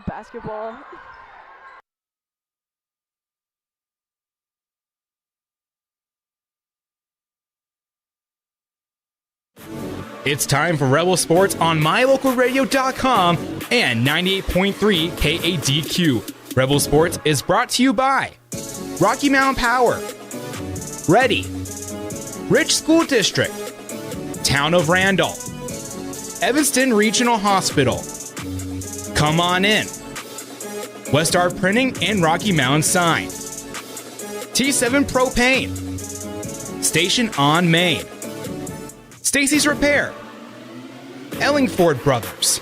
Basketball. It's time for Rebel Sports on MyLocalRadio.com and 98.3 KADQ. Rebel Sports is brought to you by Rocky Mountain Power, Ready, Rich School District, Town of Randolph, Evanston Regional Hospital, Come On In, Westart Printing and Rocky Mountain Sign, T7 Propane, Station on Main, Stacy's Repair, Ellingford Brothers,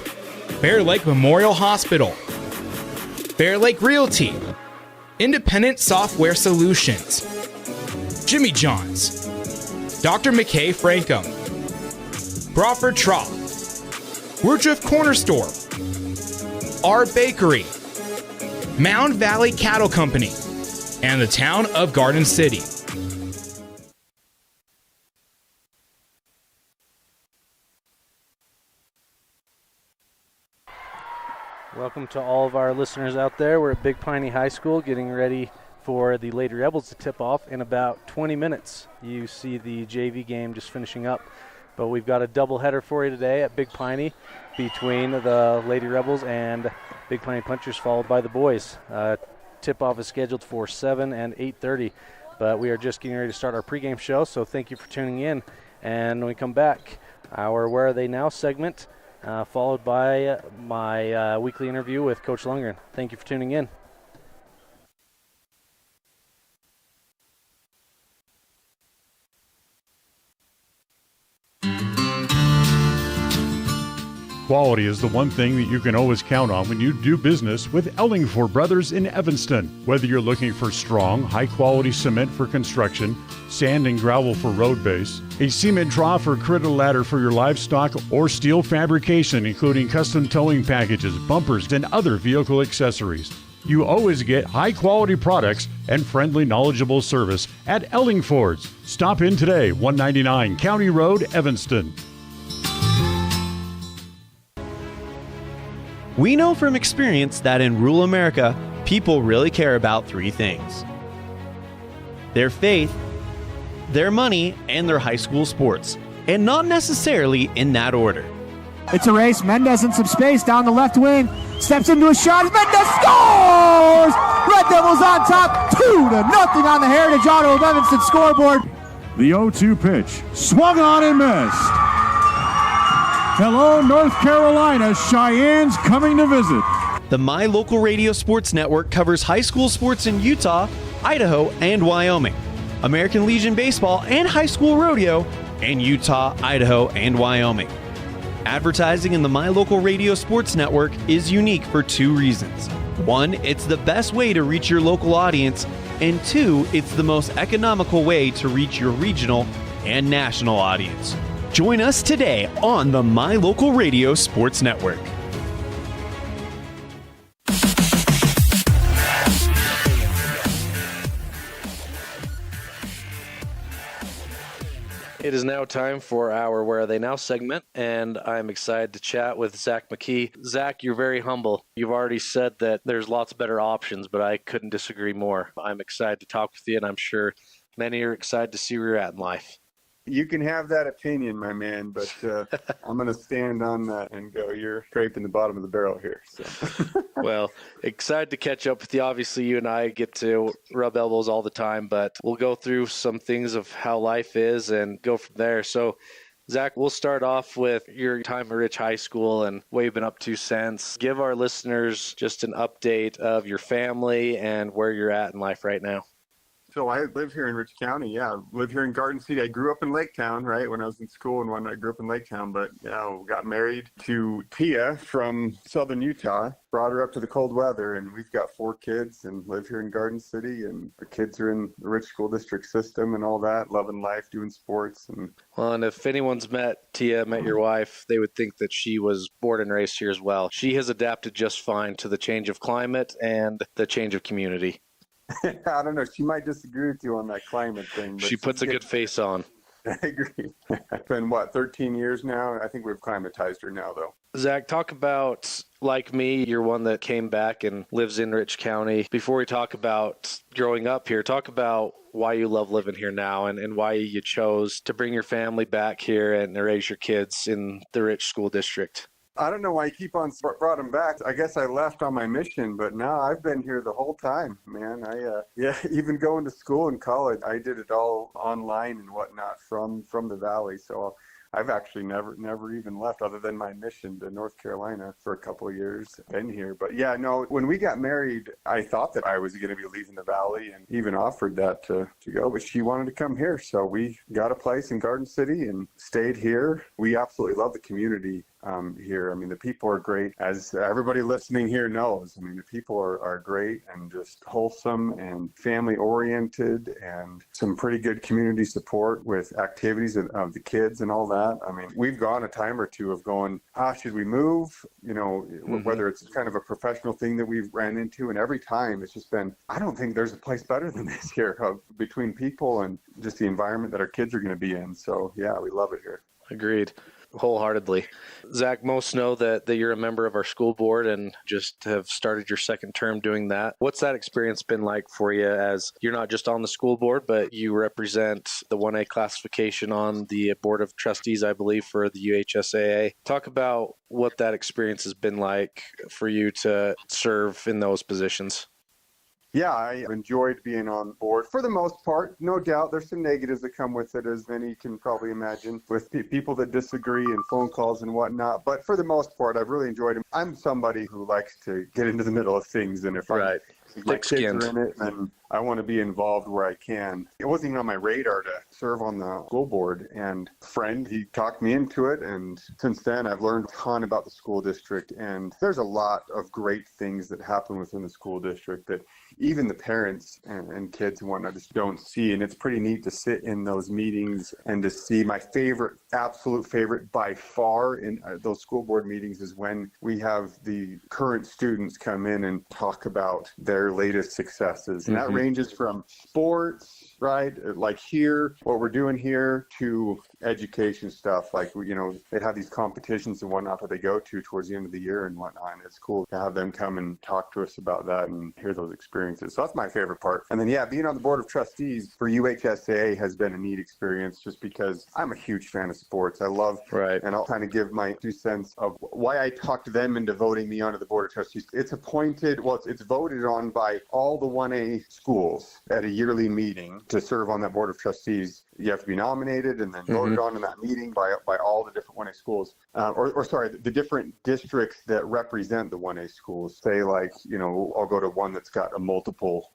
Bear Lake Memorial Hospital, Bear Lake Realty, Independent Software Solutions, Jimmy John's, Dr. McKay Frankum, Crawford Trough, Woodruff Corner Store, Our Bakery, Mound Valley Cattle Company, and the town of Garden City. Welcome to all of our listeners out there. We're at Big Piney High School getting ready for the Lady Rebels to tip off in about 20 minutes. You see the JV game just finishing up, but we've got a doubleheader for you today at Big Piney between the Lady Rebels and Big Piney Punchers, followed by the boys. Tip-off is scheduled for 7 and 8:30, but we are just getting ready to start our pregame show, so thank you for tuning in. And when we come back, our Where Are They Now segment, followed by my weekly interview with Coach Lundgren. Thank you for tuning in. Quality is the one thing that you can always count on when you do business with Ellingford Brothers in Evanston. Whether you're looking for strong, high-quality cement for construction, sand and gravel for road base, a cement trough or critter ladder for your livestock, or steel fabrication including custom towing packages, bumpers, and other vehicle accessories, you always get high-quality products and friendly, knowledgeable service at Ellingford's. Stop in today, 199 County Road, Evanston. We know from experience that in rural America, people really care about three things: their faith, their money, and their high school sports, and not necessarily in that order. It's a race. Mendez in some space down the left wing. Steps into a shot. Mendez scores! Red Devils on top, 2-0 on the Heritage Auto of Evanston scoreboard. The 0-2 pitch, swung on and missed. Hello, North Carolina. Cheyenne's coming to visit. The My Local Radio Sports Network covers high school sports in Utah, Idaho, and Wyoming, American Legion Baseball and high school rodeo in Utah, Idaho, and Wyoming. Advertising in the My Local Radio Sports Network is unique for two reasons. One, it's the best way to reach your local audience, and two, it's the most economical way to reach your regional and national audience. Join us today on the My Local Radio Sports Network. It is now time for our Where Are They Now segment, and I'm excited to chat with Zach McKee. Zach, you're very humble. You've already said that there's lots of better options, but I couldn't disagree more. I'm excited to talk with you, and I'm sure many are excited to see where you're at in life. You can have that opinion, my man, but I'm going to stand on that and go, you're scraping the bottom of the barrel here. So. Well, excited to catch up with you. Obviously, you and I get to rub elbows all the time, but we'll go through some things of how life is and go from there. So, Zach, we'll start off with your time at Rich High School and what you've been up to since. Give our listeners just an update of your family and where you're at in life right now. So I live here in Rich County. Yeah, I live here in Garden City. I grew up in Lake Town, right, when I was in school, and when I grew up in Lake Town. But yeah, got married to Tia from southern Utah, brought her up to the cold weather, and we've got 4 kids and live here in Garden City. And the kids are in the Rich School District system and all that, loving life, doing sports. Well, and if anyone's met your wife, they would think that she was born and raised here as well. She has adapted just fine to the change of climate and the change of community. I don't know. She might disagree with you on that climate thing. But she puts a good face on. I agree. It's been, 13 years now? I think we've climatized her now, though. Zach, talk about, like me, you're one that came back and lives in Rich County. Before we talk about growing up here, talk about why you love living here now and why you chose to bring your family back here and raise your kids in the Rich School District. I don't know why I keep on brought them back. I guess I left on my mission, but now I've been here the whole time, man. Even going to school in college, I did it all online and whatnot from the Valley. So I've actually never even left other than my mission to North Carolina for a couple of years. Been here. But yeah, no, when we got married, I thought that I was going to be leaving the Valley and even offered that to go, but she wanted to come here. So we got a place in Garden City and stayed here. We absolutely love the community here. I mean, the people are great. As everybody listening here knows, I mean, the people are great and just wholesome and family oriented and some pretty good community support with activities of the kids and all that. I mean, we've gone a time or two of going, should we move? You know, whether it's kind of a professional thing that we've ran into, and every time it's just been, I don't think there's a place better than this here between people and just the environment that our kids are going to be in. So yeah, we love it here. Agreed. Wholeheartedly. Zach, most know that you're a member of our school board and just have started your second term doing that. What's that experience been like for you, as you're not just on the school board, but you represent the 1A classification on the board of trustees, I believe, for the UHSAA. Talk about what that experience has been like for you to serve in those positions. Yeah, I enjoyed being on board for the most part. No doubt there's some negatives that come with it, as many can probably imagine, with people that disagree and phone calls and whatnot. But for the most part, I've really enjoyed it. I'm somebody who likes to get into the middle of things, and if my kids are in it, then I want to be involved where I can. It wasn't even on my radar to serve on the school board, and a friend, he talked me into it, and since then I've learned a ton about the school district, and there's a lot of great things that happen within the school district that even the parents and kids and whatnot just don't see, and it's pretty neat to sit in those meetings and to see. My absolute favorite by far in those school board meetings is when we have the current students come in and talk about their latest successes, and that ranges from sports, right, like here, what we're doing here, to education stuff. Like, they have these competitions and whatnot that they go to towards the end of the year and whatnot, and it's cool to have them come and talk to us about that and hear those experiences. So that's my favorite part. And then, yeah, being on the board of trustees for UHSAA has been a neat experience, just because I'm a huge fan of sports. I love, and I'll kind of give my 2 cents of why I talked them into voting me onto the board of trustees. It's voted on by all the 1A schools at a yearly meeting to serve on that board of trustees. You have to be nominated and then voted on in that meeting by all the different 1A schools, the different districts that represent the 1A schools. Say, like, I'll go to one that's got a multiple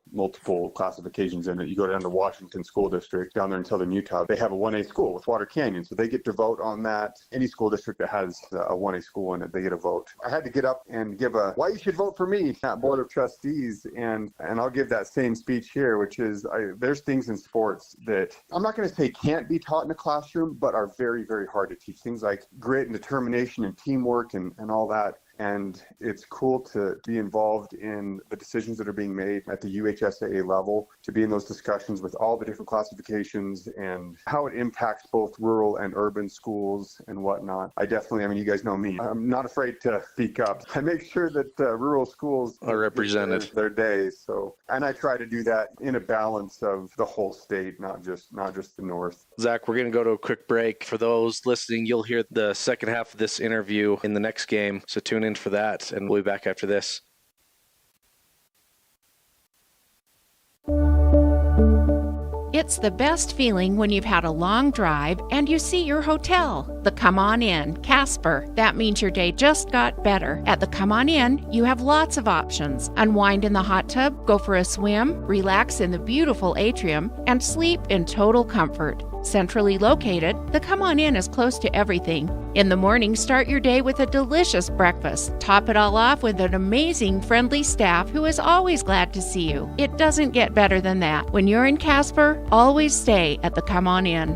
classifications in it. You go down to Washington School District down there in Southern Utah. They have a 1A school with Water Canyon, so they get to vote on that. Any school district that has a 1A school in it, they get a vote. I had to get up and give why you should vote for me at board of trustees, and I'll give that same speech here, which is there's things in sports that I'm not going to say can't be taught in a classroom, but are very, very hard to teach. Things like grit and determination and teamwork and all that. And it's cool to be involved in the decisions that are being made at the UHSAA level, to be in those discussions with all the different classifications and how it impacts both rural and urban schools and whatnot. You guys know me. I'm not afraid to speak up. I make sure that rural schools are represented their days. So, and I try to do that in a balance of the whole state, not just the north. Zach, we're going to go to a quick break. For those listening, you'll hear the second half of this interview in the next game. So tune in for that, and we'll be back after this. It's the best feeling when you've had a long drive and you see your hotel, the Come On Inn, Casper. That means your day just got better. At the Come On Inn, you have lots of options. Unwind in the hot tub, go for a swim, relax in the beautiful atrium, and sleep in total comfort. Centrally located, the Come On Inn is close to everything. In the morning, start your day with a delicious breakfast. Top it all off with an amazing, friendly staff who is always glad to see you. It doesn't get better than that. When you're in Casper, always stay at the Come On Inn.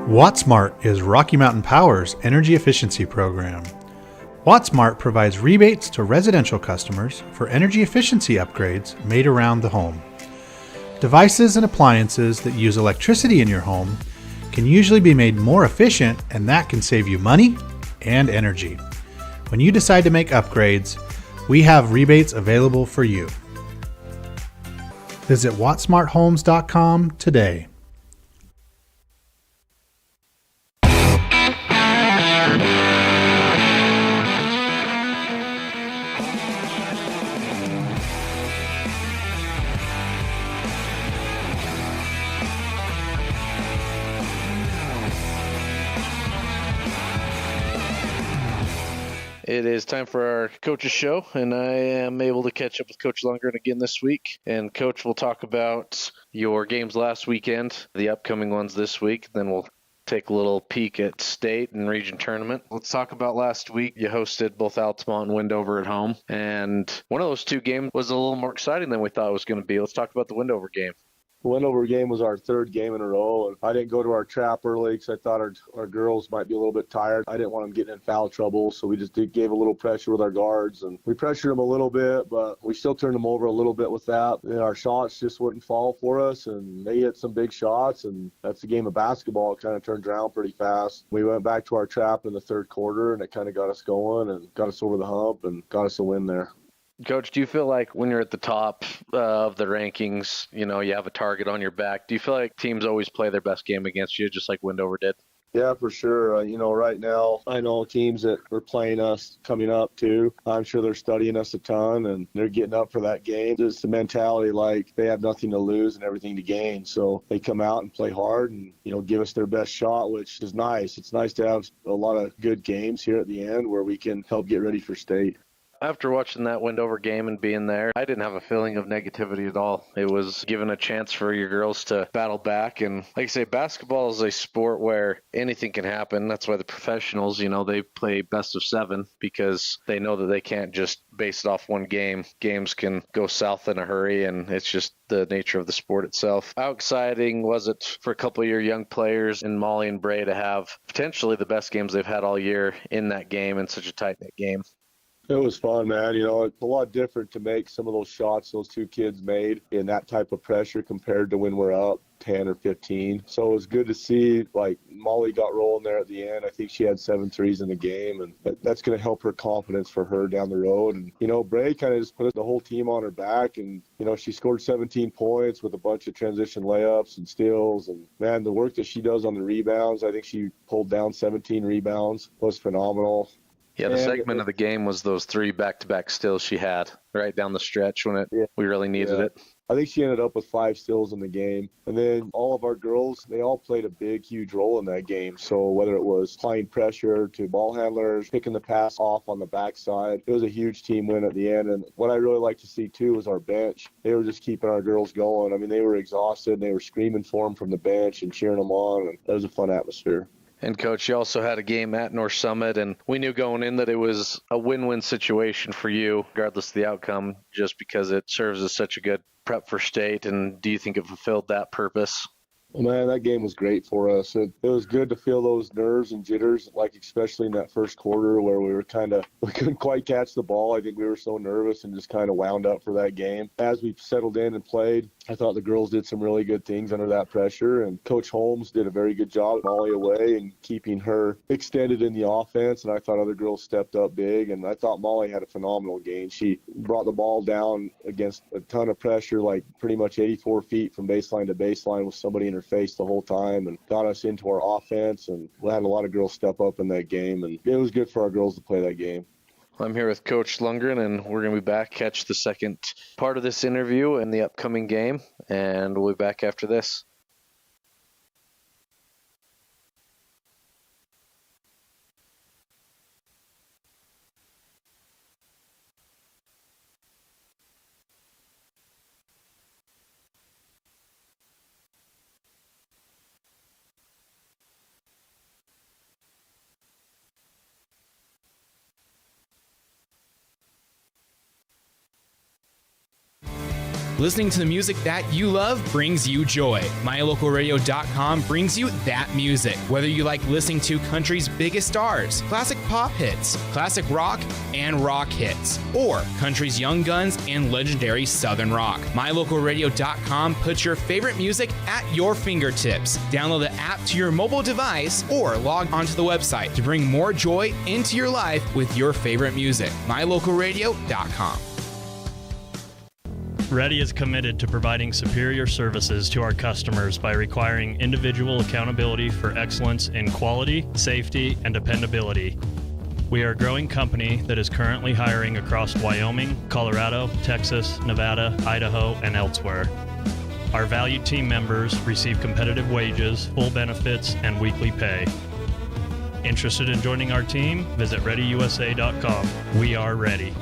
WattSmart is Rocky Mountain Power's energy efficiency program. WattSmart provides rebates to residential customers for energy efficiency upgrades made around the home. Devices and appliances that use electricity in your home can usually be made more efficient, and that can save you money and energy. When you decide to make upgrades, we have rebates available for you. Visit wattsmarthomes.com today. It is time for our coach's show, and I am able to catch up with Coach Lundgren again this week. And Coach will talk about your games last weekend, the upcoming ones this week. Then we'll take a little peek at state and region tournament. Let's talk about last week. You hosted both Altamont and Wendover at home, and one of those two games was a little more exciting than we thought it was going to be. Let's talk about the Wendover game. The Wendover game was our third game in a row, and I didn't go to our trap early because I thought our girls might be a little bit tired. I didn't want them getting in foul trouble, so we just gave a little pressure with our guards, and we pressured them a little bit, but we still turned them over a little bit with that. And our shots just wouldn't fall for us, and they hit some big shots, and that's the game of basketball. It kind of turned around pretty fast. We went back to our trap in the third quarter, and it kind of got us going and got us over the hump and got us a win there. Coach, do you feel like when you're at the top of the rankings, you have a target on your back? Do you feel like teams always play their best game against you, just like Wendover did? Yeah, for sure. Right now, I know teams that are playing us coming up too. I'm sure they're studying us a ton, and they're getting up for that game. It's the mentality like they have nothing to lose and everything to gain. So they come out and play hard and, give us their best shot, which is nice. It's nice to have a lot of good games here at the end where we can help get ready for state. After watching that Wendover game and being there, I didn't have a feeling of negativity at all. It was given a chance for your girls to battle back. And like I say, basketball is a sport where anything can happen. That's why the professionals, they play best of 7 because they know that they can't just base it off one game. Games can go south in a hurry, and it's just the nature of the sport itself. How exciting was it for a couple of your young players in Molly and Bray to have potentially the best games they've had all year in that game, in such a tight-knit game? It was fun, man. It's a lot different to make some of those shots those two kids made in that type of pressure compared to when we're up 10 or 15. So it was good to see, Molly got rolling there at the end. I think she had 7 threes in the game, and that's going to help her confidence for her down the road. And, Bray kind of just put the whole team on her back, and, she scored 17 points with a bunch of transition layups and steals. And, man, the work that she does on the rebounds, I think she pulled down 17 rebounds, was phenomenal. Yeah, the segment of the game was those 3 back-to-back steals she had right down the stretch when we really needed it. I think she ended up with 5 steals in the game. And then all of our girls, they all played a big, huge role in that game. So whether it was applying pressure to ball handlers, picking the pass off on the backside, it was a huge team win at the end. And what I really like to see, too, was our bench. They were just keeping our girls going. I mean, they were exhausted, and they were screaming for them from the bench and cheering them on. And it was a fun atmosphere. And, Coach, you also had a game at North Summit, and we knew going in that it was a win-win situation for you, regardless of the outcome, just because it serves as such a good prep for state. And do you think it fulfilled that purpose? Well, man, that game was great for us. It was good to feel those nerves and jitters, especially in that first quarter where we couldn't quite catch the ball. I think we were so nervous and just kind of wound up for that game. As we settled in and played, I thought the girls did some really good things under that pressure, and Coach Holmes did a very good job Molly away and keeping her extended in the offense, and I thought other girls stepped up big, and I thought Molly had a phenomenal game. She brought the ball down against a ton of pressure, pretty much 84 feet from baseline to baseline with somebody in her face the whole time, and got us into our offense, and we had a lot of girls step up in that game, and it was good for our girls to play that game. I'm here with Coach Lundgren, and we're going to be back, catch the second part of this interview in the upcoming game, and we'll be back after this. Listening to the music that you love brings you joy. MyLocalRadio.com brings you that music. Whether you like listening to country's biggest stars, classic pop hits, classic rock, and rock hits, or country's young guns and legendary southern rock. MyLocalRadio.com puts your favorite music at your fingertips. Download the app to your mobile device or log onto the website to bring more joy into your life with your favorite music. MyLocalRadio.com. Ready is committed to providing superior services to our customers by requiring individual accountability for excellence in quality, safety, and dependability. We are a growing company that is currently hiring across Wyoming, Colorado, Texas, Nevada, Idaho, and elsewhere. Our valued team members receive competitive wages, full benefits, and weekly pay. Interested in joining our team? Visit ReadyUSA.com. We are ready.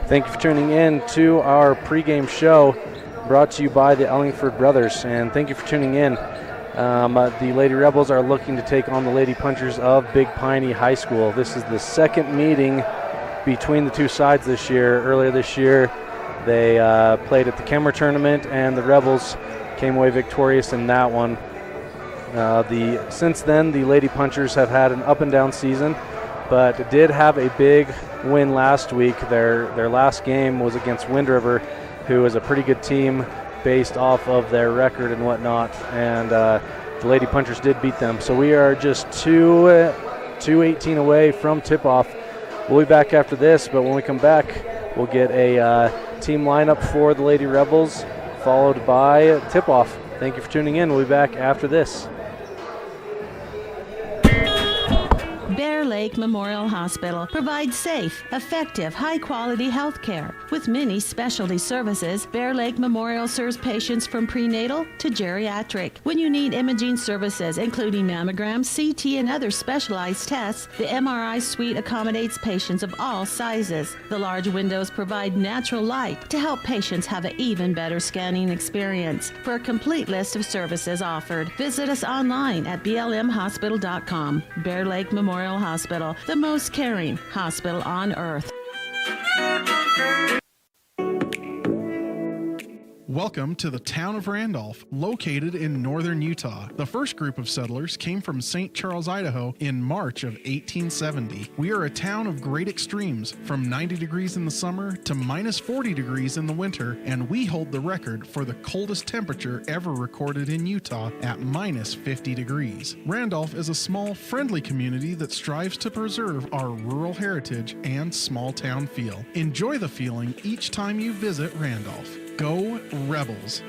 Thank you for tuning in to our pregame show brought to you by the Ellingford brothers, and thank you for tuning in. The Lady Rebels are looking to take on the Lady Punchers of Big Piney High School. This is the second meeting between the two sides this year. Earlier this year, they played at the Kemmer tournament, and the Rebels came away victorious in that one. Since then, the Lady Punchers have had an up-and-down season, but did have a big win last week. Their last game was against Wind River, who is a pretty good team based off of their record and whatnot, and the Lady Punchers did beat them. So we are just 2-18 away from tip-off. We'll be back after this, but when we come back, we'll get a team lineup for the Lady Rebels, followed by tip-off. Thank you for tuning in. We'll be back after this. Bear Lake Memorial Hospital provides safe, effective, high-quality health care. With many specialty services, Bear Lake Memorial serves patients from prenatal to geriatric. When you need imaging services, including mammograms, CT, and other specialized tests, the MRI suite accommodates patients of all sizes. The large windows provide natural light to help patients have an even better scanning experience. For a complete list of services offered, visit us online at blmhospital.com. Bear Lake Memorial Hospital, the most caring hospital on earth. Welcome to the town of Randolph, located in northern Utah. The first group of settlers came from St. Charles, Idaho in March of 1870. We are a town of great extremes, from 90 degrees in the summer to minus 40 degrees in the winter, and we hold the record for the coldest temperature ever recorded in Utah at minus 50 degrees. Randolph is a small, friendly community that strives to preserve our rural heritage and small town feel. Enjoy the feeling each time you visit Randolph. Go Rebels!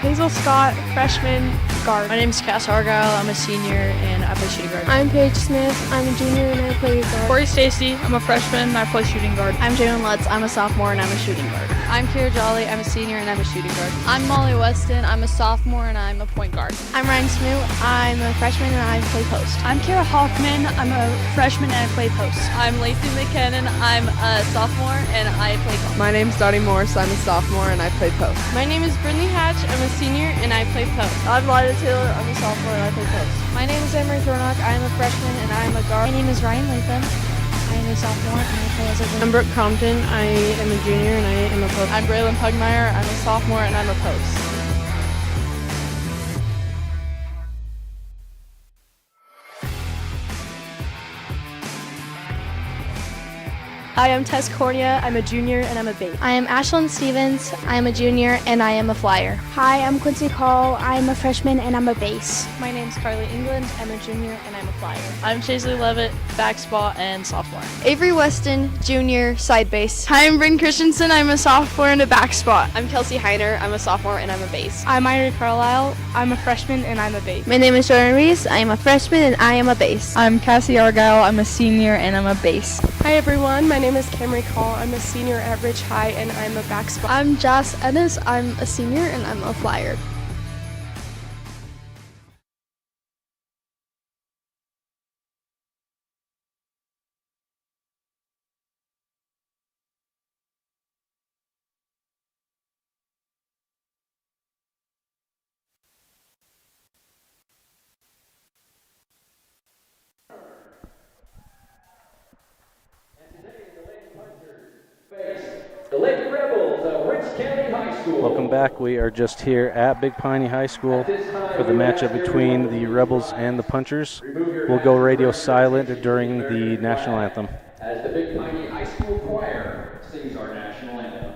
Hazel Scott, freshman, guard. My name is Cass Argyle. I'm a senior and I play shooting guard. I'm Paige Smith. I'm a junior and I play guard. Corey Stacy. I'm a freshman and I play shooting guard. I'm Jalen Lutz. I'm a sophomore and I'm a shooting guard. I'm Kira Jolly. I'm a senior and I'm a shooting guard. I'm Molly Weston. I'm a sophomore and I'm a point guard. I'm Ryan Smoot. I'm a freshman and I play post. I'm Kara Hoffman. I'm a freshman and I play post. I'm Lacey McKinnon. I'm a sophomore and I play golf. My name's Dottie Morris. I'm a sophomore and I play post. My name is Brindley Hatch. I'm a senior and I play post. I'm Lila Taylor. I'm a sophomore and I play post. My name is Emery Thornock. I'm a freshman and I'm a guard. My name is Ryan Latham. am a sophomore and I play as a wing. I'm Brooke Compton. I am a junior and I am a post. I'm Braylon Pugmire. I'm a sophomore and I'm a post. Hi, I'm Tess Cornea. I'm a junior and I'm a base. I am Ashlyn Stevens. I am a junior and I am a flyer. Hi, I'm Quincy Call. I'm a freshman and I'm a base. My name's Carly England. I'm a junior and I'm a flyer. I'm Chaisley Levitt, back spot and sophomore. Avery Weston, junior, side base. Hi, I'm Bryn Christensen. I'm a sophomore and a back spot. I'm Kelsey Heiner. I'm a sophomore and I'm a base. I'm Myra Carlisle. I'm a freshman and I'm a base. My name is Jordan Reese. I am a freshman and I am a base. I'm Cassie Argyle. I'm a senior and I'm a base. Hi everyone, my name is Camry Call. I'm a senior at Ridge High and I'm a back spot. I'm Joss Ennis. I'm a senior and I'm a flyer. The Lady Rebels of Rich County High School. Welcome back. We are just here at Big Piney High School for the matchup between the Rebels and the Punchers. We'll go radio silent during the national anthem. As the Big Piney High School Choir sings our national anthem.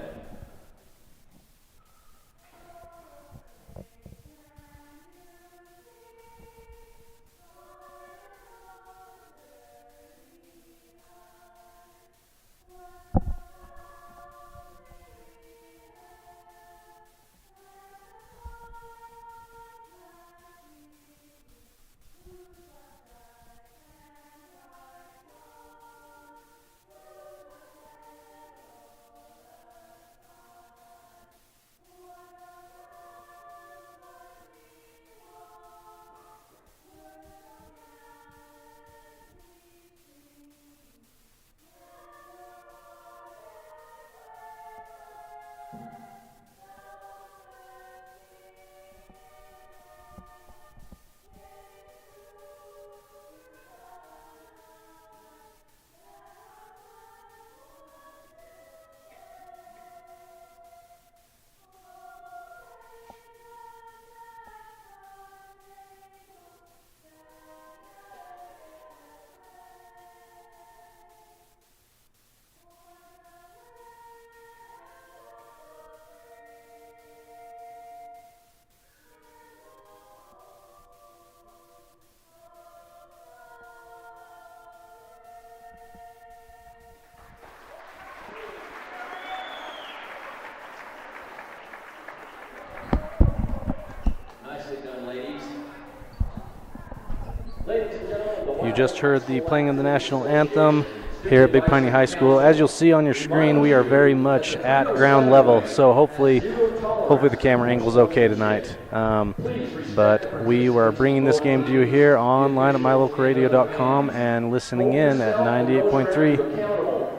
You just heard the playing of the national anthem here at Big Piney High School. As you'll see on your screen, we are very much at ground level, so hopefully the camera angle's okay tonight. But we were bringing this game to you here online at mylocalradio.com and listening in at 98.3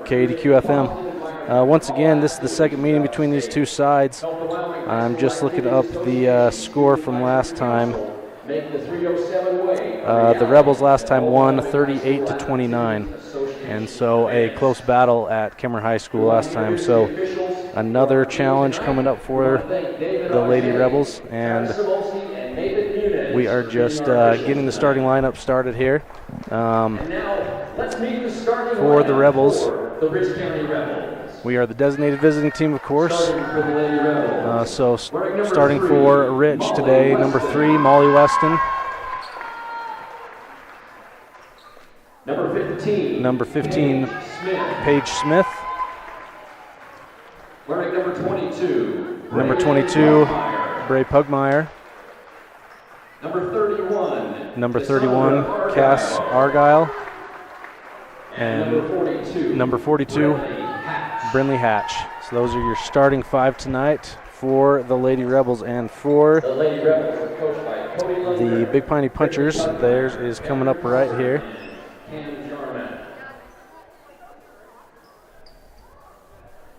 KDQ FM. Once again, this is the second meeting between these two sides. I'm just looking up the score from last time. The Rebels last time won 38-29, and so a close battle at Kemmer High School last time. So another challenge coming up for the Lady Rebels, and we are just getting the starting lineup started here. For the Rebels, we are the designated visiting team, of course. So starting for Rich today, number 3, Molly Weston. Number 15, Paige Smith. Wearing number 22. Number 22, Bray Pugmire. Number 31, Cass Argyle. And number 42, Brinley Hatch. So those are your starting 5 tonight for the Lady Rebels. And for the Big Piney Punchers, theirs is coming up right here.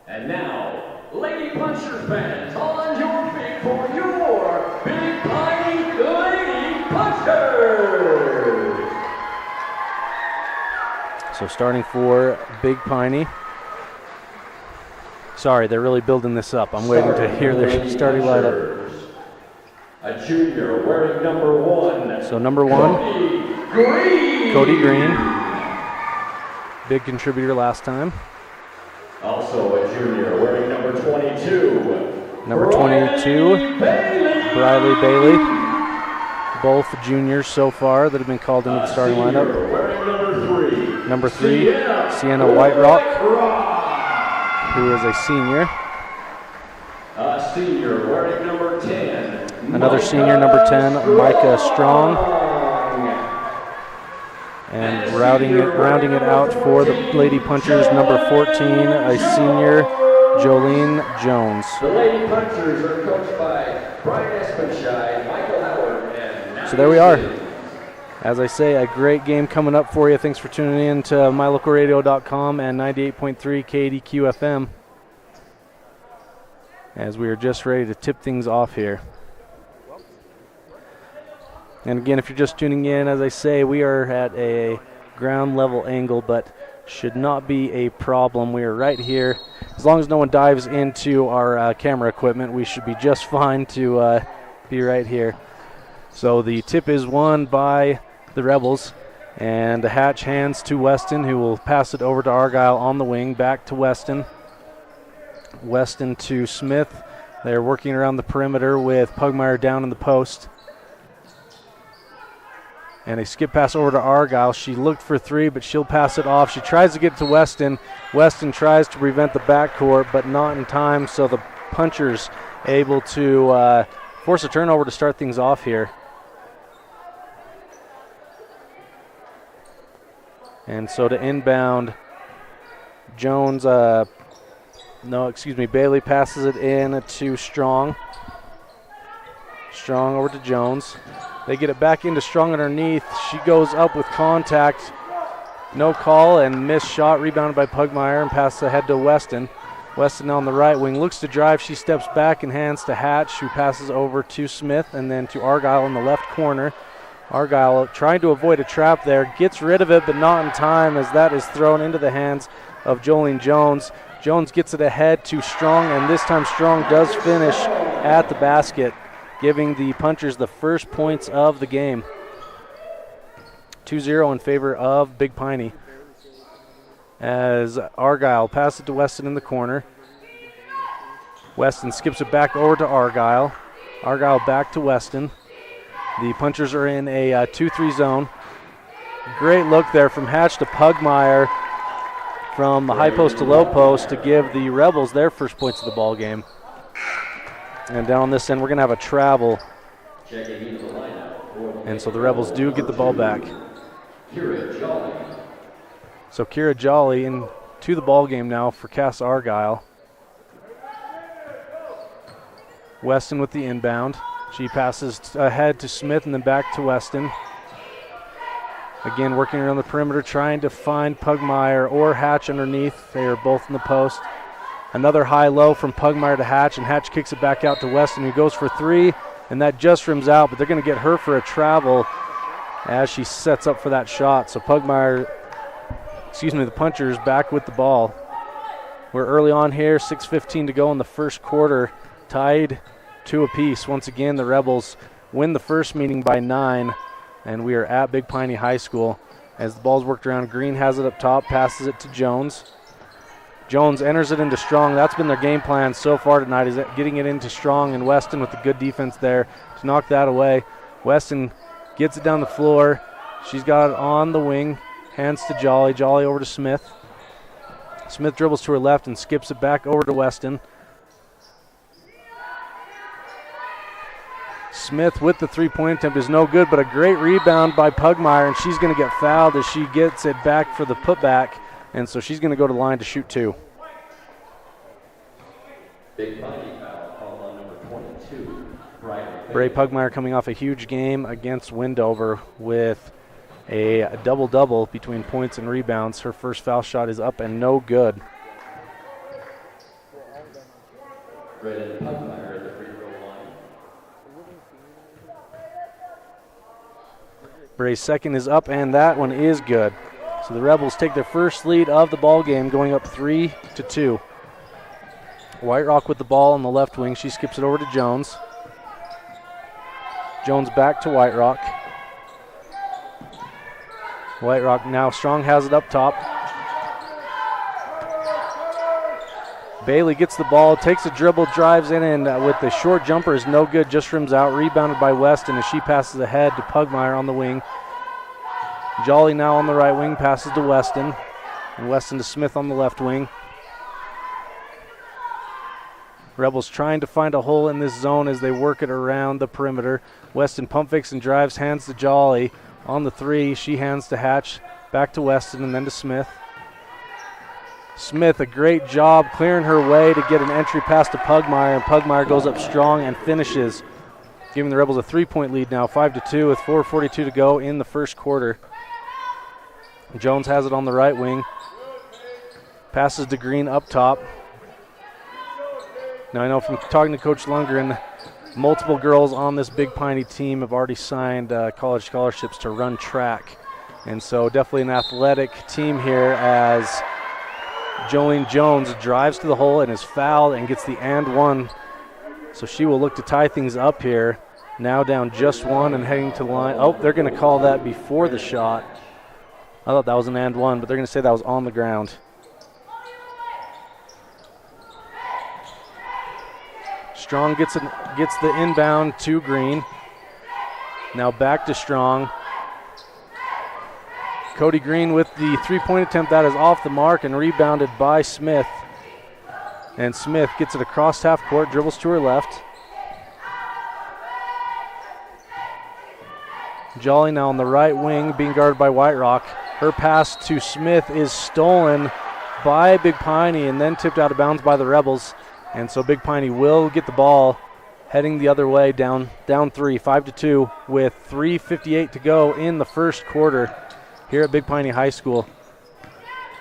And now, Lady Punchers fans, on your feet for your Big Piney Lady Punchers! So So starting for Big Piney. Sorry, they're really building this up. I'm waiting to hear their starting lineup. A junior wearing number 1. So number 1, Cody Green. Big contributor last time. Also a junior wearing number 22. Number 22, Briley Bailey. Both juniors so far that have been called into the starting lineup. Number 3, Sienna Whiterock, who is a senior. A senior wearing number 10. Another senior, number 10, Micah Strong. And rounding it out for the Lady Punchers, number 14, a senior, Jolene Jones. The Lady Punchers are coached by Brian Espenshine, Michael Howard, and so there we are. As I say, a great game coming up for you. Thanks for tuning in to mylocalradio.com and 98.3 KDQ FM. As we are just ready to tip things off here. And again, if you're just tuning in, as I say, we are at a ground level angle, but should not be a problem. We are right here. As long as no one dives into our camera equipment, we should be just fine to be right here. So the tip is won by the Rebels, and the Hatch hands to Weston, who will pass it over to Argyle on the wing, back to Weston. Weston to Smith. They're working around the perimeter with Pugmire down in the post. And a skip pass over to Argyle. She looked for 3, but she'll pass it off. She tries to get to Weston. Weston tries to prevent the backcourt, but not in time, so the Punchers able to force a turnover to start things off here. And so to inbound, Bailey passes it in to Strong. Strong over to Jones. They get it back into Strong underneath. She goes up with contact. No call and missed shot. Rebounded by Pugmire and passes ahead to Weston. Weston on the right wing looks to drive. She steps back and hands to Hatch, who passes over to Smith and then to Argyle in the left corner. Argyle trying to avoid a trap there. Gets rid of it, but not in time, as that is thrown into the hands of Jolene Jones. Jones gets it ahead to Strong, and this time Strong does finish at the basket, giving the Punchers the first points of the game. 2-0 in favor of Big Piney. As Argyle passes it to Weston in the corner. Weston skips it back over to Argyle. Argyle back to Weston. The Punchers are in a 2-3 zone. Great look there from Hatch to Pugmire, from the high post to low post, to give the Rebels their first points of the ball game. And down on this end, we're going to have a travel. And so the Rebels do get the ball back. So Kira Jolly into the ball game now for Cass Argyle. Weston with the inbound. She passes ahead to Smith and then back to Weston. Again, working around the perimeter, trying to find Pugmire or Hatch underneath. They are both in the post. Another high-low from Pugmire to Hatch, and Hatch kicks it back out to Weston, who goes for 3, and that just rims out, but they're going to get her for a travel as she sets up for that shot. So the Punchers back with the ball. We're early on here, 6:15 to go in the first quarter, tied 2 apiece. Once again, the Rebels win the first meeting by 9, and we are at Big Piney High School. As the ball's worked around, Green has it up top, passes it to Jones. Jones enters it into Strong. That's been their game plan so far tonight, is getting it into Strong, and Weston with the good defense there to knock that away. Weston gets it down the floor. She's got it on the wing, hands to Jolly. Jolly over to Smith. Smith dribbles to her left and skips it back over to Weston. Smith with the three-point attempt is no good, but a great rebound by Pugmire, and she's going to get fouled as she gets it back for the putback, and so she's going to go to the line to shoot 2. Big Piney foul called on number 22, Bray Pugmire coming off a huge game against Windover with a double-double between points and rebounds. Her first foul shot is up and no good. Brayden Pugmire at the free throw line. Bray's second is up, and that one is good. So the Rebels take their first lead of the ball game, going up 3-2. White Rock with the ball on the left wing. She skips it over to Jones. Jones back to White Rock. White Rock now Strong has it up top. Bailey gets the ball, takes a dribble, drives in, and with the short jumper is no good, just rims out. Rebounded by Weston as she passes ahead to Pugmire on the wing. Jolly now on the right wing, passes to Weston. And Weston to Smith on the left wing. Rebels trying to find a hole in this zone as they work it around the perimeter. Weston pump fakes and drives, hands to Jolly. On the three, she hands to Hatch, back to Weston, and then to Smith. Smith, a great job clearing her way to get an entry pass to Pugmire, and Pugmire goes up strong and finishes, giving the Rebels a 3-point lead now, 5-2 with 4:42 to go in the first quarter. Jones has it on the right wing. Passes to Green up top. Now I know from talking to Coach Lundgren, multiple girls on this Big Piney team have already signed college scholarships to run track. And so definitely an athletic team here as Jolene Jones drives to the hole and is fouled and gets the and one. So she will look to tie things up here. Now down just one and heading to the line. Oh, they're going to call that before the shot. I thought that was an and one, but they're going to say that was on the ground. Strong gets the inbound to Green. Now back to Strong. Cody Green with the three-point attempt. That is off the mark and rebounded by Smith. And Smith gets it across half court, dribbles to her left. Jolly now on the right wing, being guarded by White Rock. Her pass to Smith is stolen by Big Piney and then tipped out of bounds by the Rebels. And so Big Piney will get the ball heading the other way, down 3, 5-2 with 3:58 to go in the first quarter here at Big Piney High School.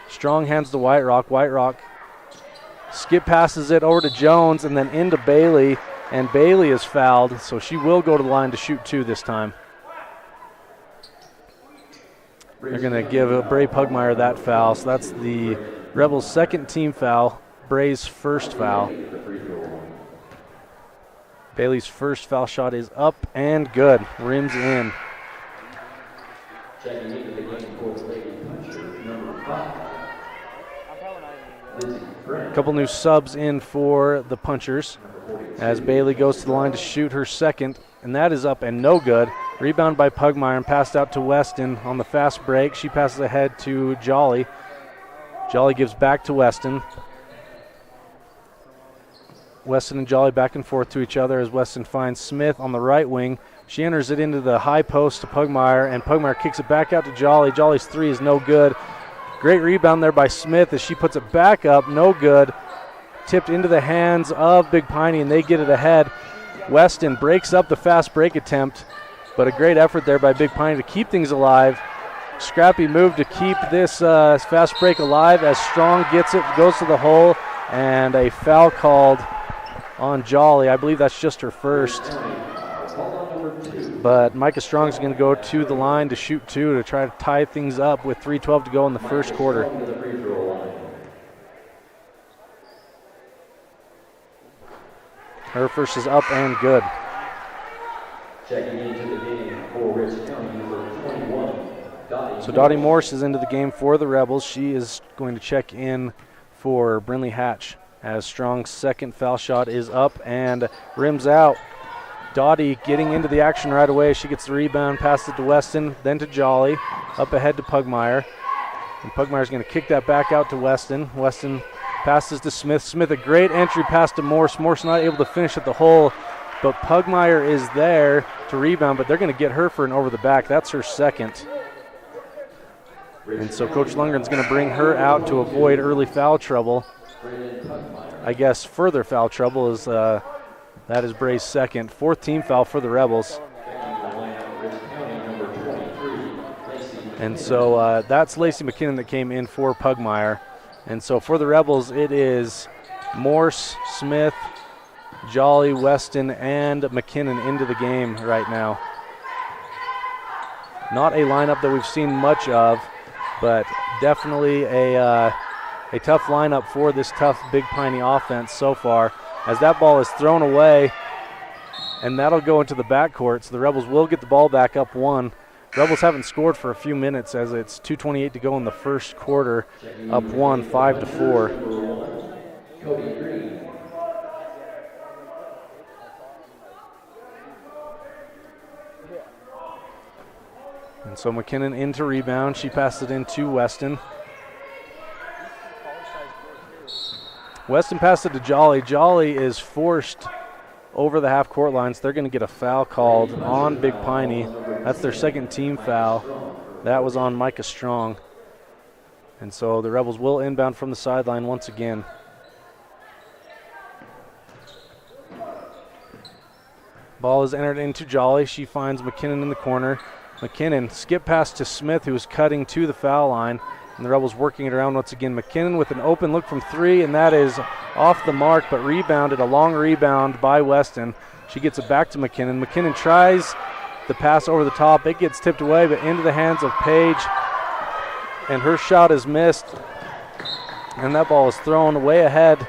Strong hands to White Rock. White Rock skip passes it over to Jones and then into Bailey, and Bailey is fouled, so she will go to the line to shoot 2 this time. They're going to give Bray Pugmire that foul, so that's the Rebels' second team foul, Bray's first foul. Bailey's first foul shot is up and good, rims in. Checking into the game for Lady Puncher, number 5. A couple new subs in for the Punchers as Bailey goes to the line to shoot her second, and that is up and no good. Rebound by Pugmire and passed out to Weston on the fast break. She passes ahead to Jolly. Jolly gives back to Weston. Weston and Jolly back and forth to each other as Weston finds Smith on the right wing. She enters it into the high post to Pugmire, and Pugmire kicks it back out to Jolly. Jolly's three is no good. Great rebound there by Smith as she puts it back up, no good. Tipped into the hands of Big Piney, and they get it ahead. Weston breaks up the fast break attempt, but a great effort there by Big Piney to keep things alive. Scrappy move to keep this fast break alive as Strong gets it, goes to the hole, and a foul called on Jolly. I believe that's just her first. But Micah Strong's going to go to the line to shoot 2 to try to tie things up with 3:12 to go in the first quarter. Her first is up and good. Checking into the game for Rich County, number 21, Dottie. So Dottie Morse is into the game for the Rebels. She is going to check in for Brinley Hatch as Strong's second foul shot is up and rims out. Dottie getting into the action right away. She gets the rebound, passes it to Weston, then to Jolly, up ahead to Pugmire. And Pugmire's going to kick that back out to Weston. Weston passes to Smith. Smith, a great entry pass to Morse. Morse not able to finish at the hole, but Pugmire is there to rebound, but they're going to get her for an over the back. That's her second. And so Coach Lundgren's going to bring her out to avoid early foul trouble. I guess further foul trouble is that is Bray's second. Fourth team foul for the Rebels. And so that's Lacey McKinnon that came in for Pugmire. And so for the Rebels, it is Morse, Smith, Jolly, Weston, and McKinnon into the game right now. Not a lineup that we've seen much of. but definitely a tough lineup for this tough Big Piney offense so far, as that ball is thrown away, and that'll go into the backcourt, so the Rebels will get the ball back up 1. Rebels haven't scored for a few minutes as it's 2:28 to go in the first quarter, up 1, 5-4. And so McKinnon into rebound. She passes it in to Weston. Weston passed it to Jolly. Jolly is forced over the half-court lines. They're going to get a foul called on Big Piney. That's their second team foul. That was on Micah Strong. And so the Rebels will inbound from the sideline once again. Ball is entered into Jolly. She finds McKinnon in the corner. McKinnon skip pass to Smith, who is cutting to the foul line. And the Rebels working it around once again. McKinnon with an open look from 3, and that is off the mark, but rebounded, a long rebound by Weston. She gets it back to McKinnon. McKinnon tries the pass over the top. It gets tipped away, but into the hands of Paige. And her shot is missed. And that ball is thrown way ahead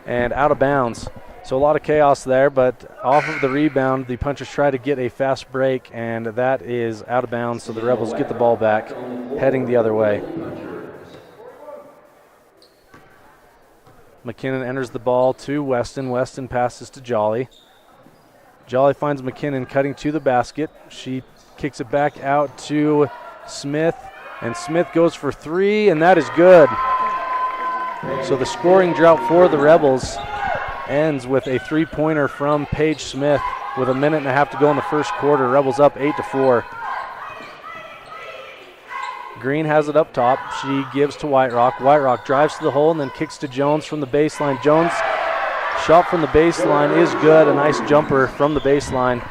and out of bounds. So a lot of chaos there, but off of the rebound, the Punchers try to get a fast break, and that is out of bounds, so the Rebels get the ball back, heading the other way. McKinnon enters the ball to Weston. Weston passes to Jolly. Jolly finds McKinnon cutting to the basket. She kicks it back out to Smith, and Smith goes for 3, and that is good. So the scoring drought for the Rebels ends with a 3-pointer from Paige Smith with 1.5 minutes to go in the first quarter. Rebels up 8-4. Green has it up top. She gives to White Rock. White Rock drives to the hole and then kicks to Jones from the baseline. Jones shot from the baseline is good. A nice jumper from the baseline.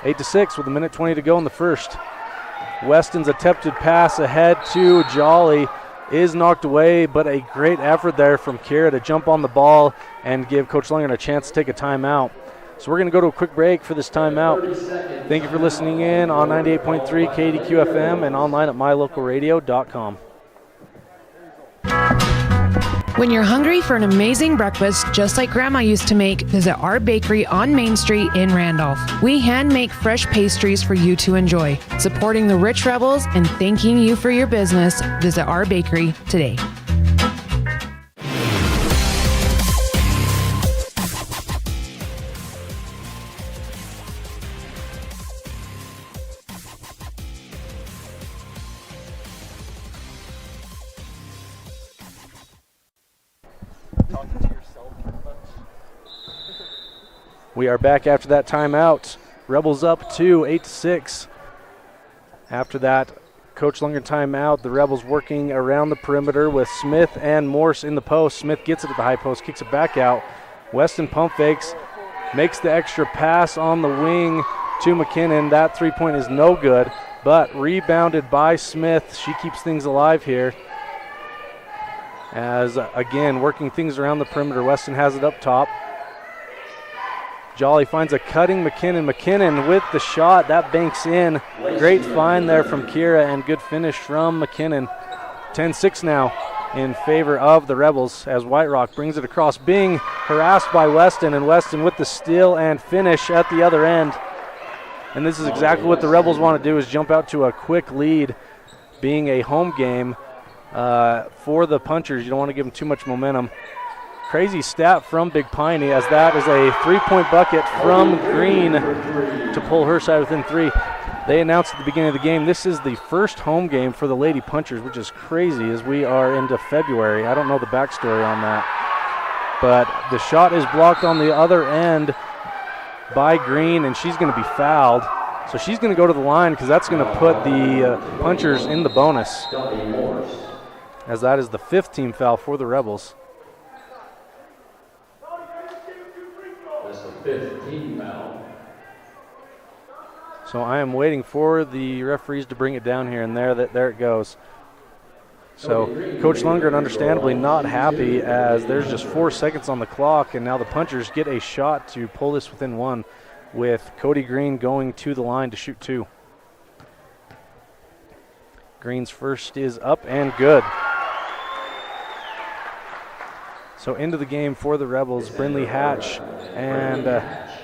8-6 with 1:20 to go in the first. Weston's attempted pass ahead to Jolly is knocked away, but a great effort there from Kira to jump on the ball and give Coach Lundgren a chance to take a timeout. So we're going to go to a quick break for this timeout. Thank you for listening in on 98.3 KDQ FM and online at mylocalradio.com. When you're hungry for an amazing breakfast, just like Grandma used to make, visit our bakery on Main Street in Randolph. We hand make fresh pastries for you to enjoy. Supporting the Rich Rebels and thanking you for your business, visit our bakery today. We are back after that timeout. Rebels up 8-6. After that Coach Lundgren timeout, the Rebels working around the perimeter with Smith and Morse in the post. Smith gets it at the high post, kicks it back out. Weston pump fakes, makes the extra pass on the wing to McKinnon. That 3-point is no good, but rebounded by Smith. She keeps things alive here. As, again, working things around the perimeter. Weston has it up top. Jolly finds a cutting McKinnon. McKinnon with the shot. That banks in. Great find there from Kira and good finish from McKinnon. 10-6 now in favor of the Rebels as White Rock brings it across. Being harassed by Weston, and Weston with the steal and finish at the other end. And this is exactly what the Rebels want to do, is jump out to a quick lead. Being a home game for the Punchers, you don't want to give them too much momentum. Crazy stat from Big Piney, as that is a 3-point bucket from Green to pull her side within 3. They announced at the beginning of the game this is the first home game for the Lady Punchers, which is crazy as we are into February. I don't know the backstory on that. But the shot is blocked on the other end by Green, and she's going to be fouled. So she's going to go to the line because that's going to put the Punchers in the bonus, as that is the 5th team foul for the Rebels. That's the 5th team foul. So I am waiting for the referees to bring it down here, and there it goes. So Coach Lundgren understandably not happy, as there's just 4 seconds on the clock, and now the Punchers get a shot to pull this within 1, with Cody Green going to the line to shoot 2. Green's first is up and good. So into the game for the Rebels, Brindley Hatch and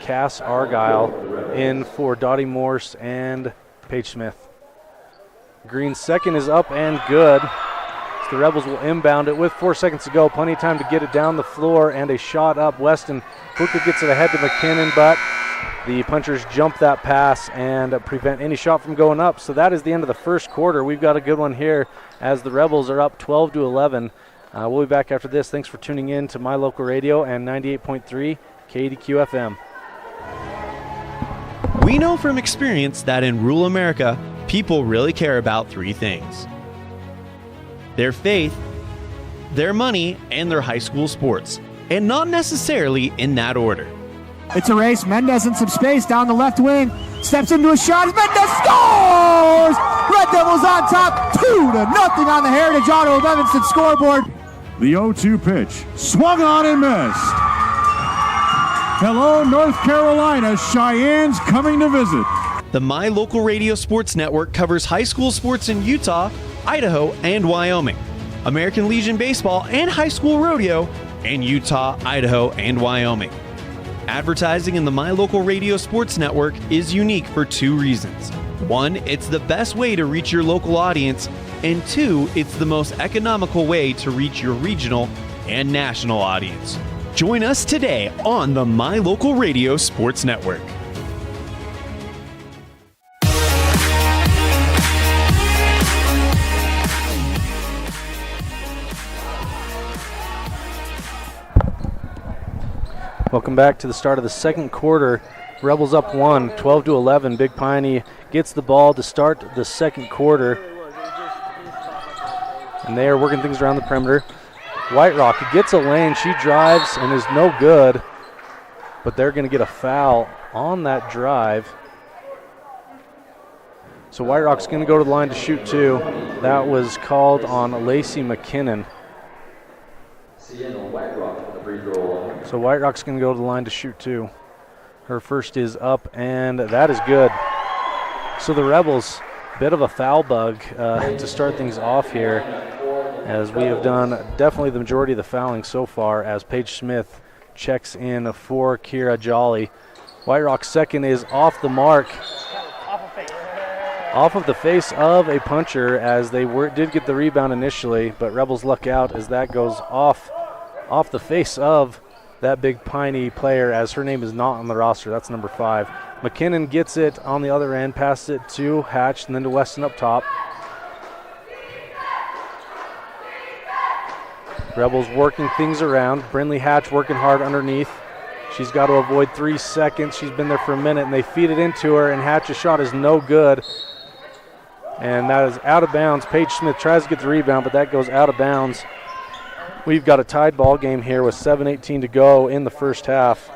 Cass Argyle in for Dottie Morse and Paige Smith. Green's second is up and good. So the Rebels will inbound it with 4 seconds to go. Plenty of time to get it down the floor and a shot up. Weston quickly gets it ahead to McKinnon, but the punchers jump that pass and prevent any shot from going up. So that is the end of the first quarter. We've got a good one here as the Rebels are up 12-11. We'll be back after this. Thanks for tuning in to My Local Radio and 98.3 KDQ FM. We know from experience that in rural America, people really care about three things: their faith, their money, and their high school sports, and not necessarily in that order. It's a race. Mendez in some space down the left wing. Steps into a shot. Mendez scores! Red Devils on top, 2-0 on the Heritage Auto of Evanston scoreboard. The 0-2 pitch, swung on and missed. Hello, North Carolina. Cheyenne's coming to visit. The My Local Radio Sports Network covers high school sports in Utah, Idaho, and Wyoming, American Legion Baseball and high school rodeo in Utah, Idaho, and Wyoming. Advertising in the My Local Radio Sports Network is unique for two reasons. One, it's the best way to reach your local audience, and two, it's the most economical way to reach your regional and national audience. Join us today on the My Local Radio Sports Network. Welcome back to the start of the second quarter. Rebels up 1, 12-11. Big Piney gets the ball to start the second quarter. And they are working things around the perimeter. White Rock gets a lane. She drives and is no good. But they're going to get a foul on that drive. So White Rock's going to go to the line to shoot two. That was called on Lacey McKinnon. So White Rock's going to go to the line to shoot two. Her first is up, and that is good. So the Rebels, bit of a foul bug to start things off here, as we have done definitely the majority of the fouling so far, as Paige Smith checks in for Kira Jolly. White Rock's second is off the mark. Off of the face of a puncher, as they did get the rebound initially, but Rebels luck out as that goes off the face of that Big Piney player, as her name is not on the roster. That's number 5. McKinnon gets it on the other end, passes it to Hatch, and then to Weston up top. Rebels working things around. Brindley Hatch working hard underneath. She's got to avoid 3 seconds. She's been there for a minute, and they feed it into her, and Hatch's shot is no good. And that is out of bounds. Paige Smith tries to get the rebound, but that goes out of bounds. We've got a tied ball game here with 7:18 to go in the first half.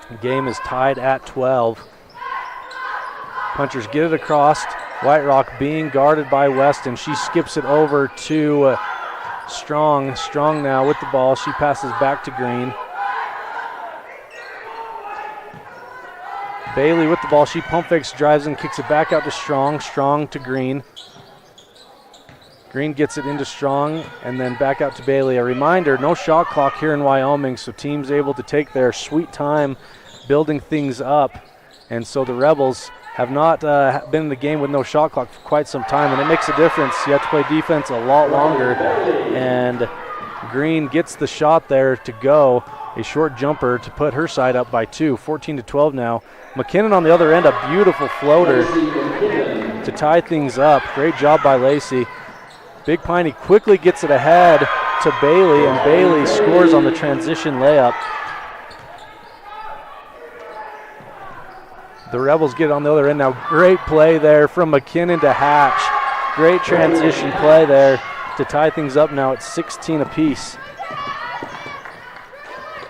The game is tied at 12. Punchers get it across. White Rock being guarded by Weston. She skips it over to Strong. Strong now with the ball. She passes back to Green. Bailey with the ball. She pump fakes, drives and kicks it back out to Strong. Strong to Green. Green gets it into Strong and then back out to Bailey. A reminder, no shot clock here in Wyoming, so teams able to take their sweet time building things up. And so the Rebels have not been in the game with no shot clock for quite some time, and it makes a difference. You have to play defense a lot longer, and Green gets the shot there to go. A short jumper to put her side up by 2, 14-12 now. McKinnon on the other end, a beautiful floater to tie things up. Great job by Lacey. Big Piney quickly gets it ahead to Bailey, and Bailey scores on the transition layup. The Rebels get it on the other end now. Great play there from McKinnon to Hatch. Great transition play there to tie things up now at 16 apiece.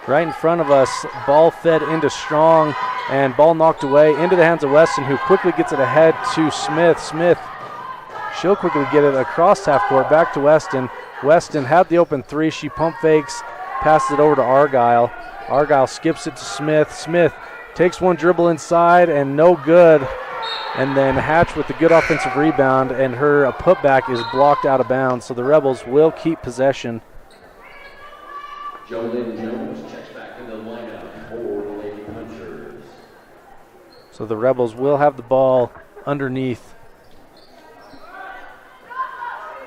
Right in front of us, ball fed into Strong, and ball knocked away into the hands of Weston, who quickly gets it ahead to Smith. Smith, she'll quickly get it across half court, back to Weston. Weston had the open three. She pump fakes, passes it over to Argyle. Argyle skips it to Smith. Smith takes one dribble inside and no good. And then Hatch with the good offensive rebound, and her putback is blocked out of bounds, so the Rebels will keep possession. Jolyn Jones checks back into the lineup for the Lady Punchers. So the Rebels will have the ball underneath.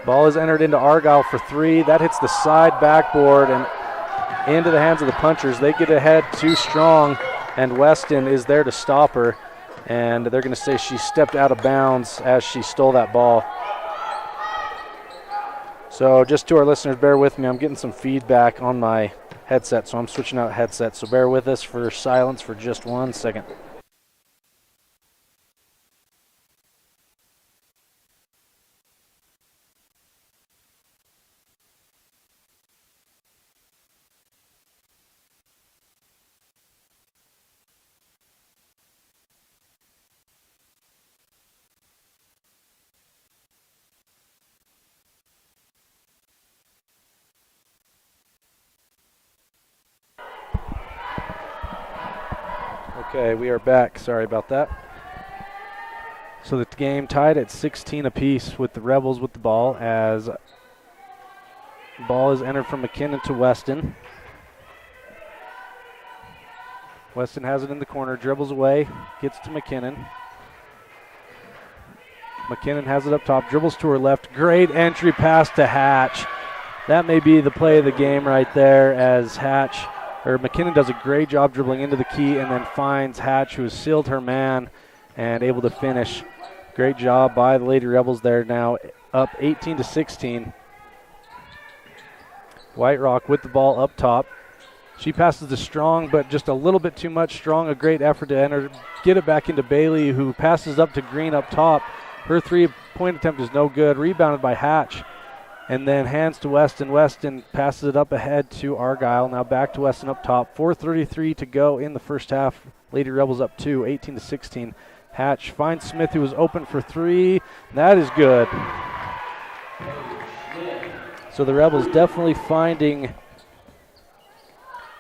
Ball is entered into Argyle for 3. That hits the side backboard and into the hands of the Punchers. They get ahead too strong, and Weston is there to stop her. And they're going to say she stepped out of bounds as she stole that ball. So just to our listeners, bear with me. I'm getting some feedback on my headset, so I'm switching out headsets. So bear with us for silence for just 1 second. Okay, we are back. Sorry about that. So the game tied at 16 apiece with the Rebels with the ball as ball is entered from McKinnon to Weston. Weston has it in the corner, dribbles away, gets to McKinnon. McKinnon has it up top, dribbles to her left. Great entry pass to Hatch. That may be the play of the game right there as McKinnon does a great job dribbling into the key and then finds Hatch, who has sealed her man and able to finish. Great job by the Lady Rebels there, now up 18-16. White Rock with the ball up top. She passes to Strong, but just a little bit too much. Strong, a great effort to get it back into Bailey, who passes up to Green up top. Her three-point attempt is no good. Rebounded by Hatch. And then hands to Weston. Weston passes it up ahead to Argyle. Now back to Weston up top. 4:33 to go in the first half. Lady Rebels up 2, 18-16. Hatch finds Smith, who was open for 3. That is good. So the Rebels definitely finding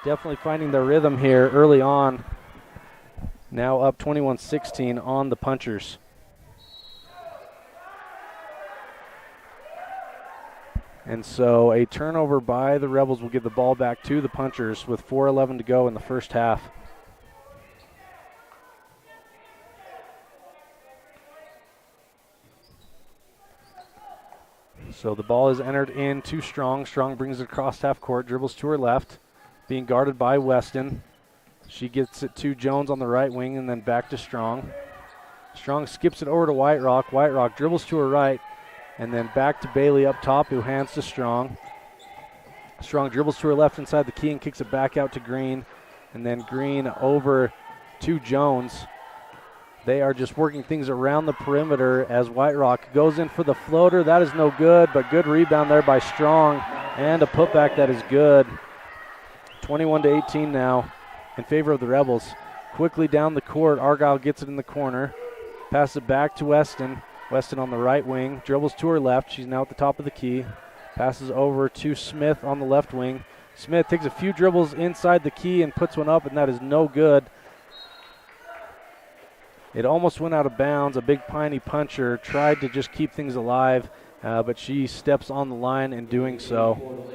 their rhythm here early on. Now up 21-16 on the Punchers. And so a turnover by the Rebels will give the ball back to the Punchers with 4:11 to go in the first half. So the ball is entered in to Strong. Strong brings it across half court, dribbles to her left, being guarded by Weston. She gets it to Jones on the right wing and then back to Strong. Strong skips it over to White Rock. White Rock dribbles to her right, and then back to Bailey up top, who hands to Strong. Strong dribbles to her left inside the key and kicks it back out to Green. And then Green over to Jones. They are just working things around the perimeter as White Rock goes in for the floater. That is no good, but good rebound there by Strong. And a putback that is good. 21-18 now in favor of the Rebels. Quickly down the court, Argyle gets it in the corner. Passes it back to Weston. Weston on the right wing, dribbles to her left. She's now at the top of the key. Passes over to Smith on the left wing. Smith takes a few dribbles inside the key and puts one up, and that is no good. It almost went out of bounds. A big Piney puncher tried to just keep things alive, but she steps on the line in doing so.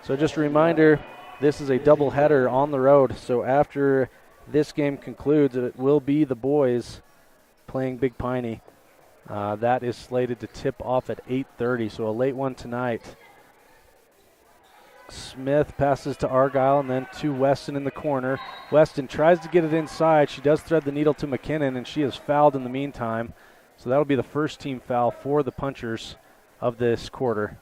So just a reminder, this is a doubleheader on the road. So after this game concludes, it will be the boys playing Big Piney. That is slated to tip off at 8:30, so a late one tonight. Smith passes to Argyle and then to Weston in the corner. Weston tries to get it inside. She does thread the needle to McKinnon, and she is fouled in the meantime. So that'll be the first team foul for the Punchers of this quarter.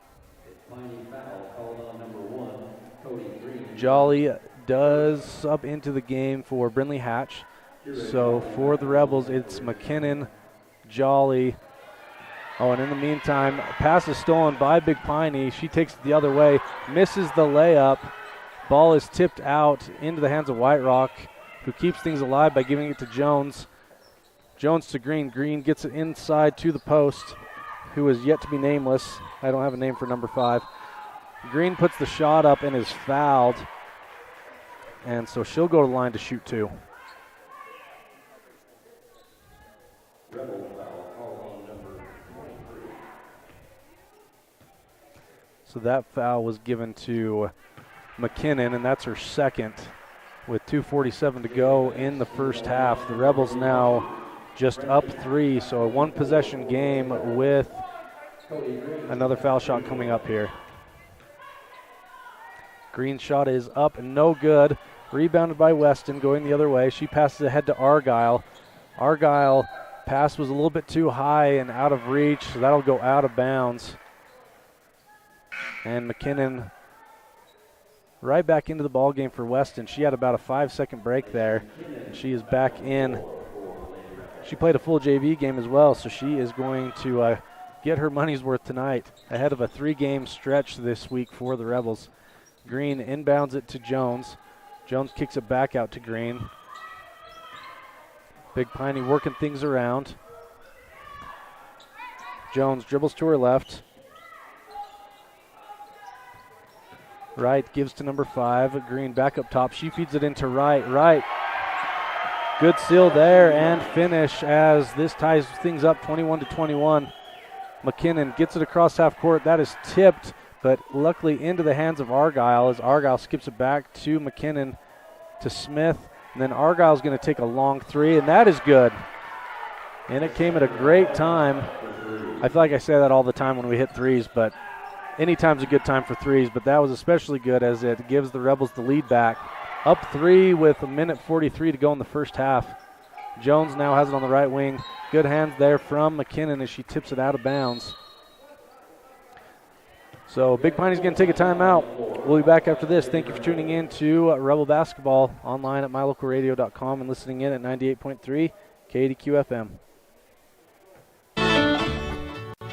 Jolly does sub into the game for Brindley Hatch. So for the Rebels, it's McKinnon, Jolly. Oh, and in the meantime, pass is stolen by Big Piney. She takes it the other way, misses the layup. Ball is tipped out into the hands of White Rock, who keeps things alive by giving it to Jones. Jones to Green. Green gets it inside to the post, who is yet to be nameless. I don't have a name for number 5. Green puts the shot up and is fouled. And so she'll go to the line to shoot 2. So that foul was given to McKinnon, and that's her second with 2:47 to go in the first half. The Rebels now just up 3, so a one-possession game with another foul shot coming up here. Green's shot is up and no good. Rebounded by Weston, going the other way. She passes ahead to Argyle. Argyle pass was a little bit too high and out of reach, so that'll go out of bounds. And McKinnon right back into the ball game for Weston. She had about a 5-second break there, and she is back in. She played a full JV game as well, so she is going to get her money's worth tonight ahead of a 3-game stretch this week for the Rebels. Green inbounds it to Jones. Jones kicks it back out to Green. Big Piney working things around. Jones dribbles to her left. Wright gives to number 5. Green back up top. She feeds it into Wright. Wright. Good steal there and finish as this ties things up 21-21. McKinnon gets it across half court. That is tipped, but luckily into the hands of Argyle as Argyle skips it back to McKinnon to Smith. And then Argyle's going to take a long 3, and that is good. And it came at a great time. I feel like I say that all the time when we hit threes, but anytime's a good time for threes, but that was especially good as it gives the Rebels the lead back. Up 3 with 1:43 to go in the first half. Jones now has it on the right wing. Good hands there from McKinnon as she tips it out of bounds. So Big Piney's going to take a timeout. We'll be back after this. Thank you for tuning in to Rebel Basketball online at mylocalradio.com and listening in at 98.3 KDQ FM.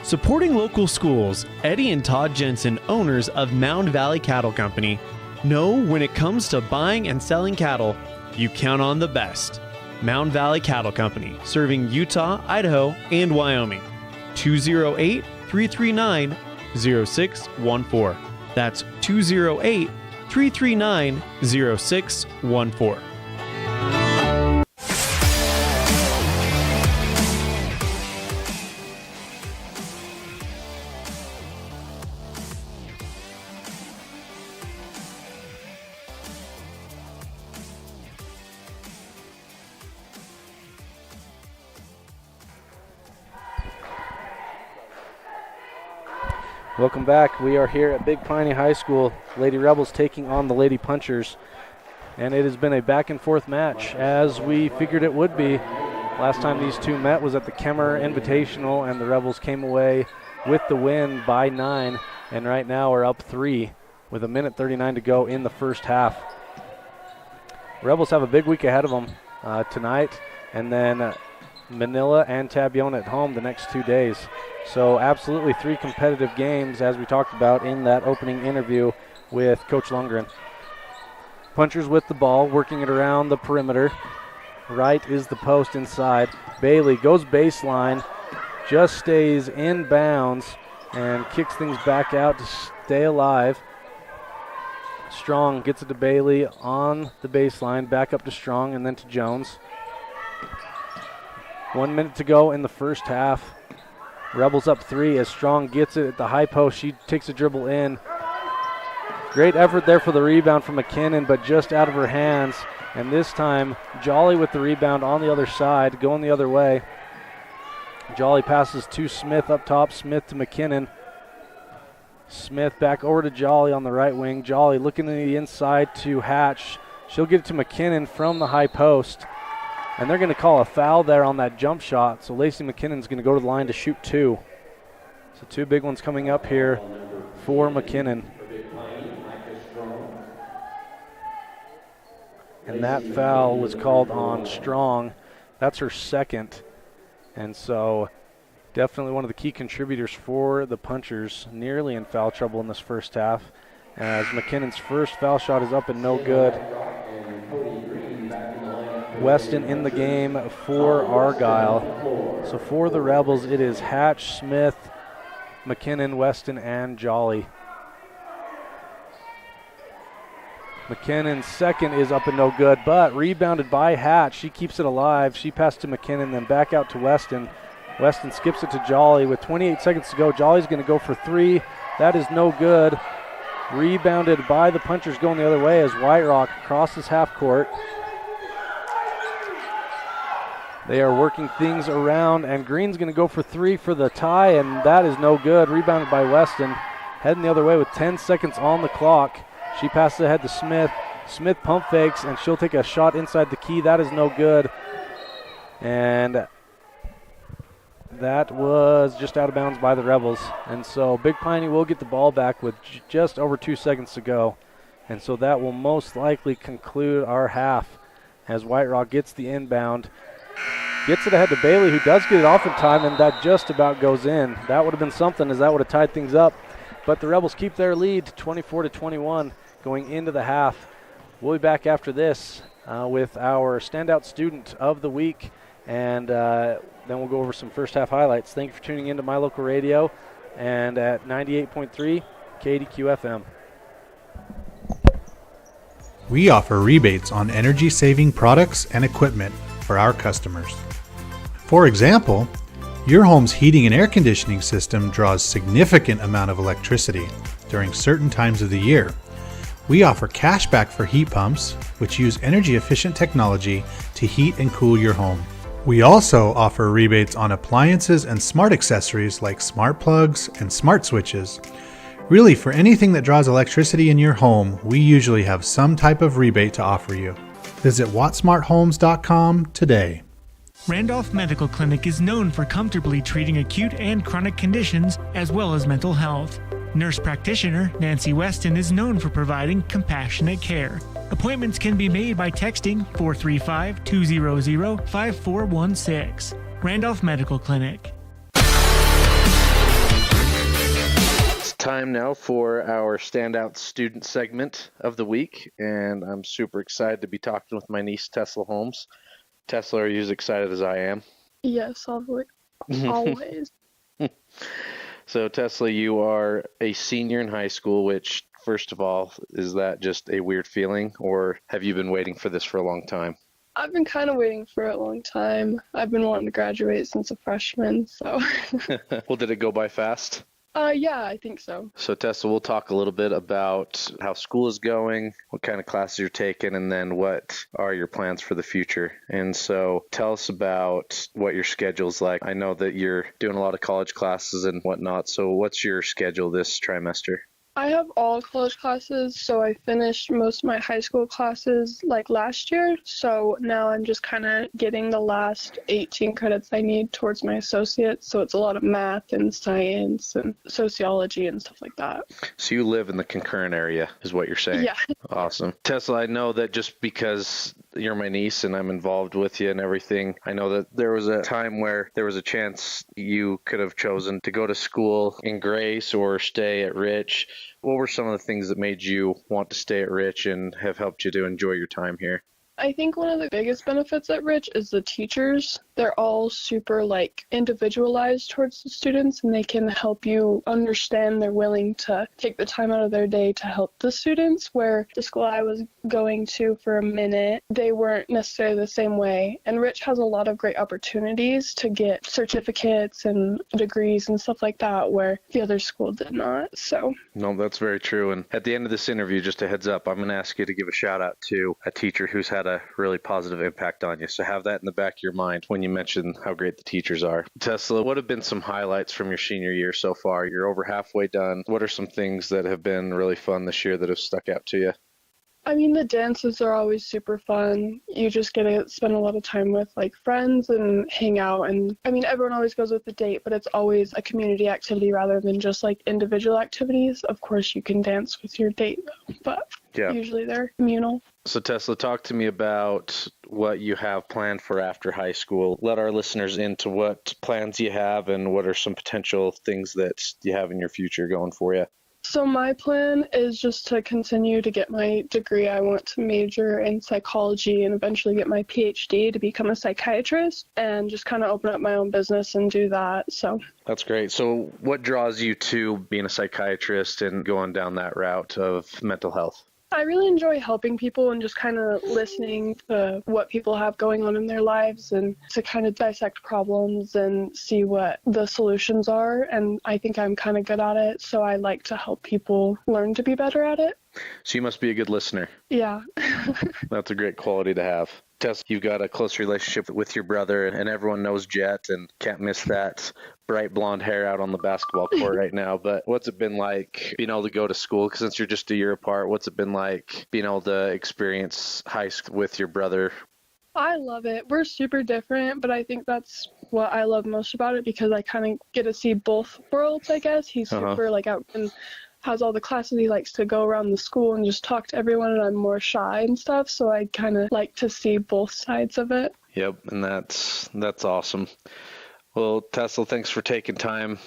Supporting local schools, Eddie and Todd Jensen, owners of Mound Valley Cattle Company, know when it comes to buying and selling cattle, you count on the best. Mound Valley Cattle Company, serving Utah, Idaho, and Wyoming. 208-339-0614. That's 208-339-0614. Welcome back. We are here at Big Piney High School. Lady Rebels taking on the Lady Punchers. And it has been a back and forth match as we figured it would be. Last time these two met was at the Kemmer Invitational, and the Rebels came away with the win by 9. And right now are up 3 with 1:39 to go in the first half. Rebels have a big week ahead of them tonight, and then Manila and Tabiona at home the next 2 days. So absolutely 3 competitive games, as we talked about in that opening interview with Coach Lundgren. Punchers with the ball, working it around the perimeter. Right is the post inside. Bailey goes baseline, just stays in bounds, and kicks things back out to stay alive. Strong gets it to Bailey on the baseline, back up to Strong, and then to Jones. 1 minute to go in the first half. Rebels up 3 as Strong gets it at the high post. She takes a dribble in. Great effort there for the rebound from McKinnon, but just out of her hands. And this time, Jolly with the rebound on the other side, going the other way. Jolly passes to Smith up top. Smith to McKinnon. Smith back over to Jolly on the right wing. Jolly looking to the inside to Hatch. She'll get it to McKinnon from the high post. And they're going to call a foul there on that jump shot. So Lacey McKinnon's going to go to the line to shoot 2. So 2 big ones coming up here for McKinnon. And that foul was called on Strong. That's her second. And so definitely one of the key contributors for the Punchers, nearly in foul trouble in this first half, as McKinnon's first foul shot is up and no good. Weston in the game for Argyle. So for the Rebels, it is Hatch, Smith, McKinnon, Weston, and Jolly. McKinnon's second is up and no good, but rebounded by Hatch. She keeps it alive. She passed to McKinnon, then back out to Weston. Weston skips it to Jolly with 28 seconds to go. Jolly's going to go for 3. That is no good. Rebounded by the punchers going the other way as White Rock crosses half court. They are working things around, and Green's going to go for three for the tie, and that is no good. Rebounded by Weston. Heading the other way with 10 seconds on the clock. She passes ahead to Smith. Smith pump fakes, and she'll take a shot inside the key. That is no good. And that was just out of bounds by the Rebels. And so Big Piney will get the ball back with just over 2 seconds to go. And so that will most likely conclude our half as White Rock gets the inbound. Gets it ahead to Bailey, who does get it off in time, and that just about goes in. That would have been something, as that would have tied things up. But the Rebels keep their lead 24-21 going into the half. We'll be back after this with our standout student of the week, and then we'll go over some first half highlights. Thank you for tuning into My Local Radio and at 98.3 KDQ FM. We offer rebates on energy-saving products and equipment for our customers. For example, your home's heating and air conditioning system draws significant amount of electricity during certain times of the year. We offer cashback for heat pumps, which use energy-efficient technology to heat and cool your home. We also offer rebates on appliances and smart accessories like smart plugs and smart switches. Really, for anything that draws electricity in your home, we usually have some type of rebate to offer you. Visit wattsmarthomes.com today. Randolph Medical Clinic is known for comfortably treating acute and chronic conditions as well as mental health. Nurse practitioner Nancy Weston is known for providing compassionate care. Appointments can be made by texting 435-200-5416. Randolph Medical Clinic. It's time now for our standout student segment of the week, and I'm super excited to be talking with my niece, Tesla Holmes. Tesla, are you as excited as I am? Yes, always. So, Tesla, you are a senior in high school, which, first of all, is that just a weird feeling, or have you been waiting for this for a long time? I've been kind of waiting for a long time. I've been wanting to graduate since a freshman, so. Well, did it go by fast? Yeah, I think so. So, Tessa, we'll talk a little bit about how school is going, what kind of classes you're taking, and then what are your plans for the future. And so tell us about what your schedule's like. I know that you're doing a lot of college classes and whatnot. So what's your schedule this trimester? I have all college classes, so I finished most of my high school classes like last year, so now I'm just kind of getting the last 18 credits I need towards my associates, so it's a lot of math and science and sociology and stuff like that. So you live in the concurrent area is what you're saying? Yeah. Awesome. Tesla, I know that just because you're my niece and I'm involved with you and everything, I know that there was a time where there was a chance you could have chosen to go to school in Grace or stay at Rich. What were some of the things that made you want to stay at Rich and have helped you to enjoy your time here? I think one of the biggest benefits at Rich is the teachers. They're all super individualized towards the students, and they can help you understand. They're willing to take the time out of their day to help the students, where the school I was going to for a minute, they weren't necessarily the same way. And Rich has a lot of great opportunities to get certificates and degrees and stuff like that, where the other school did not. So. No, that's very true. And at the end of this interview, just a heads up, I'm going to ask you to give a shout out to a teacher who's had a really positive impact on you. So have that in the back of your mind when you mention how great the teachers are. Tesla, what have been some highlights from your senior year so far? You're over halfway done. What are some things that have been really fun this year that have stuck out to you? I mean, the dances are always super fun. You just get to spend a lot of time with friends and hang out. And I mean, everyone always goes with a date, but it's always a community activity rather than just individual activities. Of course, you can dance with your date, though, but usually they're communal. So Tesla, talk to me about what you have planned for after high school. Let our listeners into what plans you have and what are some potential things that you have in your future going for you. So my plan is just to continue to get my degree. I want to major in psychology and eventually get my PhD to become a psychiatrist and just kind of open up my own business and do that. So that's great. So what draws you to being a psychiatrist and going down that route of mental health? I really enjoy helping people and just kind of listening to what people have going on in their lives and to kind of dissect problems and see what the solutions are. And I think I'm kind of good at it, so I like to help people learn to be better at it. So you must be a good listener. Yeah. That's a great quality to have. Tess, you've got a close relationship with your brother, and everyone knows Jet and can't miss that bright blonde hair out on the basketball court right now. But what's it been like being able to go to school? 'Cause since you're just a year apart, what's it been like being able to experience high school with your brother? I love it. We're super different, but I think that's what I love most about it because I kind of get to see both worlds, I guess. He's super like out and has all the classes. He likes to go around the school and just talk to everyone, and I'm more shy and stuff, so I kind of like to see both sides of it. Yep, and that's awesome. Well, Tessa, thanks for taking time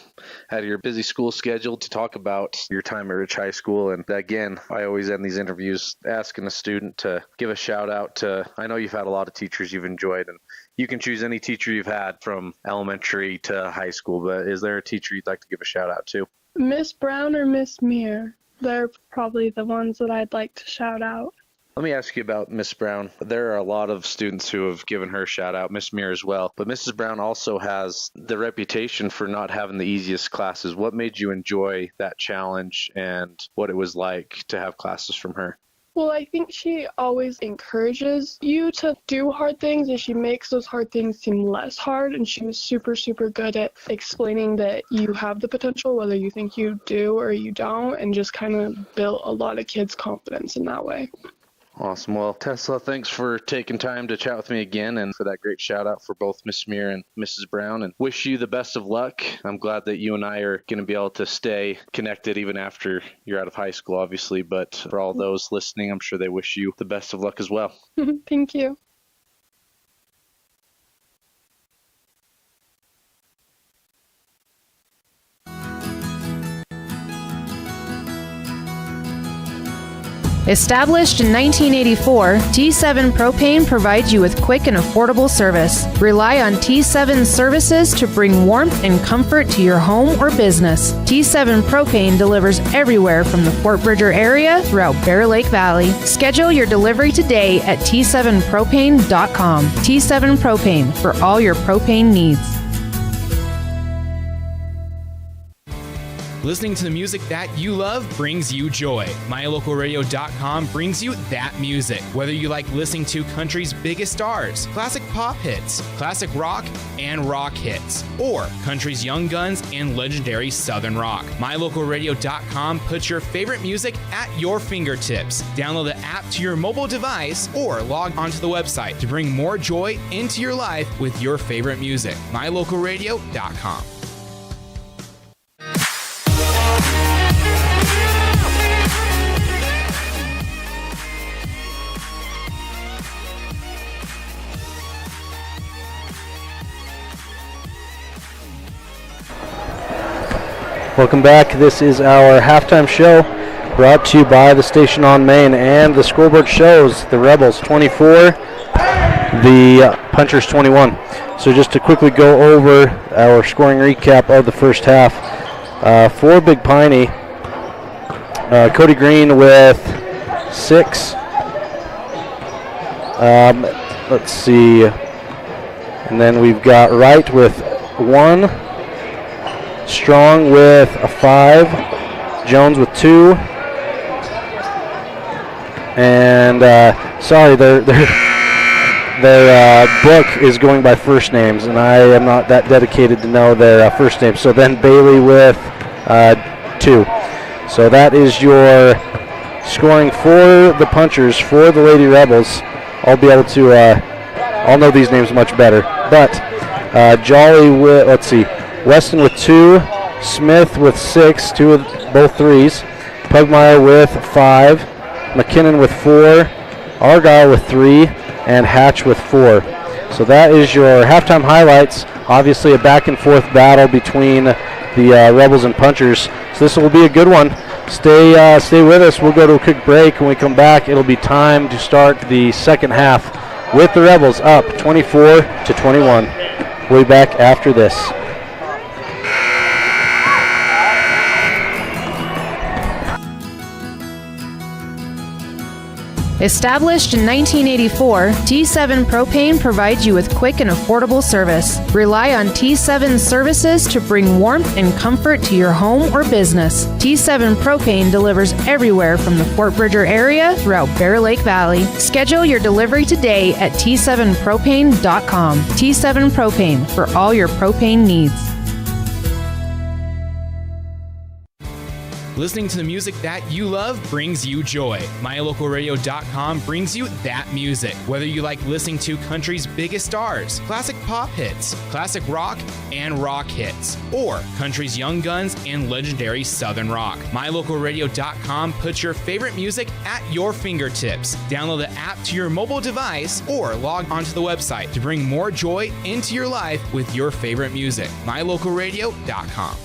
out of your busy school schedule to talk about your time at Rich High School. And again, I always end these interviews asking a student to give a shout out to, I know you've had a lot of teachers you've enjoyed, and you can choose any teacher you've had from elementary to high school, but is there a teacher you'd like to give a shout out to? Miss Brown or Miss Muir? They're probably the ones that I'd like to shout out. Let me ask you about Miss Brown. There are a lot of students who have given her a shout out, Miss Muir as well. But Mrs. Brown also has the reputation for not having the easiest classes. What made you enjoy that challenge and what it was like to have classes from her? Well, I think she always encourages you to do hard things, and she makes those hard things seem less hard. And she was super, super good at explaining that you have the potential, whether you think you do or you don't, and just kind of built a lot of kids' confidence in that way. Awesome. Well, Tesla, thanks for taking time to chat with me again and for that great shout out for both Miss Muir and Mrs. Brown, and wish you the best of luck. I'm glad that you and I are going to be able to stay connected even after you're out of high school, obviously, but for all those listening, I'm sure they wish you the best of luck as well. Thank you. Established in 1984, T7 Propane provides you with quick and affordable service. Rely on T7 services to bring warmth and comfort to your home or business. T7 Propane delivers everywhere from the Fort Bridger area throughout Bear Lake Valley. Schedule your delivery today at T7propane.com. T7 Propane for all your propane needs. Listening to the music that you love brings you joy. MyLocalRadio.com brings you that music. Whether you like listening to country's biggest stars, classic pop hits, classic rock, and rock hits, or country's young guns and legendary southern rock, MyLocalRadio.com puts your favorite music at your fingertips. Download the app to your mobile device or log onto the website to bring more joy into your life with your favorite music. MyLocalRadio.com. Welcome back. This is our halftime show brought to you by the station on Main, and the scoreboard shows the Rebels 24, the Punchers 21. So just to quickly go over our scoring recap of the first half. For Big Piney, Cody Green with 6. Let's see. And then we've got Wright with 1. Strong with a 5, Jones with 2, and sorry, their book is going by first names, and I am not that dedicated to know their first names. So then Bailey with 2. So that is your scoring for the Punchers. For the Lady Rebels, I'll be able to, I'll know these names much better. But Jolly with, let's see, Weston with 2, Smith with 6, 2 of both 3s, Pugmire with 5, McKinnon with 4, Argyle with 3, and Hatch with 4. So that is your halftime highlights. Obviously a back and forth battle between the Rebels and Punchers. So this will be a good one. Stay with us. We'll go to a quick break. When we come back, it'll be time to start the second half with the Rebels up 24-21. We'll be back after this. Established in 1984, T7 Propane provides you with quick and affordable service. Rely on T7 services to bring warmth and comfort to your home or business. T7 Propane delivers everywhere from the Fort Bridger area throughout Bear Lake Valley. Schedule your delivery today at T7propane.com. T7 Propane for all your propane needs. Listening to the music that you love brings you joy. MyLocalRadio.com brings you that music. Whether you like listening to country's biggest stars, classic pop hits, classic rock, and rock hits, or country's young guns and legendary southern rock. MyLocalRadio.com puts your favorite music at your fingertips. Download the app to your mobile device or log onto the website to bring more joy into your life with your favorite music. MyLocalRadio.com.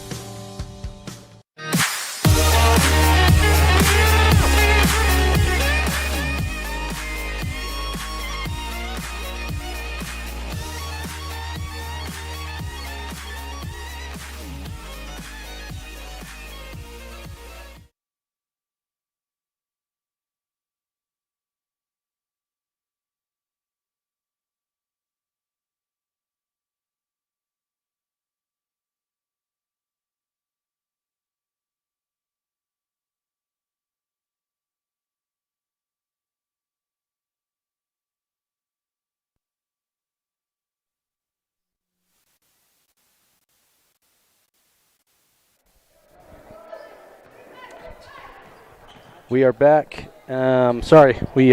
We are back. Sorry, we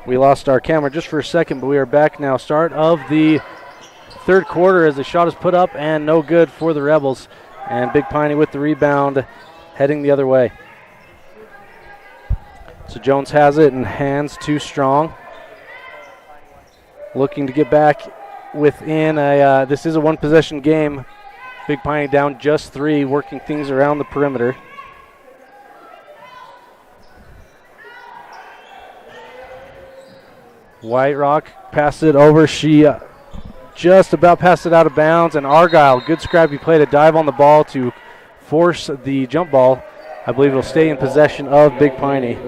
lost our camera just for a second, but we are back now. Start of the third quarter as the shot is put up and no good for the Rebels. And Big Piney with the rebound, heading the other way. So Jones has it and hands to Strong. Looking to get back within this is a one-possession game. Big Piney down just 3, working things around the perimeter. White Rock passed it over. She just about passed it out of bounds. And Argyle, good scrappy play to dive on the ball to force the jump ball. I believe it'll stay in possession of Big Piney.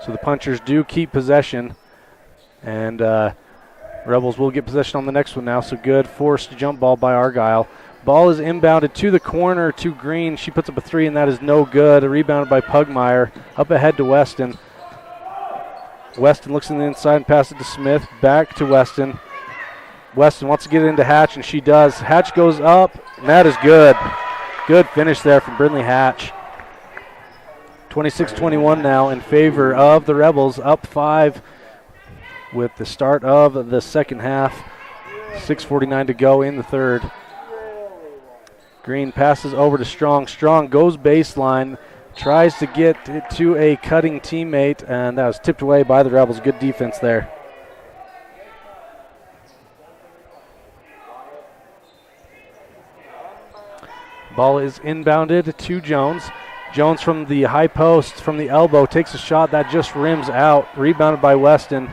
So the Punchers do keep possession. And Rebels will get possession on the next one now. So good forced jump ball by Argyle. Ball is inbounded to the corner to Green. She puts up a 3, and that is no good. Rebounded by Pugmire. Up ahead to Weston. Weston looks in the inside and passes it to Smith. Back to Weston. Weston wants to get it into Hatch, and she does. Hatch goes up, and that is good. Good finish there from Brindley Hatch. 26-21 now in favor of the Rebels. Up 5 with the start of the second half. 6:49 to go in the third. Green passes over to Strong. Strong goes baseline, tries to get it to a cutting teammate, and that was tipped away by the Rebels. Good defense there. Ball is inbounded to Jones. Jones from the high post, from the elbow, takes a shot that just rims out. Rebounded by Weston.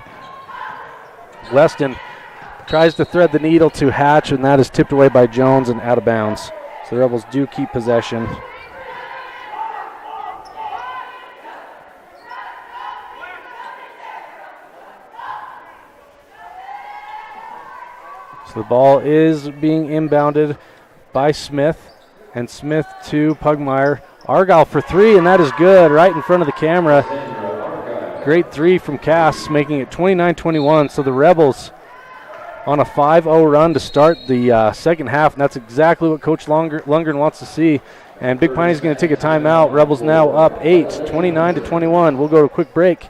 Weston tries to thread the needle to Hatch, and that is tipped away by Jones and out of bounds. So the Rebels do keep possession. So the ball is being inbounded by Smith, and Smith to Pugmire. Argyle for 3, and that is good right in front of the camera. Great 3 from Cass, making it 29-21. So the Rebels on a 5-0 run to start the second half, and that's exactly what Coach Lundgren wants to see. And Big Piney's going to take a timeout. Rebels now up 8, 29-21. We'll go to a quick break.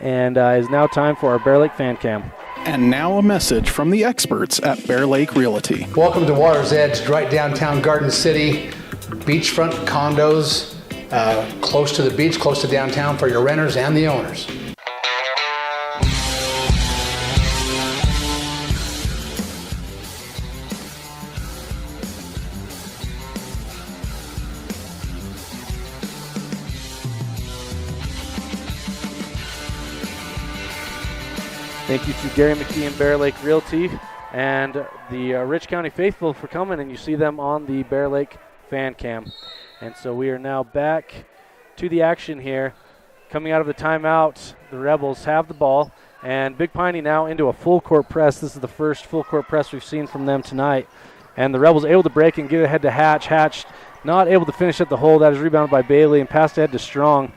And it's now time for our Bear Lake Fan Cam. And now a message from the experts at Bear Lake Realty. Welcome to Water's Edge, right downtown Garden City. Beachfront condos, close to the beach, close to downtown for your renters and the owners. Thank you to Gary McKee and Bear Lake Realty and the Rich County Faithful for coming, and you see them on the Bear Lake Fan Cam. And so we are now back to the action here. Coming out of the timeout, the Rebels have the ball. And Big Piney now into a full court press. This is the first full court press we've seen from them tonight. And the Rebels able to break and get ahead to Hatch. Hatch not able to finish at the hole. That is rebounded by Bailey and passed ahead to Strong.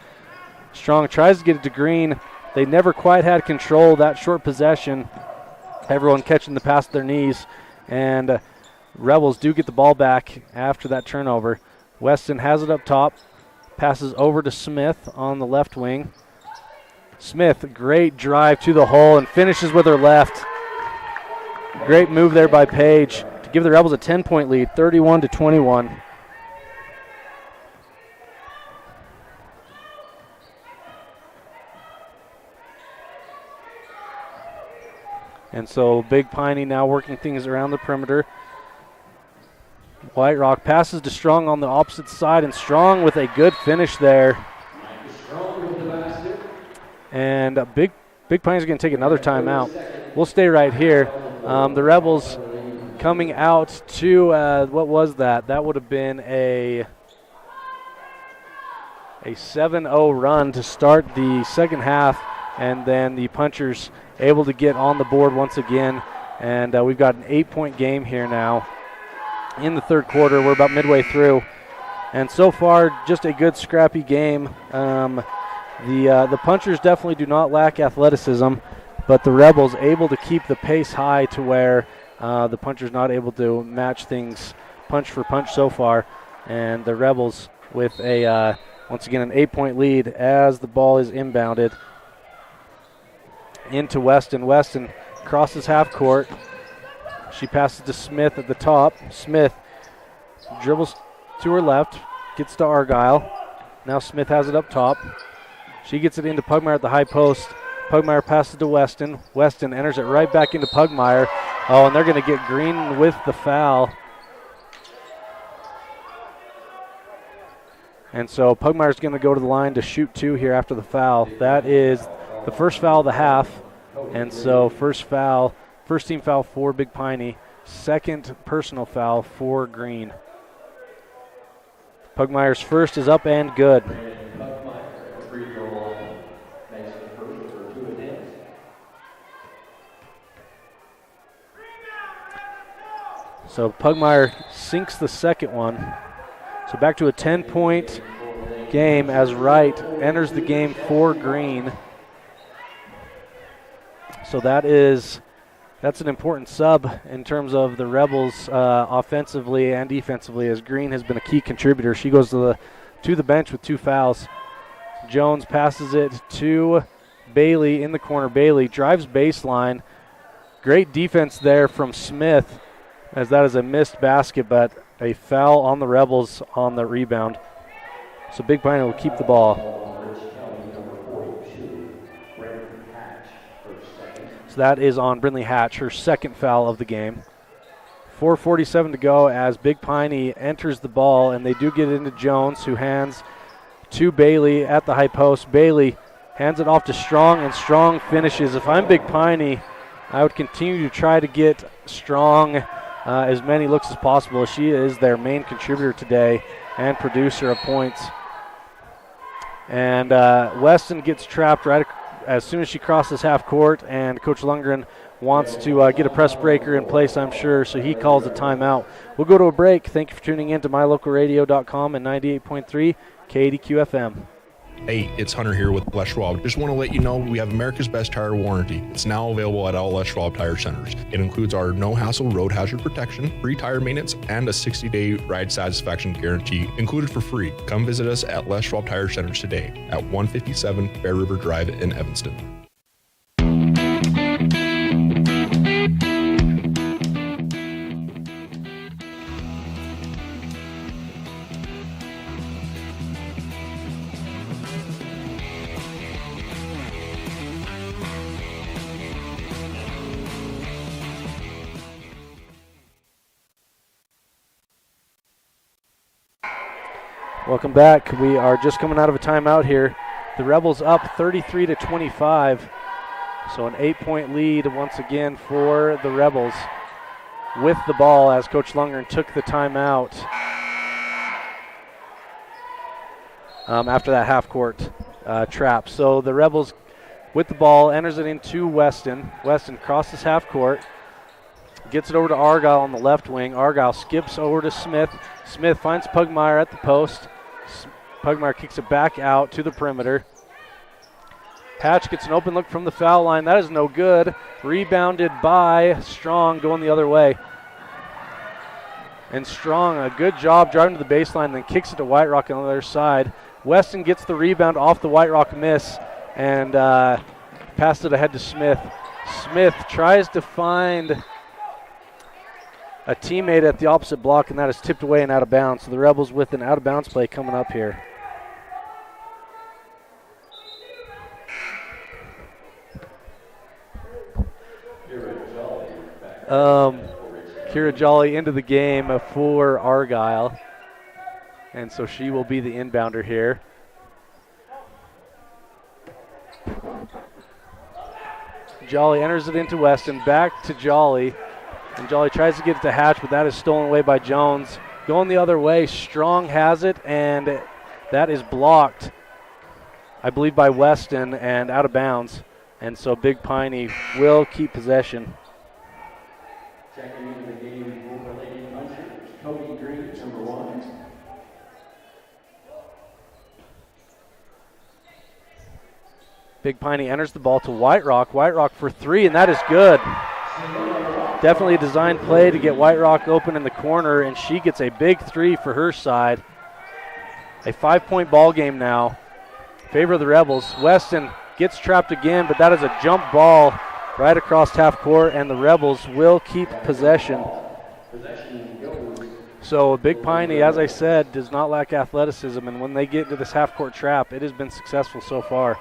Strong tries to get it to Green. They never quite had control that short possession. Everyone catching the pass at their knees. And Rebels do get the ball back after that turnover. Weston has it up top. Passes over to Smith on the left wing. Smith, great drive to the hole and finishes with her left. Great move there by Paige to give the Rebels a 10-point lead, 31-21. And so Big Piney now working things around the perimeter. White Rock passes to Strong on the opposite side, and Strong with a good finish there. And Big Piney's going to take another timeout. We'll stay right here. The Rebels coming out to, what was that? That would have been a 7-0 run to start the second half, and then the Punchers able to get on the board once again. And we've got an 8-point game here now in the third quarter. We're about midway through. And so far, just a good scrappy game. The Punchers definitely do not lack athleticism, but the Rebels able to keep the pace high to where the Punchers not able to match things punch for punch so far. And the Rebels with a, once again, an 8-point lead as the ball is inbounded into Weston. Weston crosses half court. She passes to Smith at the top. Smith dribbles to her left, gets to Argyle. Now Smith has it up top. She gets it into Pugmire at the high post. Pugmire passes to Weston. Weston enters it right back into Pugmire. Oh, and they're going to get Green with the foul. And so Pugmire's going to go to the line to shoot 2 here after the foul. That is the first foul of the half. And so first team foul for Big Piney. Second personal foul for Green. Pugmire's first is up and good. So Pugmire sinks the second one. So back to a 10-point game as Wright enters the game for Green. So that's an important sub in terms of the Rebels offensively and defensively, as Green has been a key contributor. She goes to the bench with 2 fouls. Jones passes it to Bailey in the corner. Bailey drives baseline. Great defense there from Smith, as that is a missed basket, but a foul on the Rebels on the rebound. So Big Piney will keep the ball. So that is on Brindley Hatch, her second foul of the game. 4:47 to go as Big Piney enters the ball, and they do get it into Jones, who hands to Bailey at the high post. Bailey hands it off to Strong, and Strong finishes. If I'm Big Piney, I would continue to try to get Strong as many looks as possible. She is their main contributor today and producer of points. And Weston gets trapped right as soon as she crosses half court, and Coach Lundgren wants to get a press breaker in place, I'm sure, so he calls a timeout. We'll go to a break. Thank you for tuning in to mylocalradio.com and 98.3 KDQ FM. Hey, it's Hunter here with Les Schwab. Just want to let you know we have America's Best Tire Warranty. It's now available at all Les Schwab Tire Centers. It includes our no-hassle road hazard protection, free tire maintenance, and a 60-day ride satisfaction guarantee included for free. Come visit us at Les Schwab Tire Centers today at 157 Bear River Drive in Evanston. Welcome back. We are just coming out of a timeout here. The Rebels up 33-25. So an 8-point lead once again for the Rebels with the ball as Coach Lundgren took the timeout. after that half-court trap. So the Rebels with the ball, enters it into Weston. Weston crosses half-court, gets it over to Argyle on the left wing. Argyle skips over to Smith. Smith finds Pugmire at the post. Pugmire kicks it back out to the perimeter. Hatch gets an open look from the foul line. That is no good. Rebounded by Strong, going the other way. And Strong, a good job driving to the baseline, then kicks it to White Rock on the other side. Weston gets the rebound off the White Rock miss and passed it ahead to Smith. Smith tries to find a teammate at the opposite block, and that is tipped away and out of bounds. So the Rebels with an out-of-bounds play coming up here. Kira Jolly into the game for Argyle, and so she will be the inbounder here. Jolly enters it into Weston, back to Jolly, and Jolly tries to get it to Hatch, but that is stolen away by Jones. Going the other way, Strong has it, and that is blocked, I believe, by Weston and out of bounds, and so Big Piney will keep possession. Checking into the game for the Lady Punchers, Cody Green, number 1. Big Piney enters the ball to White Rock. White Rock for 3, and that is good. Definitely a design play to get White Rock open in the corner, and she gets a big 3 for her side. A 5-point ball game now. Favor of the Rebels. Weston gets trapped again, but that is a jump ball right across half court, and the Rebels will keep possession. So Big Piney, as I said, does not lack athleticism, and when they get into this half court trap, it has been successful so far.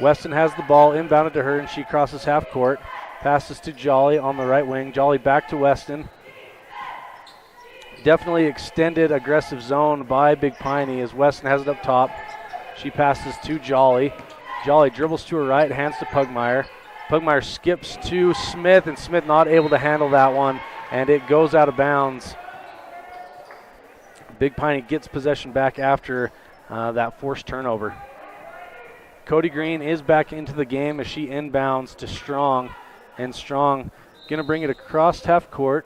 Weston has the ball inbounded to her, and she crosses half court. Passes to Jolly on the right wing. Jolly back to Weston. Definitely extended aggressive zone by Big Piney as Weston has it up top. She passes to Jolly. Jolly dribbles to her right, hands to Pugmire. Pugmire skips to Smith, and Smith not able to handle that one, and it goes out of bounds. Big Piney gets possession back after that forced turnover. Cody Green is back into the game as she inbounds to Strong, and Strong going to bring it across half court.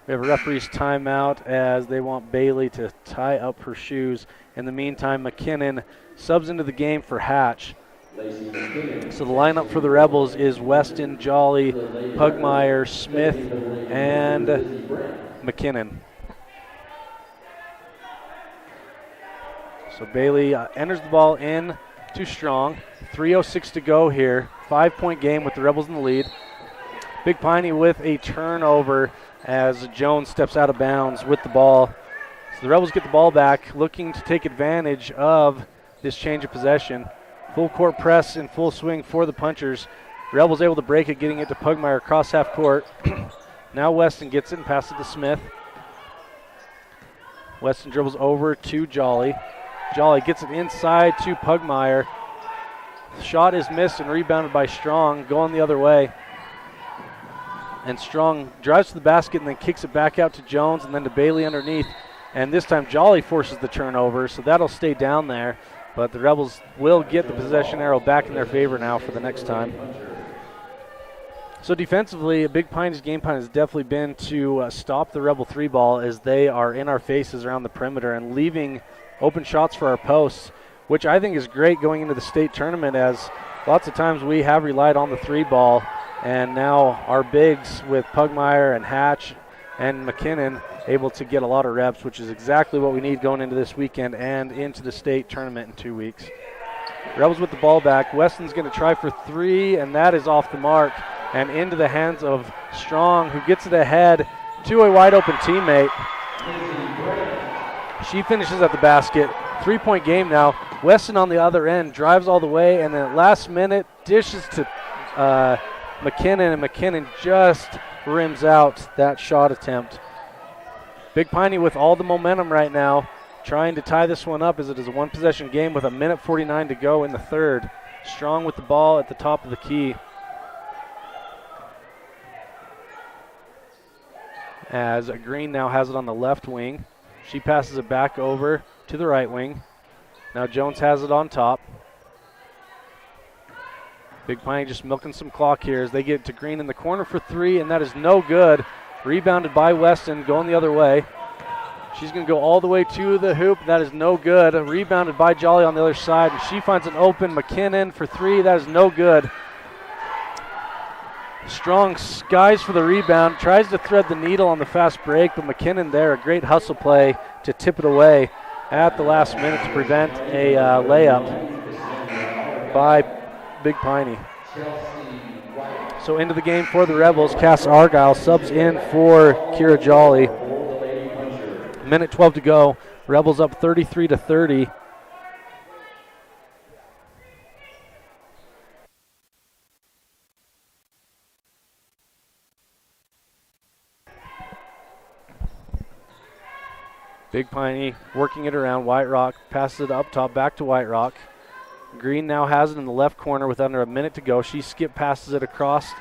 We have a referee's timeout as they want Bailey to tie up her shoes. In the meantime, McKinnon subs into the game for Hatch. So the lineup for the Rebels is Weston, Jolly, Pugmire, Smith, and McKinnon. So Bailey enters the ball in to Strong. 3:06 to go here. 5-point game with the Rebels in the lead. Big Piney with a turnover as Jones steps out of bounds with the ball. So the Rebels get the ball back, looking to take advantage of this change of possession. Full court press in full swing for the Punchers. Rebels able to break it, getting it to Pugmire across half court. Now Weston gets it and passes it to Smith. Weston dribbles over to Jolly. Jolly gets it inside to Pugmire. Shot is missed and rebounded by Strong, going the other way. And Strong drives to the basket and then kicks it back out to Jones and then to Bailey underneath. And this time Jolly forces the turnover, so that'll stay down there. But the Rebels will get the possession arrow back in their favor now for the next time. So defensively, a Big Piney's game plan has definitely been to stop the Rebel 3 ball as they are in our faces around the perimeter and leaving open shots for our posts, which I think is great going into the state tournament, as lots of times we have relied on the 3 ball, and now our bigs with Pugmire and Hatch and McKinnon able to get a lot of reps, which is exactly what we need going into this weekend and into the state tournament in 2 weeks. Rebels with the ball back. Weston's going to try for 3, and that is off the mark and into the hands of Strong, who gets it ahead to a wide open teammate. She finishes at the basket. 3-point game now. Weston on the other end drives all the way, and then at last minute dishes to McKinnon, and McKinnon just rims out that shot attempt. Big Piney with all the momentum right now, trying to tie this one up as it is a one-possession game with 1:49 to go in the third. Strong with the ball at the top of the key. As Green now has it on the left wing. She passes it back over to the right wing. Now Jones has it on top. Big Piney just milking some clock here as they get to Green in the corner for three, and that is no good. Rebounded by Weston, going the other way. She's going to go all the way to the hoop. That is no good. Rebounded by Jolly on the other side, and she finds an open McKinnon for three. That is no good. Strong skies for the rebound. Tries to thread the needle on the fast break, but McKinnon there, a great hustle play to tip it away at the last minute to prevent a layup by Big Piney. So into the game for the Rebels. Cass Argyle subs in for Kira Jolly. Minute 12 to go. Rebels up 33-30. Big Piney working it around. White Rock passes it up top back to White Rock. Green now has it in the left corner with under a minute to go. She passes it across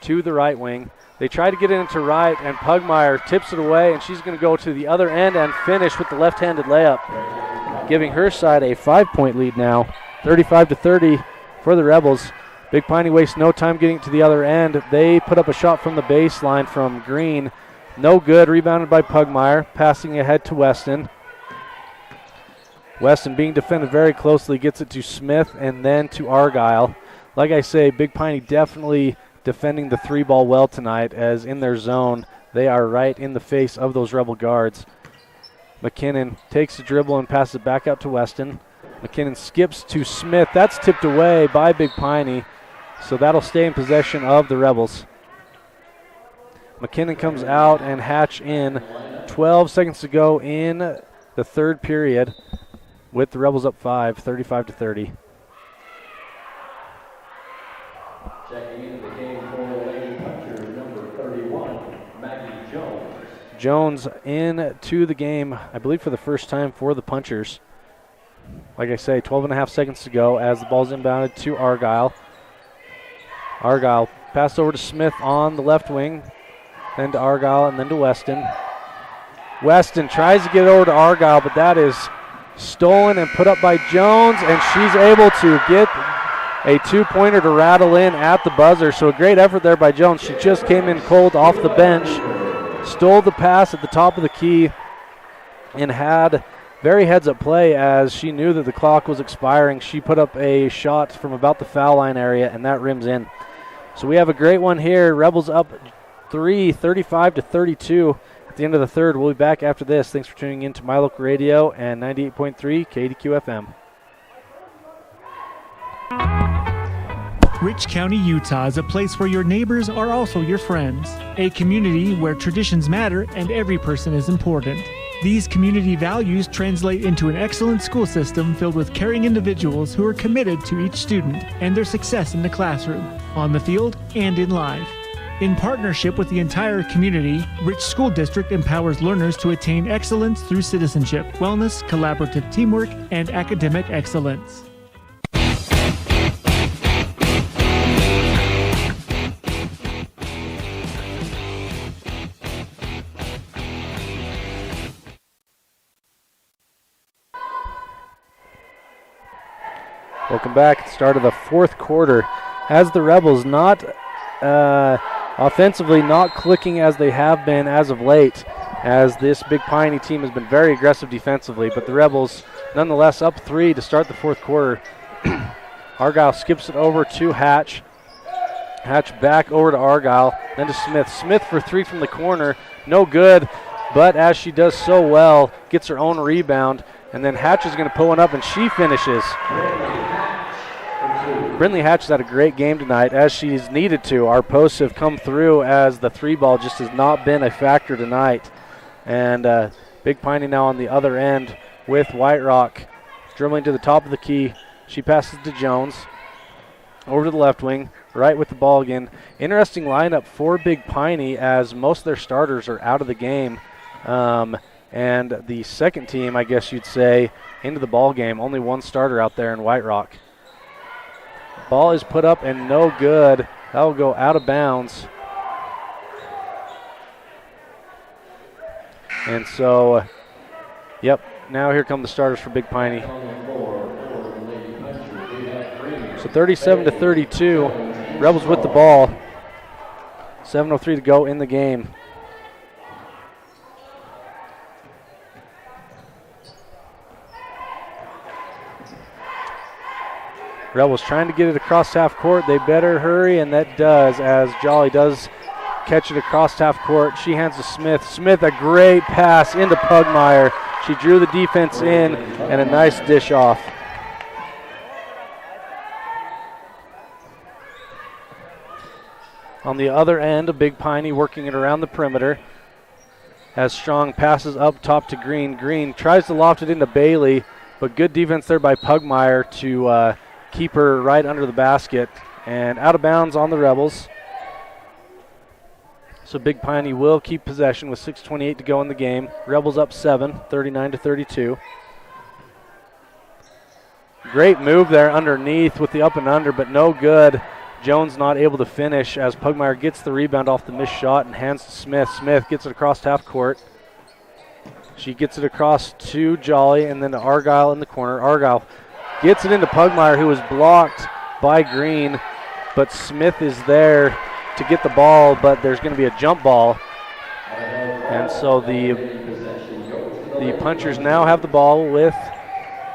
to the right wing. They try to get it into right, and Pugmire tips it away, and she's going to go to the other end and finish with the left-handed layup, giving her side a 5-point lead now, 35-30 for the Rebels. Big Piney wastes no time getting to the other end. They put up a shot from the baseline from Green. No good, rebounded by Pugmire, passing ahead to Weston. Weston being defended very closely, gets it to Smith and then to Argyle. Like I say, Big Piney definitely defending the three ball well tonight, as in their zone, they are right in the face of those Rebel guards. McKinnon takes the dribble and passes it back out to Weston. McKinnon skips to Smith. That's tipped away by Big Piney, so that'll stay in possession of the Rebels. McKinnon comes out and Hatch in. 12 seconds to go in the third period, with the Rebels up 5, 35-30. Checking into the game for Lady Puncher, number 31, Maggie Jones. Jones into the game, I believe for the first time for the Punchers. Like I say, 12 and a half seconds to go as the ball's inbounded to Argyle. Argyle passed over to Smith on the left wing, then to Argyle and then to Weston. Weston tries to get over to Argyle, but that is stolen and put up by Jones, and she's able to get a two-pointer to rattle in at the buzzer. So a great effort there by Jones. She just came in cold off the bench, stole the pass at the top of the key, and had very heads-up play as she knew that the clock was expiring. She put up a shot from about the foul line area, and that rims in. So we have a great one here. Rebels up 3, 35-32. The end of the third. We'll be back after this. Thanks for tuning in to My Local Radio and 98.3 KDQ FM. Rich County, Utah is a place where your neighbors are also your friends. A community where traditions matter and every person is important. These community values translate into an excellent school system filled with caring individuals who are committed to each student and their success in the classroom, on the field, and in life. In partnership with the entire community, Rich School District empowers learners to attain excellence through citizenship, wellness, collaborative teamwork, and academic excellence. Welcome back. Start of the fourth quarter. As the Rebels not offensively not clicking as they have been as of late, as this Big Piney team has been very aggressive defensively, but the Rebels nonetheless up 3 to start the fourth quarter. Argyle skips it over to Hatch. Hatch back over to Argyle, then to Smith. Smith for three from the corner, no good, but as she does so well, gets her own rebound, and then Hatch is going to pull one up and she finishes. Brindley Hatch has had a great game tonight, as she's needed to. Our posts have come through as the three ball just has not been a factor tonight. And Big Piney now on the other end with White Rock. Dribbling to the top of the key. She passes to Jones. Over to the left wing, right with the ball again. Interesting lineup for Big Piney, as most of their starters are out of the game. And the second team, I guess you'd say, into the ball game. Only one starter out there in White Rock. Ball is put up and no good. That will go out of bounds. And so Yep, now here come the starters for Big Piney. So 37-32, Rebels with the ball. 7:03 to go in the game. Rebels trying to get it across half court. They better hurry, and that does, as Jolly does catch it across half court. She hands to Smith. Smith, a great pass into Pugmire. She drew the defense in, and a nice dish off. On the other end, a Big Piney working it around the perimeter. As Strong passes up top to Green. Green tries to loft it into Bailey, but good defense there by Pugmire to keep her right under the basket. And out of bounds on the Rebels. So Big Piney will keep possession with 6:28 to go in the game. Rebels up 7, 39-32. Great move there underneath with the up and under, but no good. Jones not able to finish as Pugmire gets the rebound off the missed shot and hands to Smith. Smith gets it across half court. She gets it across to Jolly and then to Argyle in the corner. Argyle gets it into Pugmire, who was blocked by Green, but Smith is there to get the ball, but there's going to be a jump ball. And so the Punchers now have the ball with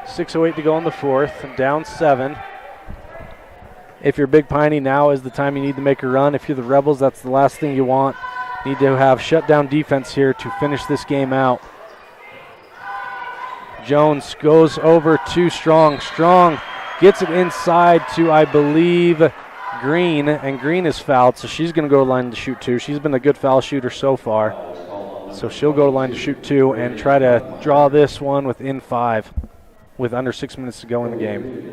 6:08 to go in the fourth, down 7. If you're Big Piney, now is the time you need to make a run. If you're the Rebels, that's the last thing you want. Need to have shutdown defense here to finish this game out. Jones goes over to Strong. Strong gets it inside to, I believe, Green, and Green is fouled, so she's going to go to line to shoot 2. She's been a good foul shooter so far. So she'll go to line to shoot 2 and try to draw this one within 5 with under 6 minutes to go in the game.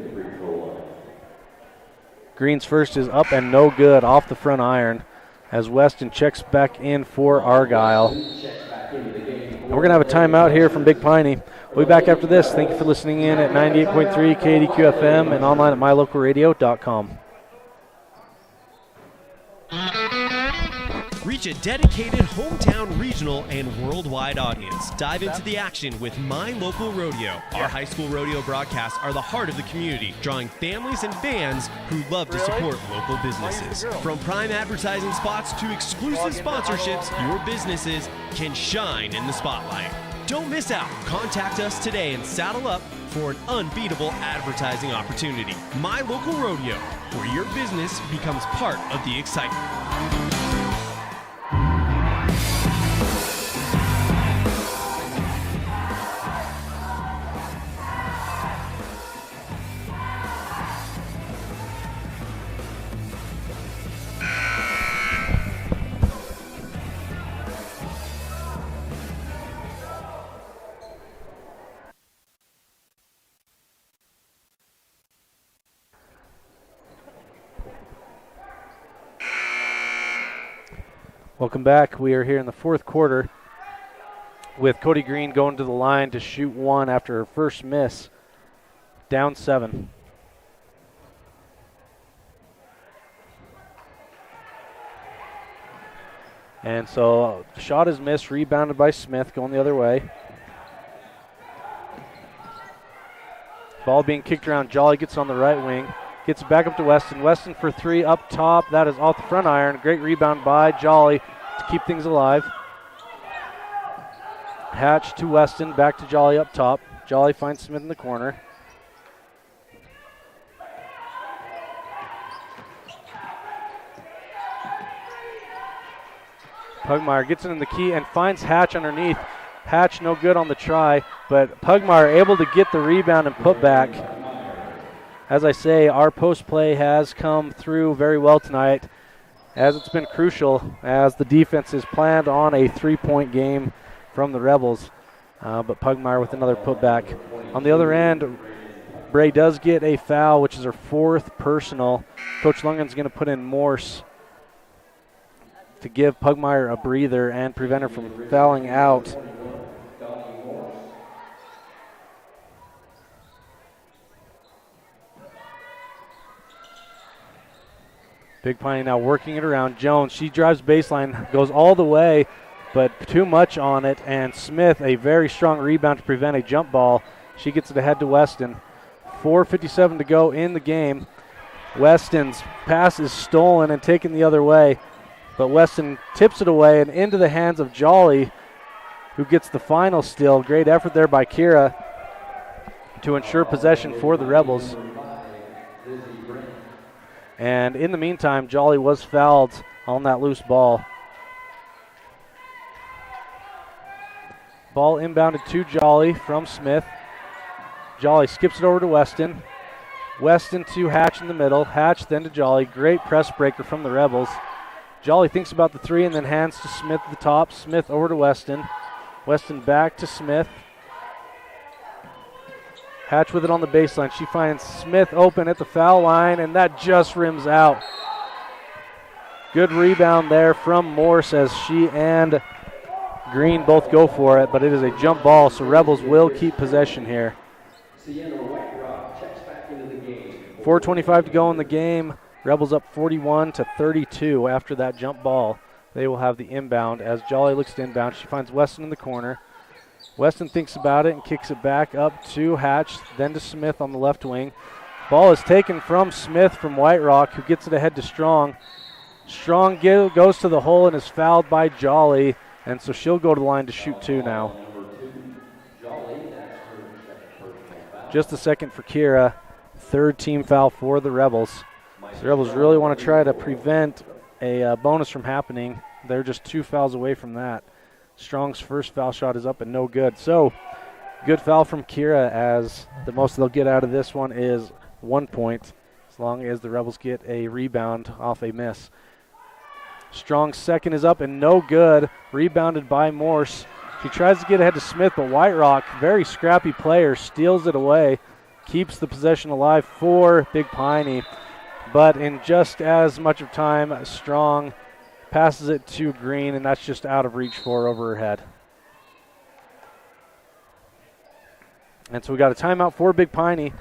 Green's first is up and no good off the front iron as Weston checks back in for Argyle. And we're going to have a timeout here from Big Piney. We'll be back after this. Thank you for listening in at 98.3 KDQ FM and online at mylocalradio.com. Reach a dedicated hometown, regional, and worldwide audience. Dive into the action with My Local Rodeo. Our high school rodeo broadcasts are the heart of the community, drawing families and fans who love to support local businesses. From prime advertising spots to exclusive sponsorships, your businesses can shine in the spotlight. Don't miss out. Contact us today and saddle up for an unbeatable advertising opportunity. My Local Rodeo, where your business becomes part of the excitement. Welcome back. We are here in the fourth quarter with Cody Green going to the line to shoot 1 after her first miss. Down 7. And so the shot is missed, rebounded by Smith, going the other way. Ball being kicked around. Jolly gets on the right wing. Gets it back up to Weston. Weston for 3 up top. That is off the front iron. Great rebound by Jolly to keep things alive. Hatch to Weston. Back to Jolly up top. Jolly finds Smith in the corner. Pugmire gets it in the key and finds Hatch underneath. Hatch no good on the try, but Pugmire able to get the rebound and put back. As I say, our post play has come through very well tonight, as it's been crucial as the defense is planned on a 3-point game from the Rebels. But Pugmire with another putback. On the other end, Bray does get a foul, which is her 4th personal. Coach Lungan's going to put in Morse to give Pugmire a breather and prevent her from fouling out. Big Piney now working it around. Jones, she drives baseline, goes all the way, but too much on it, and Smith, a very strong rebound to prevent a jump ball. She gets it ahead to Weston. 4:57 to go in the game. Weston's pass is stolen and taken the other way, but Weston tips it away and into the hands of Jolly, who gets the final steal. Great effort there by Kira to ensure possession for the Rebels. And in the meantime, Jolly was fouled on that loose ball. Ball inbounded to Jolly from Smith. Jolly skips it over to Weston. Weston to Hatch in the middle. Hatch then to Jolly. Great press breaker from the Rebels. Jolly thinks about the three and then hands to Smith at the top. Smith over to Weston. Weston back to Smith. Hatch with it on the baseline. She finds Smith open at the foul line, and that just rims out. Good rebound there from Morse as she and Green both go for it, but it is a jump ball, so Rebels will keep possession here. 4:25 to go in the game. Rebels up 41-32 after that jump ball. They will have the inbound as Jolly looks to inbound. She finds Weston in the corner. Weston thinks about it and kicks it back up to Hatch, then to Smith on the left wing. Ball is taken from Smith from White Rock, who gets it ahead to Strong. Strong goes to the hole and is fouled by Jolly, and so she'll go to the line to shoot two now. Just a second for Kira. Third team foul for the Rebels. The Rebels really want to try to prevent a bonus from happening. They're just 2 fouls away from that. Strong's first foul shot is up and no good. So, good foul from Kira, as the most they'll get out of this one is 1 point, as long as the Rebels get a rebound off a miss. Strong's second is up and no good. Rebounded by Morse. She tries to get ahead to Smith, but White Rock, very scrappy player, steals it away, keeps the possession alive for Big Piney. But in just as much of time, Strong passes it to Green, and that's just out of reach for her over her head. And so we got a timeout for Big Piney.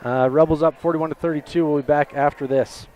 Rebels up 41-32. We'll be back after this.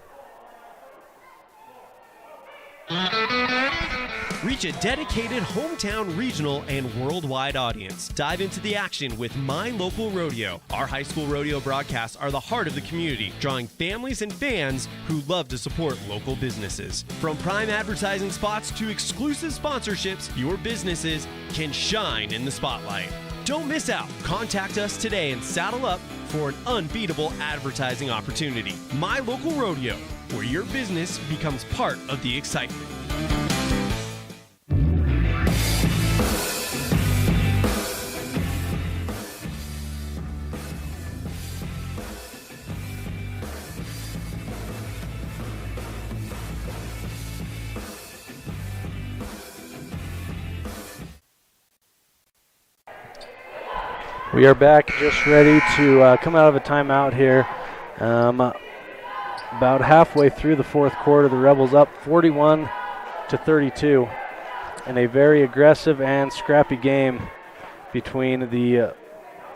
Reach a dedicated hometown, regional, and worldwide audience. Dive into the action with My Local Rodeo. Our high school rodeo broadcasts are the heart of the community, drawing families and fans who love to support local businesses. From prime advertising spots to exclusive sponsorships, your businesses can shine in the spotlight. Don't miss out. Contact us today and saddle up for an unbeatable advertising opportunity. My Local Rodeo, where your business becomes part of the excitement. We are back, just ready to come out of a timeout here. About halfway through the fourth quarter, the Rebels up 41-32 in a very aggressive and scrappy game between the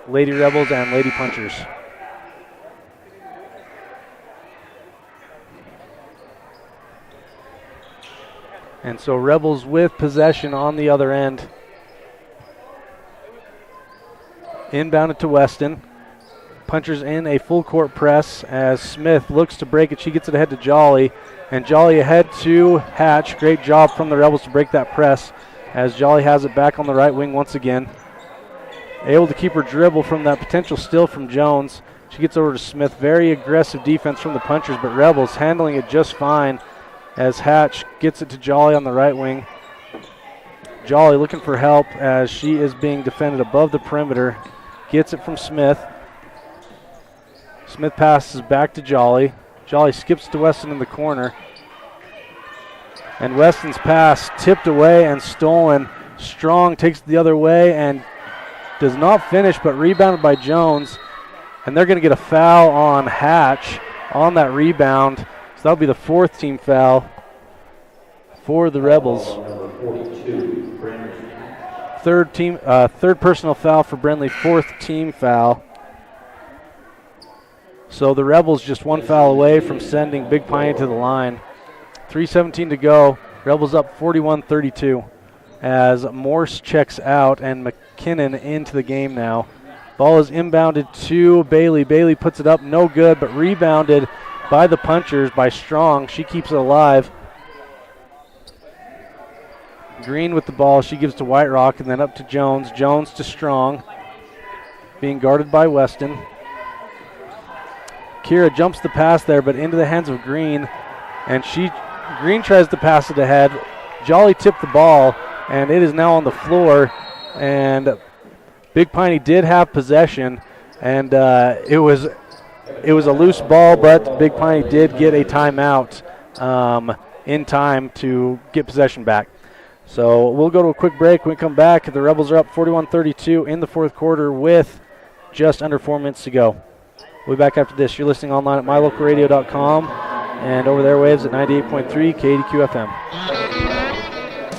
Lady Rebels and Lady Punchers. And so Rebels with possession on the other end. Inbounded to Weston. Punchers in a full court press as Smith looks to break it. She gets it ahead to Jolly, and Jolly ahead to Hatch. Great job from the Rebels to break that press as Jolly has it back on the right wing once again. Able to keep her dribble from that potential steal from Jones. She gets over to Smith. Very aggressive defense from the Punchers, but Rebels handling it just fine as Hatch gets it to Jolly on the right wing. Jolly looking for help as she is being defended above the perimeter. Gets it from Smith. Smith passes back to Jolly. Jolly skips to Weston in the corner. And Weston's pass tipped away and stolen. Strong takes it the other way and does not finish, but rebounded by Jones. And they're going to get a foul on Hatch on that rebound. So that'll be the fourth team foul for the Rebels. Third personal foul for Brindley, fourth team foul. So the Rebels just one foul away from sending Big Piney to the line. 3:17 to go. Rebels up 41-32. as Morse checks out and McKinnon into the game now. Ball is inbounded to Bailey. Bailey puts it up, no good, but rebounded by the punchers, by Strong. She keeps it alive. Green with the ball. She gives to White Rock and then up to Jones. Jones to Strong, being guarded by Weston. Kira jumps the pass there, but into the hands of Green, and Green tries to pass it ahead. Jolly tipped the ball, and it is now on the floor, and Big Piney did have possession, and it was a loose ball, but Big Piney did get a timeout in time to get possession back. So we'll go to a quick break. When we come back, the Rebels are up 41-32 in the fourth quarter with just under 4 minutes to go. We'll be back after this. You're listening online at mylocalradio.com and over their waves at 98.3 KDQ FM.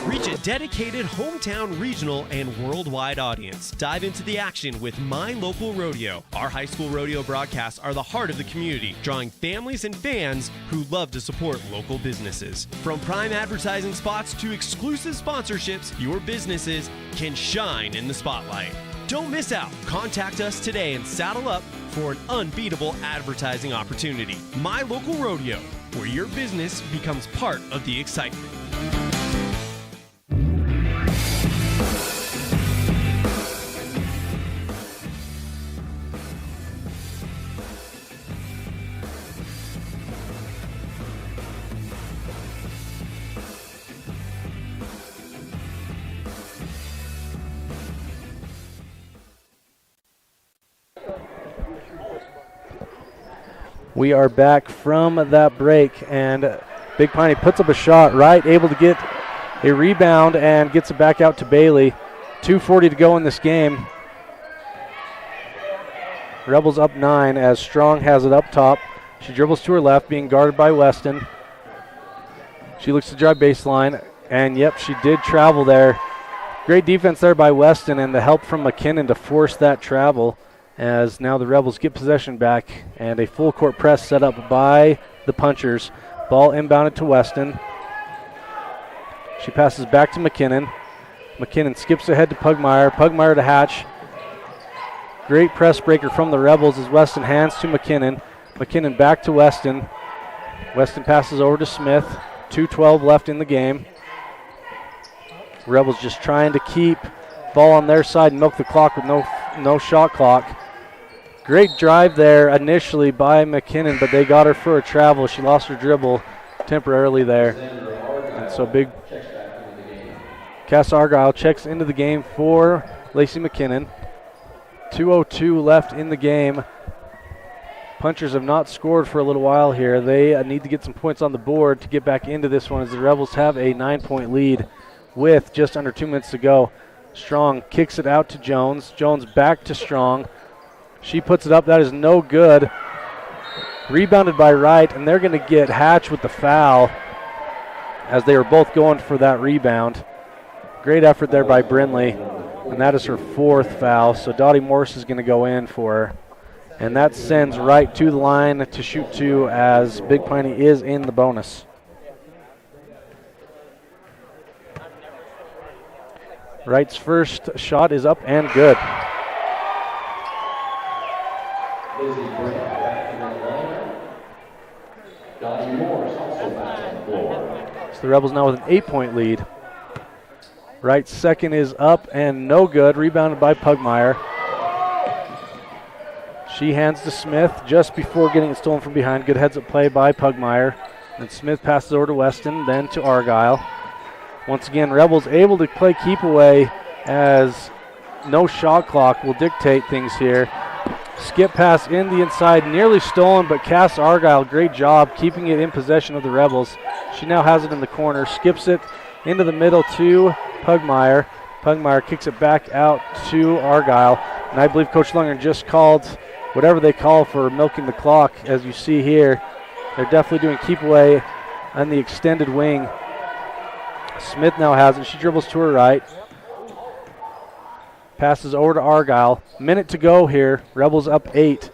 Reach a dedicated hometown, regional, and worldwide audience. Dive into the action with My Local Rodeo. Our high school rodeo broadcasts are the heart of the community, drawing families and fans who love to support local businesses. From prime advertising spots to exclusive sponsorships, your businesses can shine in the spotlight. Don't miss out. Contact us today and saddle up for an unbeatable advertising opportunity. My Local Rodeo, where your business becomes part of the excitement. We are back from that break, and Big Piney puts up a shot, right, able to get a rebound and gets it back out to Bailey. 2:40 to go in this game. Rebels up 9 as Strong has it up top. She dribbles to her left, being guarded by Weston. She looks to drive baseline, and yep, she did travel there. Great defense there by Weston, and the help from McKinnon to force that travel, as now the Rebels get possession back, and a full court press set up by the punchers. Ball inbounded to Weston. She passes back to McKinnon. McKinnon skips ahead to Pugmire. Pugmire to Hatch. Great press breaker from the Rebels as Weston hands to McKinnon. McKinnon back to Weston. Weston passes over to Smith. 2:12 left in the game. Rebels just trying to keep ball on their side and milk the clock with no shot clock. Great drive there initially by McKinnon, but they got her for a travel. She lost her dribble temporarily there. And so big Cass Argyle checks into the game for Lacey McKinnon. 2:02 left in the game. Punchers have not scored for a little while here. They need to get some points on the board to get back into this one, as the Rebels have a 9-point lead with just under 2 minutes to go. Strong kicks it out to Jones. Jones back to Strong. She puts it up. That is no good. Rebounded by Wright, and they're going to get Hatch with the foul as they were both going for that rebound. Great effort there by Brindley, and that is her 4th foul. So Dottie Morse is going to go in for her, and that sends Wright to the line to shoot 2 as Big Piney is in the bonus. Wright's first shot is up and good. So the Rebels now with an 8-point lead. Wright's second is up and no good. Rebounded by Pugmire. She hands to Smith just before getting it stolen from behind. Good heads-up play by Pugmire. And Smith passes over to Weston, then to Argyle. Once again, Rebels able to play keep away as no shot clock will dictate things here. Skip pass in the inside, nearly stolen, but Cass Argyle, great job keeping it in possession of the Rebels. She now has it in the corner, skips it into the middle to Pugmire. Pugmire kicks it back out to Argyle. And I believe Coach Lundgren just called whatever they call for milking the clock, as you see here. They're definitely doing keep away on the extended wing. Smith now has it. She dribbles to her right. Passes over to Argyle. Minute to go here. Rebels up 8.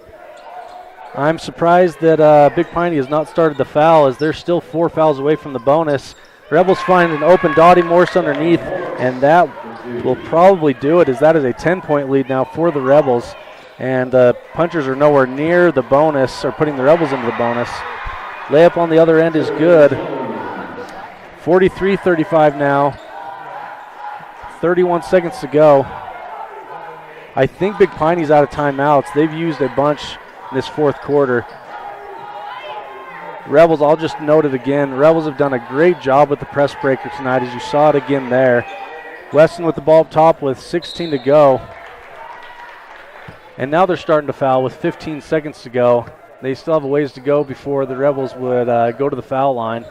I'm surprised that Big Piney has not started the foul, as they're still 4 fouls away from the bonus. Rebels find an open Dottie Morse underneath, and that will probably do it, as that is a 10-point lead now for the Rebels. And the Punchers are nowhere near the bonus, or putting the Rebels into the bonus. Layup on the other end is good. 43-35 now. 31 seconds to go. I think Big Piney's out of timeouts. They've used a bunch in this fourth quarter. Rebels, I'll just note it again, Rebels have done a great job with the press breaker tonight, as you saw it again there. Weston with the ball up top with 16 to go. And now they're starting to foul with 15 seconds to go. They still have a ways to go before the Rebels would go to the foul line.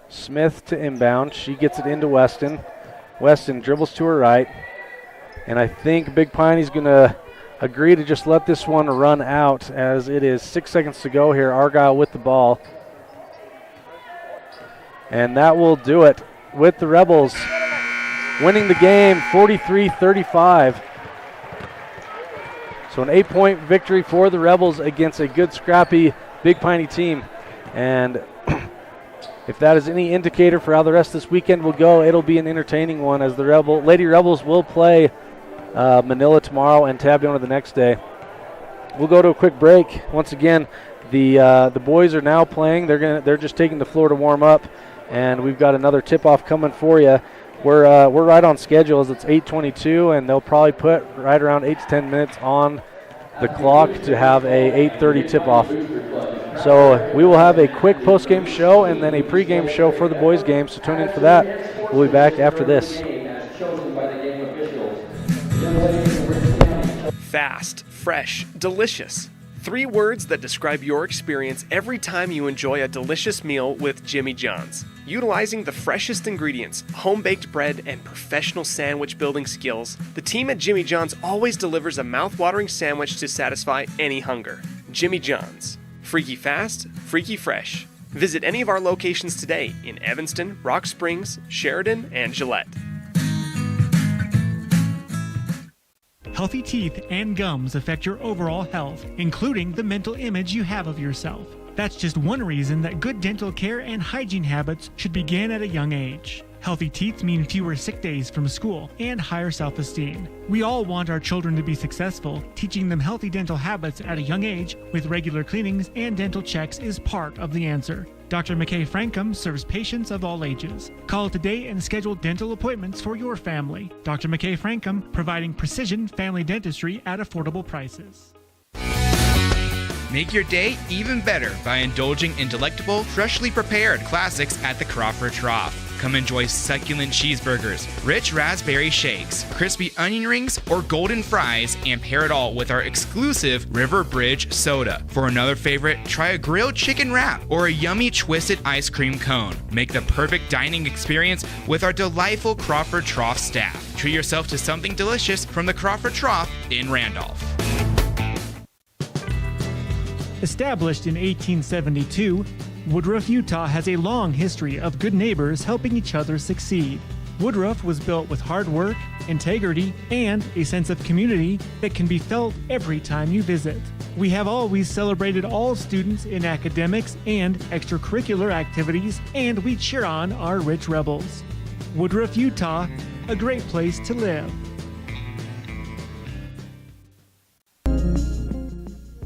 Smith to inbound. She gets it into Weston. Weston dribbles to her right. And I think Big Piney's going to agree to just let this one run out, as it is 6 seconds to go here. Argyle with the ball. And that will do it, with the Rebels winning the game 43-35. So an 8-point victory for the Rebels against a good, scrappy Big Piney team. And if that is any indicator for how the rest of this weekend will go, it'll be an entertaining one, as the Lady Rebels will play Manila tomorrow and Tabiona the next day. We'll go to a quick break. Once again, the boys are now playing. They're just taking the floor to warm up, and we've got another tip-off coming for you. We're right on schedule, as it's 8:22, and they'll probably put right around 8 to 10 minutes on the clock to have a 8:30 tip-off. So we will have a quick post-game show and then a pre-game show for the boys' game, so tune in for that. We'll be back after this. Fast, fresh, delicious. 3 words that describe your experience every time you enjoy a delicious meal with Jimmy John's. Utilizing the freshest ingredients, home-baked bread, and professional sandwich building skills, the team at Jimmy John's always delivers a mouth-watering sandwich to satisfy any hunger. Jimmy John's. Freaky fast, freaky fresh. Visit any of our locations today in Evanston, Rock Springs, Sheridan, and Gillette. Healthy teeth and gums affect your overall health, including the mental image you have of yourself. That's just one reason that good dental care and hygiene habits should begin at a young age. Healthy teeth mean fewer sick days from school and higher self-esteem. We all want our children to be successful. Teaching them healthy dental habits at a young age with regular cleanings and dental checks is part of the answer. Dr. McKay Frankum serves patients of all ages. Call today and schedule dental appointments for your family. Dr. McKay Frankum, providing precision family dentistry at affordable prices. Make your day even better by indulging in delectable, freshly prepared classics at the Crawford Trough. Come enjoy succulent cheeseburgers, rich raspberry shakes, crispy onion rings, or golden fries, and pair it all with our exclusive River Bridge soda. For another favorite, try a grilled chicken wrap or a yummy twisted ice cream cone. Make the perfect dining experience with our delightful Crawford Trough staff. Treat yourself to something delicious from the Crawford Trough in Randolph. Established in 1872, Woodruff, Utah has a long history of good neighbors helping each other succeed. Woodruff was built with hard work, integrity, and a sense of community that can be felt every time you visit. We have always celebrated all students in academics and extracurricular activities, and we cheer on our rich rebels. Woodruff, Utah, a great place to live.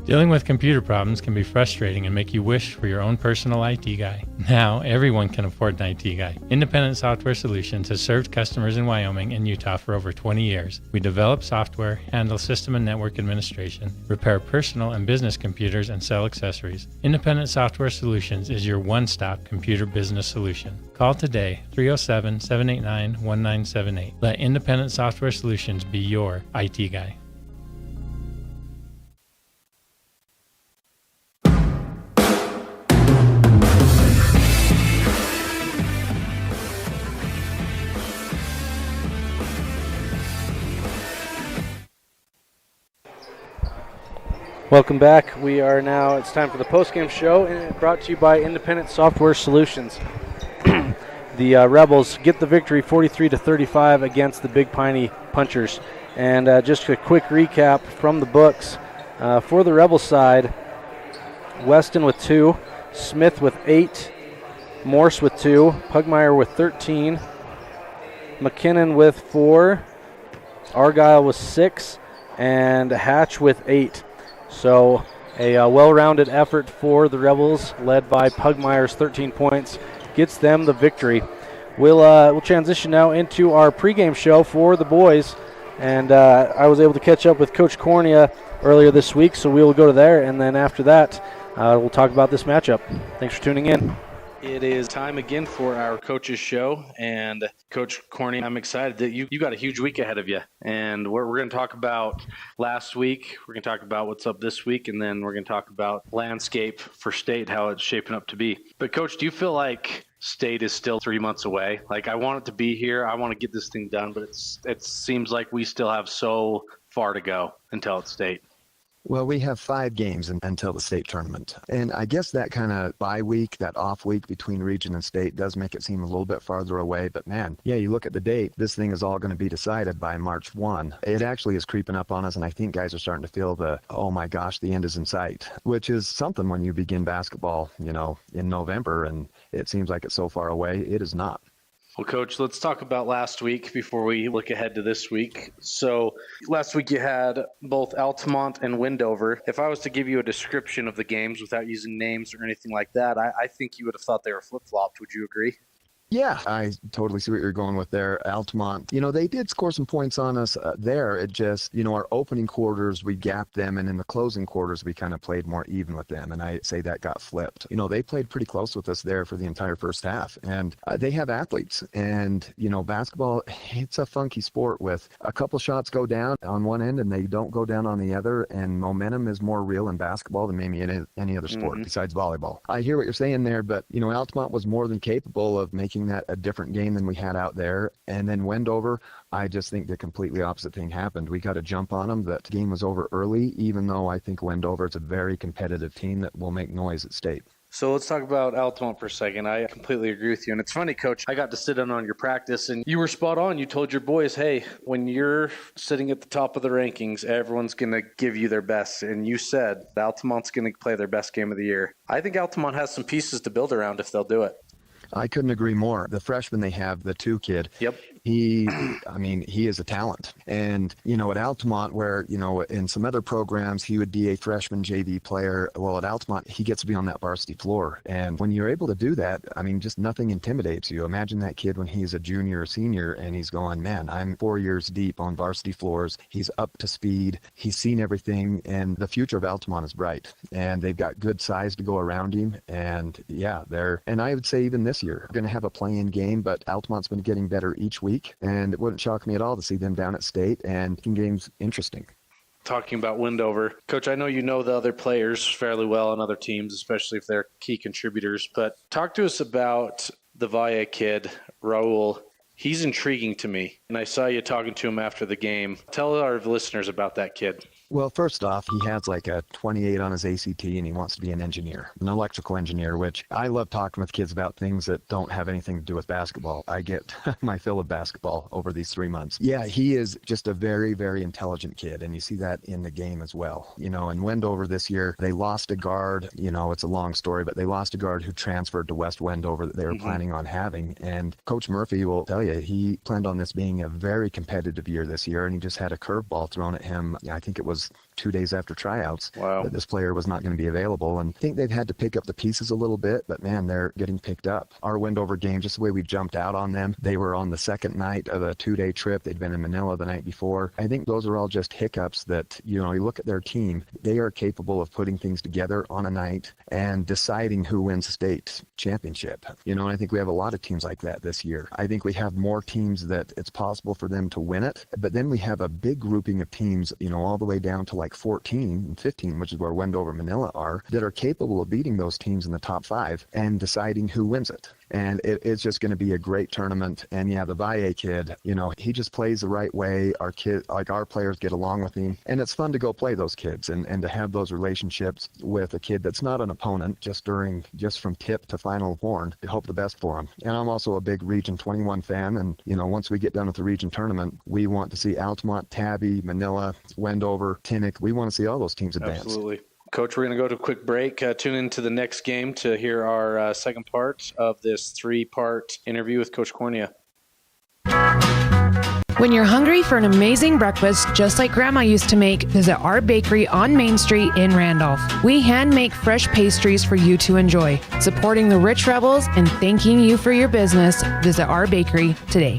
Dealing with computer problems can be frustrating and make you wish for your own personal IT guy. Now, everyone can afford an IT guy. Independent Software Solutions has served customers in Wyoming and Utah for over 20 years. We develop software, handle system and network administration, repair personal and business computers, and sell accessories. Independent Software Solutions is your one-stop computer business solution. Call today, 307-789-1978. Let Independent Software Solutions be your IT guy. Welcome back. It's time for the postgame show, and it's brought to you by Independent Software Solutions. The Rebels get the victory 43-35 against the Big Piney Punchers. And just a quick recap from the books. For the Rebel side, Weston with 2, Smith with 8, Morse with 2, Pugmire with 13, McKinnon with 4, Argyle with 6, and Hatch with 8. So a well-rounded effort for the Rebels, led by Pugmire's 13 points, gets them the victory. We'll transition now into our pregame show for the boys, and I was able to catch up with Coach Cornea earlier this week, so we will go to there, and then after that, we'll talk about this matchup. Thanks for tuning in. It is time again for our coaches show, and Coach Corney, I'm excited that you got a huge week ahead of you, and we're going to talk about last week, we're going to talk about what's up this week, and then we're going to talk about landscape for state, how it's shaping up to be. But Coach, do you feel like state is still 3 months away? Like, I want it to be here, I want to get this thing done, but it seems like we still have so far to go until it's state. Well, we have 5 games until the state tournament. And I guess that kind of bye week, that off week between region and state does make it seem a little bit farther away. But man, yeah, you look at the date, this thing is all going to be decided by March 1. It actually is creeping up on us, and I think guys are starting to feel oh my gosh, the end is in sight, which is something when you begin basketball, in November, and it seems like it's so far away. It is not. Well, Coach, let's talk about last week before we look ahead to this week. So last week you had both Altamont and Wendover. If I was to give you a description of the games without using names or anything like that, I think you would have thought they were flip-flopped. Would you agree? Yeah, I totally see what you're going with there. Altamont, they did score some points on us there. It just, our opening quarters, we gapped them, and in the closing quarters, we kind of played more even with them, and I say that got flipped. They played pretty close with us there for the entire first half, and they have athletes, and, basketball, it's a funky sport with a couple shots go down on one end, and they don't go down on the other, and momentum is more real in basketball than maybe any other sport besides volleyball. I hear what you're saying there, but, Altamont was more than capable of making that a different game than we had out there. And then Wendover, I just think the completely opposite thing happened. We got a jump on them. That game was over early, even though I think Wendover is a very competitive team that will make noise at state. So let's talk about Altamont for a second. I completely agree with you. And it's funny, Coach, I got to sit in on your practice, and you were spot on. You told your boys, hey, when you're sitting at the top of the rankings, everyone's going to give you their best. And you said Altamont's going to play their best game of the year. I think Altamont has some pieces to build around if they'll do it. I couldn't agree more. The freshman they have, the 2 kid, he is a talent. And, at Altamont where, in some other programs, he would be a freshman JV player. Well, at Altamont, he gets to be on that varsity floor. And when you're able to do that, just nothing intimidates you. Imagine that kid when he's a junior or senior and he's going, man, I'm 4 years deep on varsity floors. He's up to speed. He's seen everything. And the future of Altamont is bright. And they've got good size to go around him. And yeah, and I would say even this year, we're going to have a play-in game, but Altamont's been getting better each week. And it wouldn't shock me at all to see them down at state and making games interesting. Talking about Wendover, Coach, I know you know the other players fairly well on other teams, especially if they're key contributors, but talk to us about the Valle kid, Raul. He's intriguing to me, and I saw you talking to him after the game. Tell our listeners about that kid. Well, first off, he has like a 28 on his ACT, and he wants to be an engineer, an electrical engineer, which I love talking with kids about things that don't have anything to do with basketball. I get my fill of basketball over these 3 months. Yeah, he is just a very, very intelligent kid, and you see that in the game as well. In Wendover this year, they lost a guard. It's a long story, but they lost a guard who transferred to West Wendover that they were planning on having. And Coach Murphy will tell you, he planned on this being a very competitive year this year, and he just had a curveball thrown at him. I think it was 2 days after tryouts that this player was not going to be available. And I think they've had to pick up the pieces a little bit, but man, they're getting picked up. Our Wendover game, just the way we jumped out on them, they were on the second night of a 2-day trip. They'd been in Manila the night before. I think those are all just hiccups that, you look at their team, they are capable of putting things together on a night and deciding who wins the state championship. And I think we have a lot of teams like that this year. I think we have more teams that it's possible for them to win it, but then we have a big grouping of teams, all the way down to like 14 and 15, which is where Wendover, Manila are, that are capable of beating those teams in the top 5 and deciding who wins it. And it's just going to be a great tournament. And yeah, the Valle kid, he just plays the right way. Our players get along with him. And it's fun to go play those kids and to have those relationships with a kid that's not an opponent, just from tip to final horn. I hope the best for him. And I'm also a big Region 21 fan. And, once we get done with the region tournament, we want to see Altamont, Tabby, Manila, Wendover, Tinnick. We want to see all those teams advance. Absolutely. Coach, we're going to go to a quick break. Tune into the next game to hear our second part of this 3-part interview with Coach Cornea. When you're hungry for an amazing breakfast, just like Grandma used to make, visit our bakery on Main Street in Randolph. We hand make fresh pastries for you to enjoy. Supporting the Rich Rebels and thanking you for your business, visit our bakery today.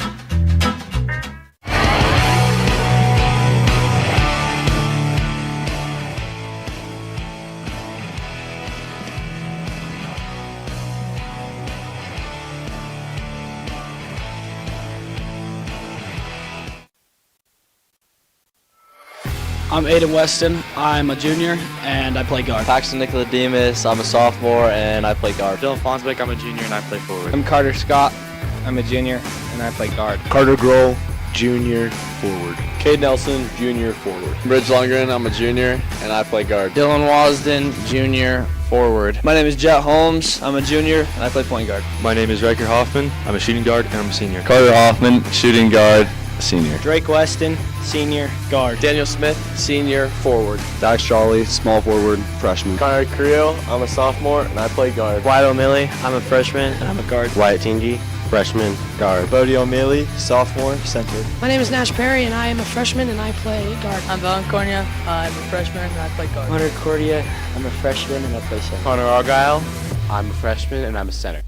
I'm Aiden Weston. I'm a junior, and I play guard. Paxton Nicodemus. I'm a sophomore, and I play guard. Dylan Fonsbeck. I'm a junior, and I play forward. I'm Carter Scott. I'm a junior, and I play guard. Carter Grohl, junior, forward. Cade Nelson, junior, forward. Bridge Lundgren. I'm a junior, and I play guard. Dylan Wasden, junior, forward. My name is Jet Holmes. I'm a junior, and I play point guard. My name is Riker Hoffman. I'm a shooting guard, and I'm a senior. Carter Hoffman, shooting guard, senior. Drake Weston, senior, guard. Daniel Smith, senior, forward. Dax Jolly, small forward, freshman. Connor Creel, I'm a sophomore, and I play guard. Wyatt O'Malley, I'm a freshman, and I'm a guard. Wyatt Tingy, freshman, guard. Bodie O'Malley, sophomore, center. My name is Nash Perry, and I am a freshman, and I play guard. I'm Valen Cornea, I'm a freshman, and I play guard. Hunter Cordia, I'm a freshman, and I play center. Connor Argyle, I'm a freshman, and I'm a center.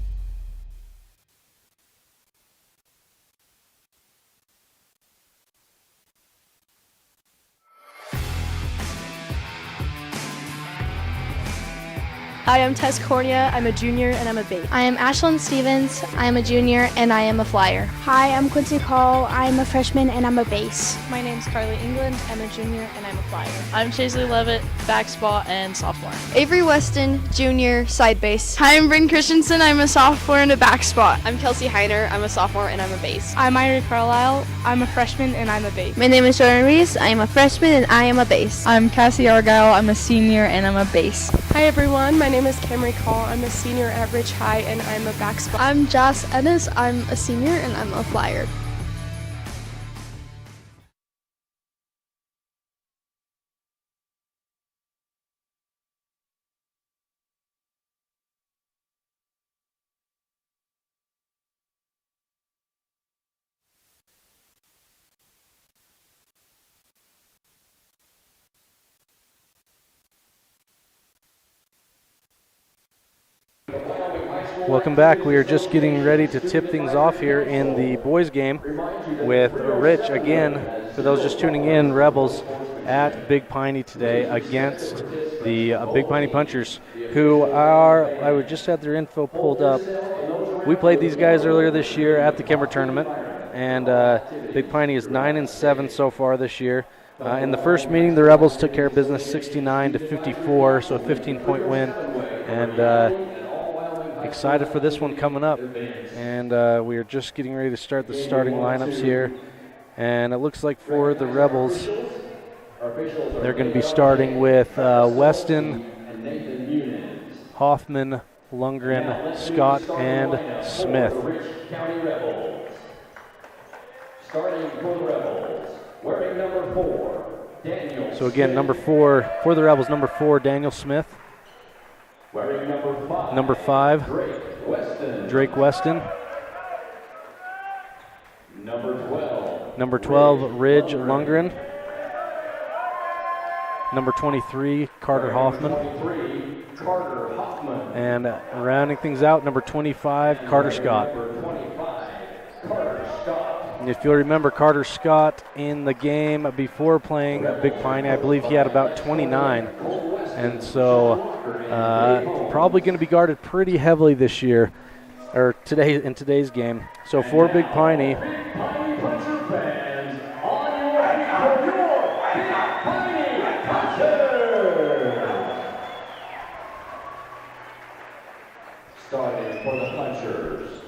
Hi, I'm Tess Cornea. I'm a junior and I'm a base. I am Ashlyn Stevens. I am a junior and I am a flyer. Hi, I'm Quincy Call. I'm a freshman and I'm a base. My name's Carly England. I'm a junior and I'm a flyer. I'm Chaisley Levitt, back spot and sophomore. Avery Weston, junior, side base. Hi, I'm Bryn Christensen. I'm a sophomore and a back spot. I'm Kelsey Heiner. I'm a sophomore and I'm a base. I'm Myra Carlisle. I'm a freshman and I'm a base. My name is Jordan Reese. I am a freshman and I am a base. I'm Cassie Argyle. I'm a senior and I'm a base. Hi everyone, my name is Camry Call. I'm a senior at Ridge High and I'm a back spot. I'm Joss Ennis. I'm a senior and I'm a flyer. Welcome back. We are just getting ready to tip things off here in the boys game with Rich again. For those just tuning in, Rebels at Big Piney today against the Big Piney Punchers, who are, I would just have their info pulled up. We played these guys earlier this year at the Kimber tournament, and Big Piney is 9-7 so far this year. In the first meeting, the Rebels took care of business 69-54, so a 15-point win, and excited for this one coming up. And we are just getting ready to start the starting lineups here, and it looks like for the Rebels, they're going to be starting with Weston, Hoffman, Lundgren, Scott, and Smith. Starting for the Rebels, wearing number 4, Daniel. So again, number 4 for the Rebels, number 4, Daniel Smith. Wearing number 5, Drake Weston. Number 12, Ridge Lundgren. Number 23, Carter Hoffman. And rounding things out, number 25, Carter Scott. And if you'll remember, Carter Scott in the game before playing Big Piney, I believe he had about 29. And so probably going to be guarded pretty heavily this year, or today in today's game. So for Big Piney, starting for the Punchers,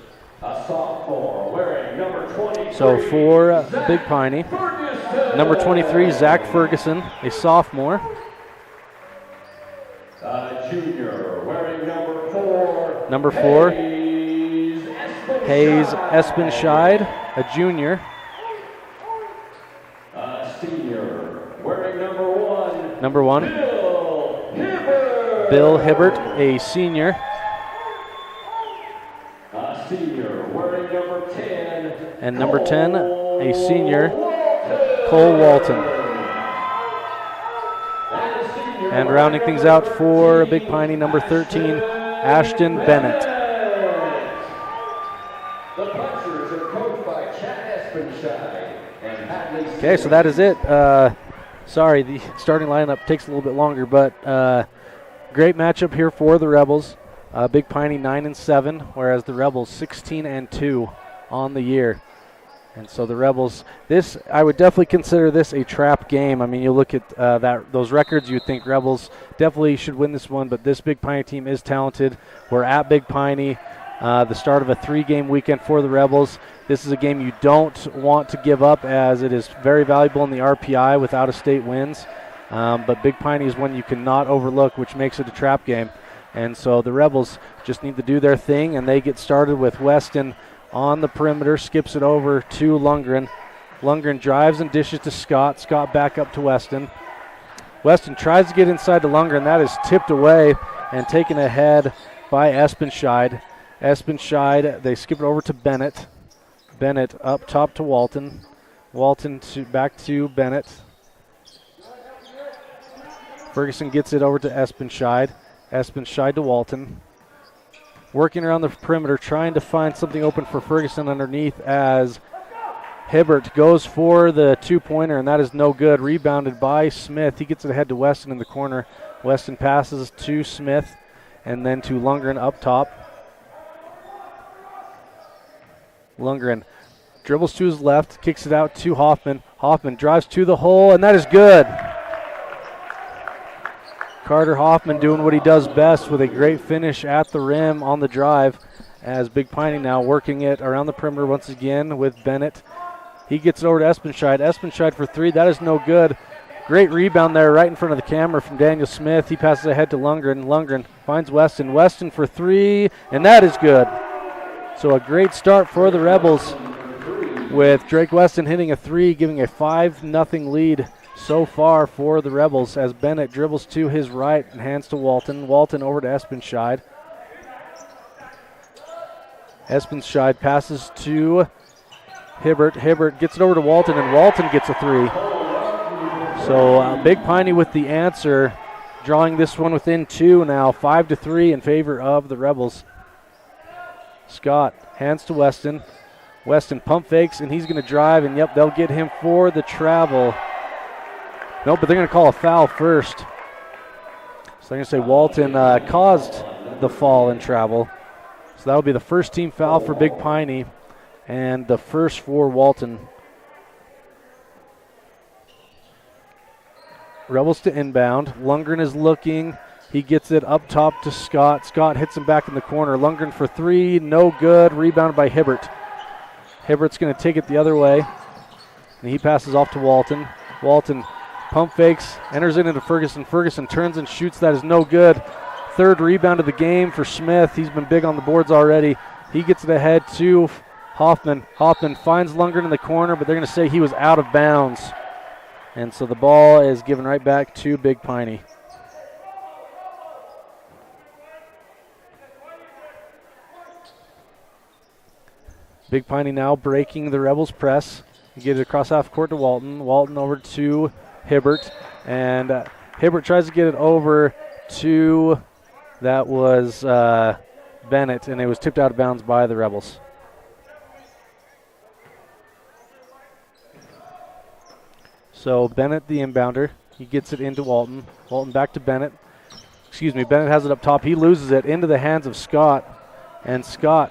a sophomore wearing number 20. So for Big Piney, number 23, Zach Ferguson, a sophomore. Junior wearing number 4. Number 4, Hayes Espenscheid, a junior. Senior wearing number 1. Number 1. Bill Hibbert. Bill Hibbert, a senior. A senior wearing number 10. And number 10, a senior, Cole Walton. And rounding things out for Big Piney, number 13, Ashton Bennett. The punchers are coached by Chad Espenshine and Hadley. Okay, so that is it. Sorry, the starting lineup takes a little bit longer, but great matchup here for the Rebels. Big Piney 9-7, whereas the Rebels 16-2 on the year. And so the Rebels, I would definitely consider this a trap game. I mean, you look at those records, you'd think Rebels definitely should win this one, but this Big Piney team is talented. We're at Big Piney, the start of a 3-game weekend for the Rebels. This is a game you don't want to give up, as it is very valuable in the RPI with out-of-state wins. But Big Piney is one you cannot overlook, which makes it a trap game. And so the Rebels just need to do their thing, and they get started with Weston on the perimeter, skips it over to Lundgren. Lundgren drives and dishes to Scott. Scott back up to Weston. Weston tries to get inside to Lundgren. That is tipped away and taken ahead by Espenshide. Espenshide, they skip it over to Bennett. Bennett up top to Walton. Walton back to Bennett. Ferguson gets it over to Espenshide. Espenshide to Walton. Working around the perimeter, trying to find something open for Ferguson underneath as Hibbert goes for the 2-pointer, and that is no good. Rebounded by Smith. He gets it ahead to Weston in the corner. Weston passes to Smith and then to Lundgren up top. Lundgren dribbles to his left, kicks it out to Hoffman. Hoffman drives to the hole, and that is good. Carter Hoffman doing what he does best with a great finish at the rim on the drive, as Big Piney now working it around the perimeter once again with Bennett. He gets it over to Espenshide. Espenshide for 3. That is no good. Great rebound there right in front of the camera from Daniel Smith. He passes ahead to Lundgren. Lundgren finds Weston. Weston for 3, and that is good. So a great start for the Rebels with Drake Weston hitting a 3, giving a 5-0 lead so far for the Rebels, as Bennett dribbles to his right and hands to Walton. Walton over to Espenshide. Espenshide passes to Hibbert. Hibbert gets it over to Walton, and Walton gets a 3. So Big Piney with the answer, drawing this one within 2 now, 5-3 in favor of the Rebels. Scott hands to Weston. Weston pump fakes, and he's going to drive, and yep, they'll get him for the travel. No, but they're going to call a foul first. So they're going to say Walton caused the fall and travel. So that will be the first team foul for Big Piney and the first for Walton. Rebels to inbound. Lundgren is looking. He gets it up top to Scott. Scott hits him back in the corner. Lundgren for 3, no good. Rebounded by Hibbert. Hibbert's going to take it the other way, and he passes off to Walton. Walton pump fakes, enters it into Ferguson. Ferguson turns and shoots. That is no good. 3rd rebound of the game for Smith. He's been big on the boards already. He gets it ahead to Hoffman. Hoffman finds Lundgren in the corner, but they're going to say he was out of bounds. And so the ball is given right back to Big Piney. Big Piney now breaking the Rebels press. He gets it across half court to Walton. Walton over to Hibbert, and Hibbert tries to get it over to, that was Bennett, and it was tipped out of bounds by the Rebels. So Bennett, the inbounder, he gets it into Walton. Walton back to Bennett. Bennett has it up top. He loses it into the hands of Scott, and Scott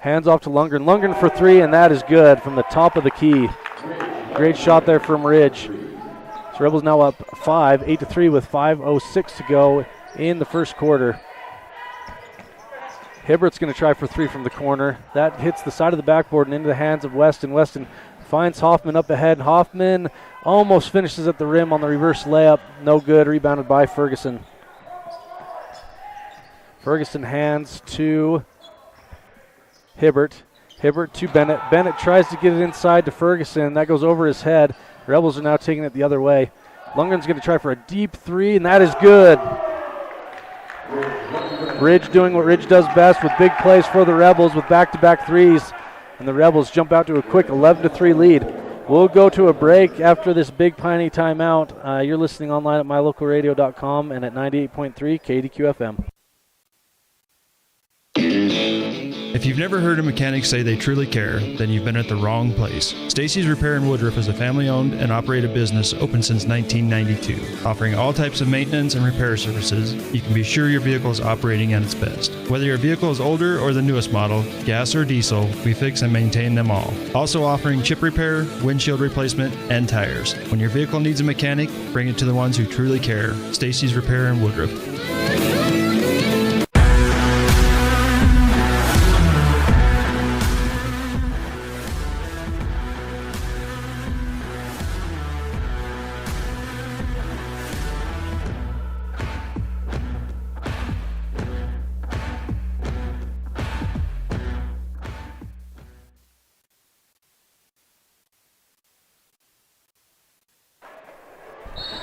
hands off to Lundgren. Lundgren for 3, and that is good from the top of the key. Great shot there from Ridge. So Rebels now up 5, 8-3 with 5:06 to go in the first quarter. Hibbert's going to try for 3 from the corner. That hits the side of the backboard and into the hands of Weston. Weston finds Hoffman up ahead. Hoffman almost finishes at the rim on the reverse layup. No good. Rebounded by Ferguson. Ferguson hands to Hibbert. Hibbert to Bennett. Bennett tries to get it inside to Ferguson. That goes over his head. Rebels are now taking it the other way. Lundgren's going to try for a deep 3, and that is good. Ridge doing what Ridge does best with big plays for the Rebels with back-to-back threes. And the Rebels jump out to a quick 11-3 lead. We'll go to a break after this Big Piney timeout. You're listening online at mylocalradio.com and at 98.3 KDQ FM. If you've never heard a mechanic say they truly care, then you've been at the wrong place. Stacy's Repair in Woodruff is a family-owned and operated business open since 1992. Offering all types of maintenance and repair services, you can be sure your vehicle is operating at its best. Whether your vehicle is older or the newest model, gas or diesel, we fix and maintain them all. Also offering chip repair, windshield replacement, and tires. When your vehicle needs a mechanic, bring it to the ones who truly care. Stacy's Repair in Woodruff.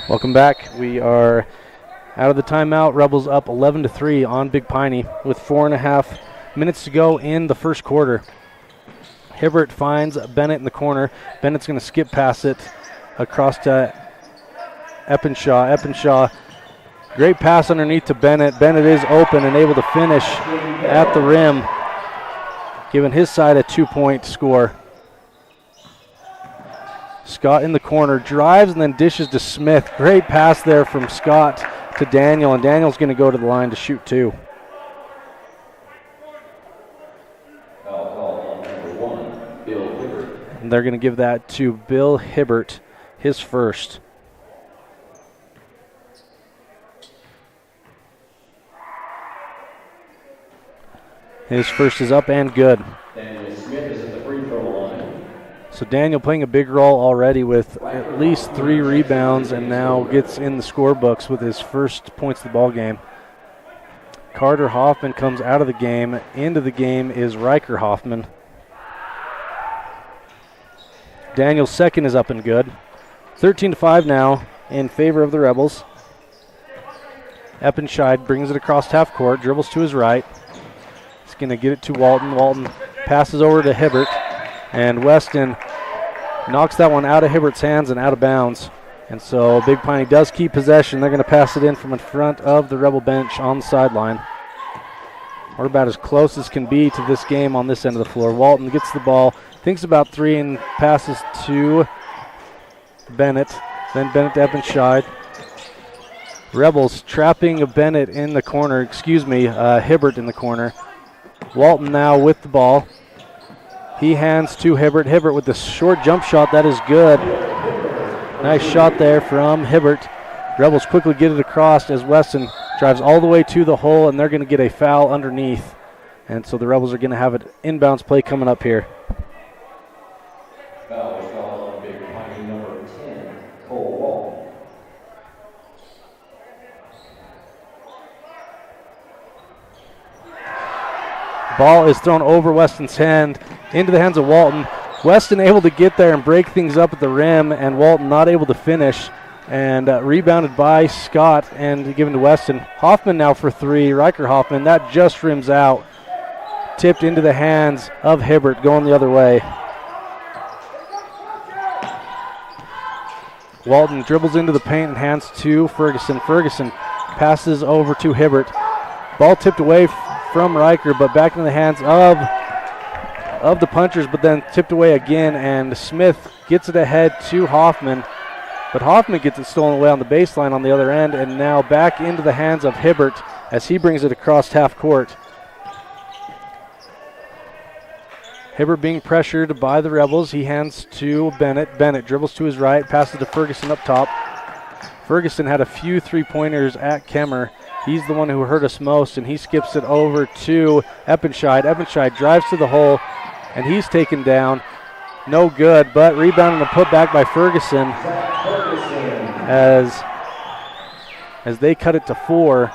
Welcome back. We are out of the timeout. Rebels up 11-3 on Big Piney with 4.5 minutes to go in the first quarter. Hibbert finds Bennett in the corner. Bennett's going to skip past it across to Eppenshaw. Eppenshaw, great pass underneath to Bennett. Bennett is open and able to finish at the rim, giving his side a 2-point score. Scott in the corner, drives and then dishes to Smith. Great pass there from Scott to Daniel, and Daniel's going to go to the line to shoot two. And they're going to give that to Bill Hibbert, his first. His first is up and good. Daniel Smith is at the free throw line. So Daniel playing a big role already with at least 3 rebounds and now gets in the scorebooks with his first points of the ball game. Carter Hoffman comes out of the game. Into the game is Riker Hoffman. Daniel's second is up and good. 13-5 now in favor of the Rebels. Eppenscheid brings it across half court, dribbles to his right. He's going to get it to Walton. Walton passes over to Hibbert, and Weston knocks that one out of Hibbert's hands and out of bounds. And so Big Piney does keep possession. They're going to pass it in from in front of the Rebel bench on the sideline. We're about as close as can be to this game on this end of the floor. Walton gets the ball, thinks about three, and passes to Bennett. Then Bennett to Eppenscheid. Rebels trapping Bennett in the corner, Hibbert in the corner. Walton now with the ball. He hands to Hibbert. Hibbert with the short jump shot. That is good. Nice shot there from Hibbert. Rebels quickly get it across as Weston drives all the way to the hole, and they're going to get a foul underneath. And so the Rebels are going to have an inbounds play coming up here. Foul is called on Big Piney number 10, Cole Walton. Ball is thrown over Weston's hand into the hands of Walton. Weston able to get there and break things up at the rim, and Walton not able to finish. And rebounded by Scott and given to Weston. Hoffman now for three. Riker Hoffman, that just rims out. Tipped into the hands of Hibbert, going the other way. Walton dribbles into the paint and hands to Ferguson. Ferguson passes over to Hibbert. Ball tipped away from Riker, but back into the hands of the punchers, but then tipped away again, and Smith gets it ahead to Hoffman. But Hoffman gets it stolen away on the baseline on the other end, and now back into the hands of Hibbert as he brings it across half court. Hibbert being pressured by the Rebels. He hands to Bennett. Bennett dribbles to his right, passes to Ferguson up top. Ferguson had a few three-pointers at Kemmer. He's the one who hurt us most, and he skips it over to Eppenscheid. Eppenscheid drives to the hole, and he's taken down. No good, but rebound and a putback by Ferguson as they cut it to 4.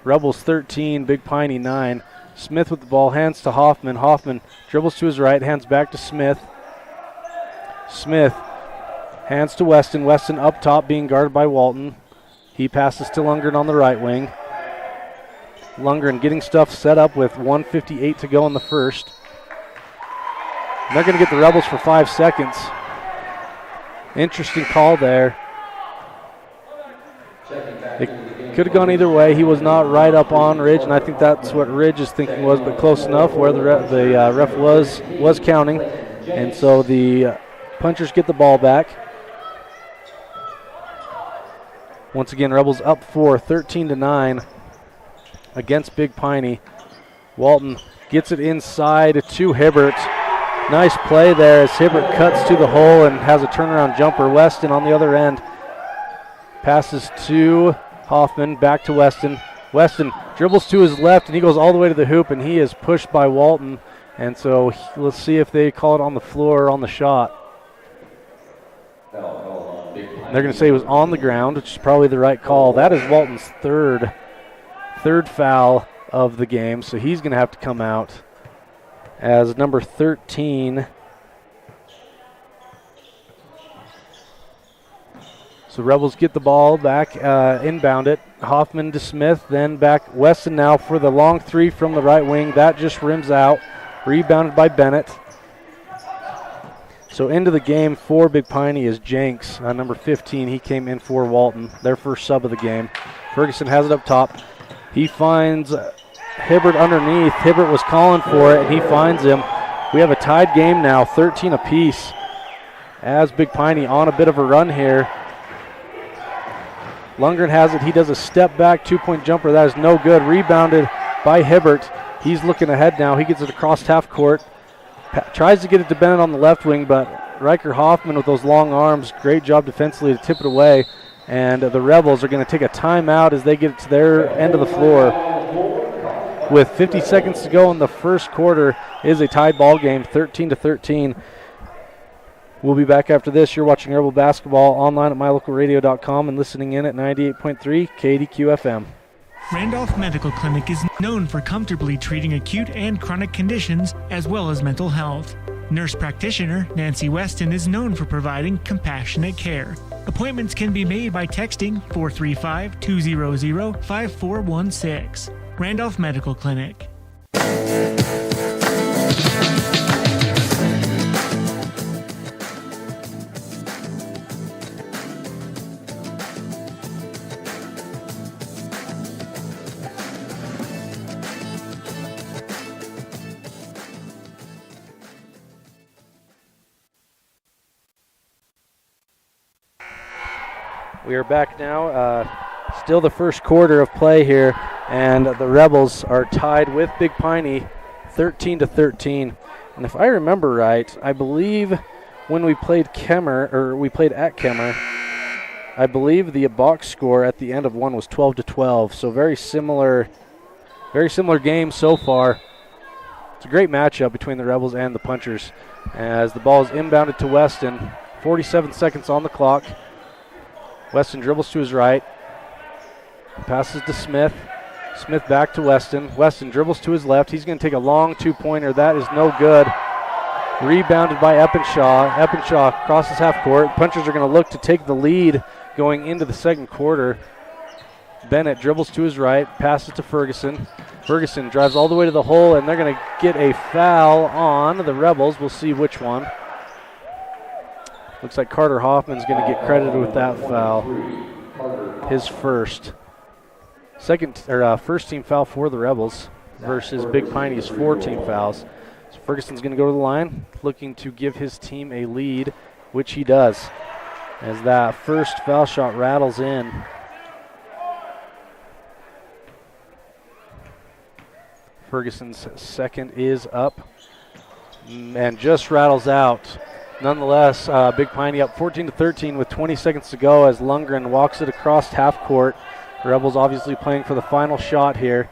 Rebels 13, Big Piney 9. Smith with the ball, hands to Hoffman. Hoffman dribbles to his right, hands back to Smith. Smith hands to Weston. Weston up top being guarded by Walton. He passes to Lundgren on the right wing. Lundgren getting stuff set up with 1:58 to go in the first. And they're going to get the Rebels for 5 seconds. Interesting call there. It could have gone either way. He was not right up on Ridge, and I think that's what Ridge's thinking was, but close enough where the ref was counting. And so the punchers get the ball back. Once again, Rebels up 4, 13-9 against Big Piney. Walton gets it inside to Hibbert. Nice play there as Hibbert cuts to the hole and has a turnaround jumper. Weston on the other end passes to Hoffman, back to Weston. Weston dribbles to his left and he goes all the way to the hoop, and he is pushed by Walton. And so let's see if they call it on the floor or on the shot. They're going to say it was on the ground, which is probably the right call. That is Walton's third foul of the game, so he's going to have to come out as number 13. So Rebels get the ball back, inbound it. Hoffman to Smith, then back Weston now for the long three from the right wing. That just rims out. Rebounded by Bennett. So into the game for Big Piney is Jenks, number 15. He came in for Walton, their first sub of the game. Ferguson has it up top. He finds Hibbert underneath. Hibbert was calling for it, and he finds him. We have a tied game now, 13 apiece, as Big Piney on a bit of a run here. Lundgren has it. He does a step back 2-point jumper. That is no good. Rebounded by Hibbert. He's looking ahead now. He gets it across half court. Tries to get it to Bennett on the left wing, but Riker Hoffman with those long arms, great job defensively to tip it away. And the Rebels are going to take a timeout as they get it to their end of the floor. With 50 seconds to go in the first quarter, it is a tied ball game, 13-13. We'll be back after this. You're watching Rebel basketball online at mylocalradio.com and listening in at 98.3 KDQ FM. Randolph Medical Clinic is known for comfortably treating acute and chronic conditions as well as mental health. Nurse practitioner Nancy Weston is known for providing compassionate care. Appointments can be made by texting 435-200-5416. Randolph Medical Clinic. We are back now. Still the first quarter of play here, and the Rebels are tied with Big Piney, 13-13. And if I remember right, I believe when we played at Kemmer, I believe the box score at the end of one was 12-12. So very similar game so far. It's a great matchup between the Rebels and the Punchers. As the ball is inbounded to Weston, 47 seconds on the clock. Weston dribbles to his right, passes to Smith. Smith back to Weston. Weston dribbles to his left. He's going to take a long two-pointer. That is no good. Rebounded by Eppenshaw. Eppenshaw crosses half court. Punchers are going to look to take the lead going into the second quarter. Bennett dribbles to his right, passes to Ferguson. Ferguson drives all the way to the hole, and they're going to get a foul on the Rebels. We'll see which one. Looks like Carter Hoffman's going to get credited with that foul. His first team foul for the Rebels versus Big Piney's 4-team fouls. So Ferguson's going to go to the line, looking to give his team a lead, which he does, as that first foul shot rattles in. Ferguson's second is up and just rattles out. Nonetheless, Big Piney up 14-13 with 20 seconds to go as Lundgren walks it across half court. The Rebels obviously playing for the final shot here.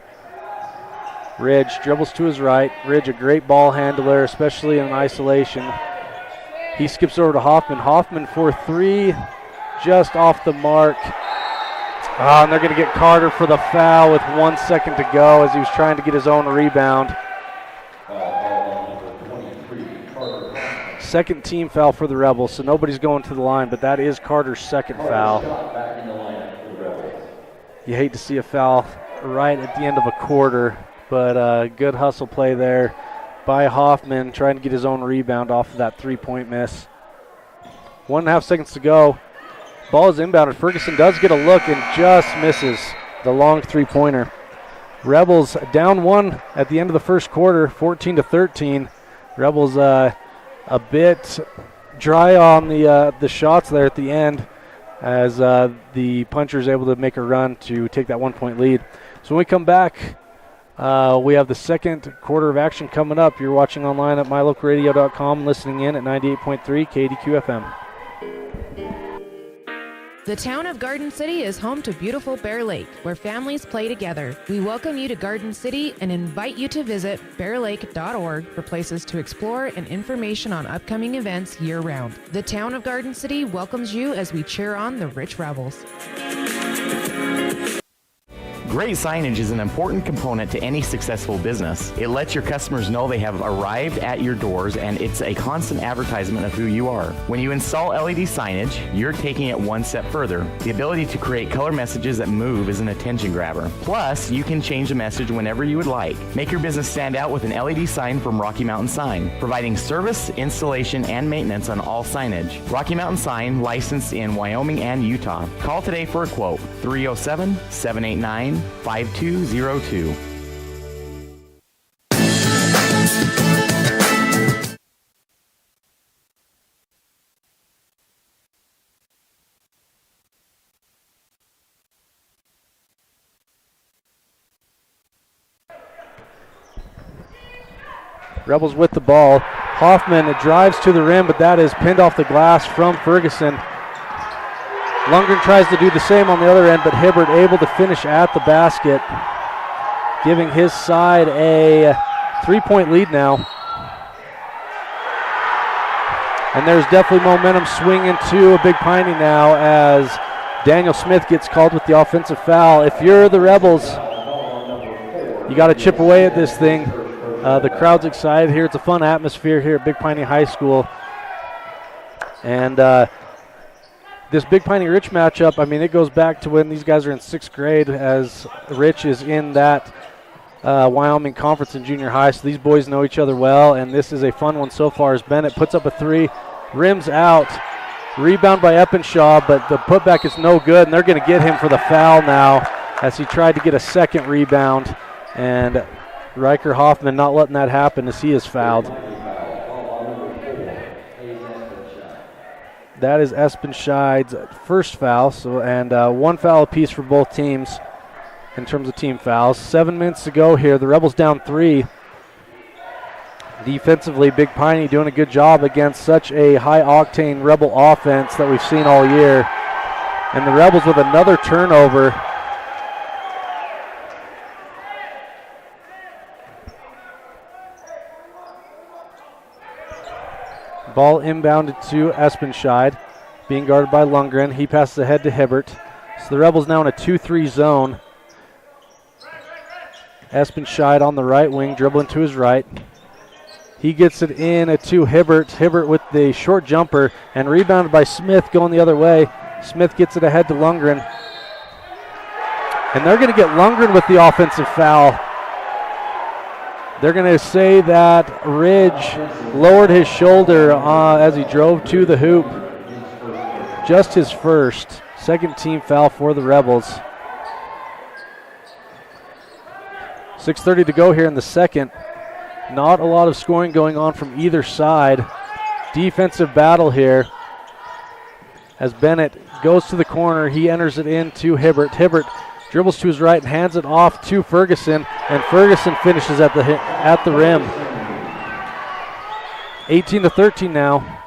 Ridge dribbles to his right. Ridge, a great ball handler, especially in isolation. He skips over to Hoffman. Hoffman for three, just off the mark. And they're going to get Carter for the foul with 1 second to go as he was trying to get his own rebound. Second team foul for the Rebels, so nobody's going to the line, but that is Carter's second foul. You hate to see a foul right at the end of a quarter, but good hustle play there by Hoffman, trying to get his own rebound off of that three-point miss. 1.5 seconds to go. Ball is inbounded. Ferguson does get a look and just misses the long three-pointer. Rebels down one at the end of the first quarter, 14-13. Rebels a bit dry on the shots there at the end, as the puncher's able to make a run to take that 1-point lead. So when we come back, we have the second quarter of action coming up. You're watching online at mylocalradio.com, listening in at 98.3 KDQ FM. The town of Garden City is home to beautiful Bear Lake, where families play together. We welcome you to Garden City and invite you to visit bearlake.org for places to explore and information on upcoming events year-round. The town of Garden City welcomes you as we cheer on the Rich Rebels. Great signage is an important component to any successful business. It lets your customers know they have arrived at your doors, and it's a constant advertisement of who you are. When you install LED signage, you're taking it one step further. The ability to create color messages that move is an attention grabber. Plus, you can change the message whenever you would like. Make your business stand out with an LED sign from Rocky Mountain Sign, providing service, installation, and maintenance on all signage. Rocky Mountain Sign, licensed in Wyoming and Utah. Call today for a quote, 307-789-5202. Rebels with the ball. Hoffman drives to the rim, but that is pinned off the glass from Ferguson. Lundgren tries to do the same on the other end, but Hibbert able to finish at the basket, giving his side a 3-point lead now. And there's definitely momentum swinging to a Big Piney now as Daniel Smith gets called with the offensive foul. If you're the Rebels, you got to chip away at this thing. The crowd's excited here. It's a fun atmosphere here at Big Piney High School. And this Big Piney Rich matchup, I mean, it goes back to when these guys are in 6th grade, as Rich is in that Wyoming Conference in junior high. So these boys know each other well, and this is a fun one so far as Bennett puts up a three, rims out, rebound by Eppenshaw, but the putback is no good, and they're going to get him for the foul now as he tried to get a second rebound, and Riker Hoffman not letting that happen as he is fouled. That is Espenscheid's first foul, and one foul apiece for both teams in terms of team fouls. 7 minutes to go here. The Rebels down 3. Defensively, Big Piney doing a good job against such a high-octane Rebel offense that we've seen all year. And the Rebels with another turnover. Ball inbounded to Espenscheid, being guarded by Lundgren. He passes ahead to Hibbert. So the Rebels now in a 2-3 zone. Espenscheid on the right wing, dribbling to his right. He gets it in to Hibbert. Hibbert with the short jumper and rebounded by Smith going the other way. Smith gets it ahead to Lundgren. And they're going to get Lundgren with the offensive foul. They're going to say that Ridge lowered his shoulder as he drove to the hoop. Just his first. Second team foul for the Rebels. 6:30 to go here in the second. Not a lot of scoring going on from either side. Defensive battle here as Bennett goes to the corner. He enters it into Hibbert. Hibbert dribbles to his right and hands it off to Ferguson, and Ferguson finishes at the rim. 18-13 now.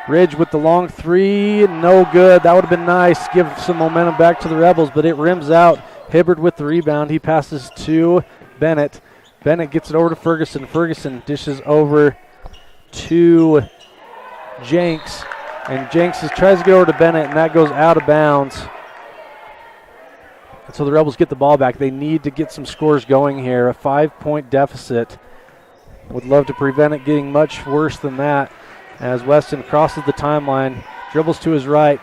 Ridge with the long three, no good. That would have been nice, give some momentum back to the Rebels, but it rims out. Hibbert with the rebound. He passes to Bennett. Bennett gets it over to Ferguson. Ferguson dishes over to Jenks. And Jenks tries to get over to Bennett, and that goes out of bounds. And so the Rebels get the ball back. They need to get some scores going here. A 5-point deficit. Would love to prevent it getting much worse than that as Weston crosses the timeline, dribbles to his right,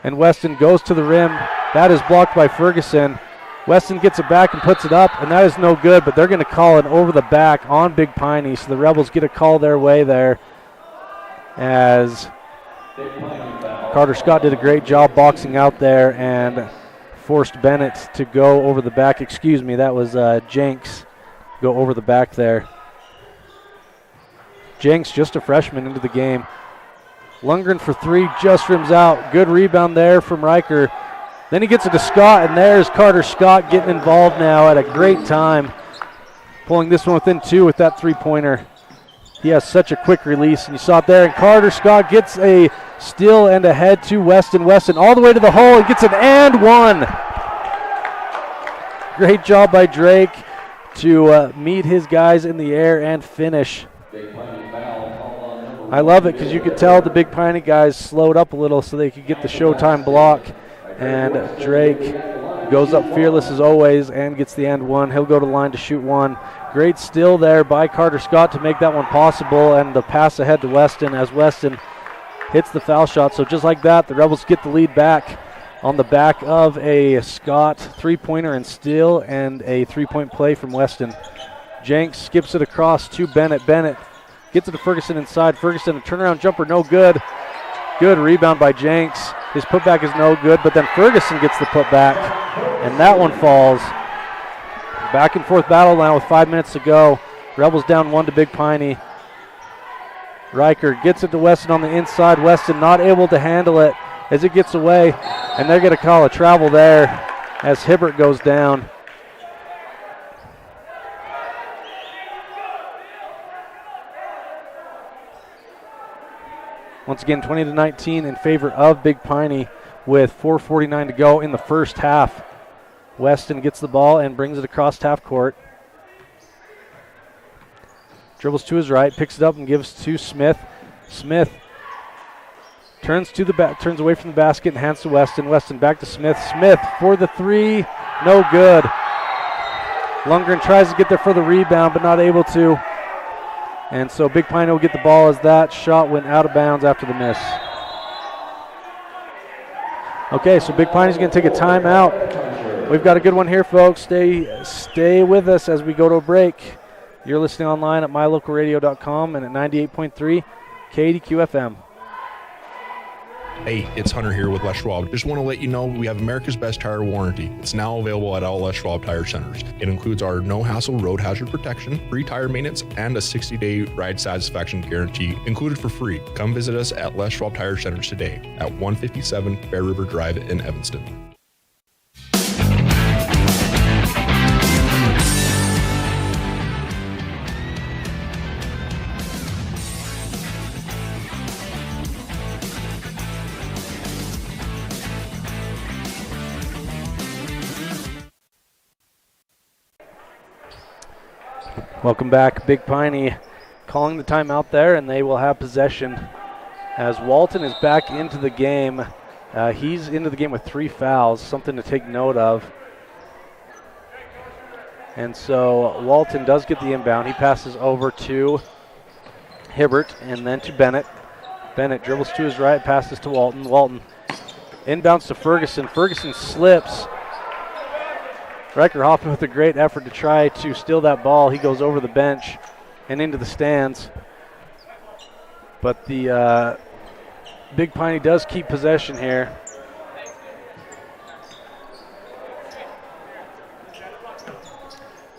and Weston goes to the rim, That is blocked by Ferguson. Weston gets it back and puts it up, and that is no good, but they're going to call it over the back on Big Piney, so the Rebels get a call their way there as Carter Scott did a great job boxing out there and forced Bennett to go over the back. Excuse me, that was Jenks go over the back there. Jenks, just a freshman into the game. Lundgren for three, just rims out. Good rebound there from Riker. Then he gets it to Scott, and there's Carter Scott getting involved now at a great time. Pulling this one within two with that three-pointer. He has such a quick release, and you saw it there. And Carter Scott gets a steal and a head to Weston. Weston all the way to the hole and gets an and one. Great job by Drake to meet his guys in the air and finish. I love it because you could tell the Big Piney guys slowed up a little so they could get the Showtime block. And Drake goes up fearless as always and gets the and one. He'll go to the line to shoot one. Great steal there by Carter Scott to make that one possible, and the pass ahead to Weston as Weston hits the foul shot. So just like that, the Rebels get the lead back on the back of a Scott three-pointer and steal and a three-point play from Weston. Jenks skips it across to Bennett. Bennett gets it to Ferguson inside. Ferguson, a turnaround jumper, no good. Good rebound by Jenks. His putback is no good, but then Ferguson gets the putback, and that one falls. Back and forth battle now with 5 minutes to go. Rebels down one to Big Piney. Riker gets it to Weston on the inside. Weston not able to handle it as it gets away, and they're going to call a travel there as Hibbert goes down. Once again, 20-19 in favor of Big Piney with 4:49 to go in the first half. Weston gets the ball and brings it across half court. Dribbles to his right, picks it up and gives to Smith. Smith turns away from the basket and hands to Weston. Weston back to Smith. Smith for the three, no good. Lundgren tries to get there for the rebound, but not able to. And so Big Piney will get the ball as that shot went out of bounds after the miss. Okay, so Big Piney's going to take a timeout. We've got a good one here, folks. Stay with us as we go to a break. You're listening online at mylocalradio.com and at 98.3 KDQ FM. Hey, it's Hunter here with Les Schwab. Just want to let you know we have America's Best Tire Warranty. It's now available at all Les Schwab Tire Centers. It includes our no-hassle road hazard protection, free tire maintenance, and a 60-day ride satisfaction guarantee included for free. Come visit us at Les Schwab Tire Centers today at 157 Bear River Drive in Evanston. Welcome back. Big Piney calling the timeout there, and they will have possession as Walton is back into the game. He's into the game with 3 fouls, something to take note of. And so Walton does get the inbound. He passes over to Hibbert and then to Bennett. Bennett dribbles to his right, passes to Walton. Walton inbounds to Ferguson. Ferguson slips. Riker Hoffman with a great effort to try to steal that ball. He goes over the bench and into the stands. But the Big Piney does keep possession here.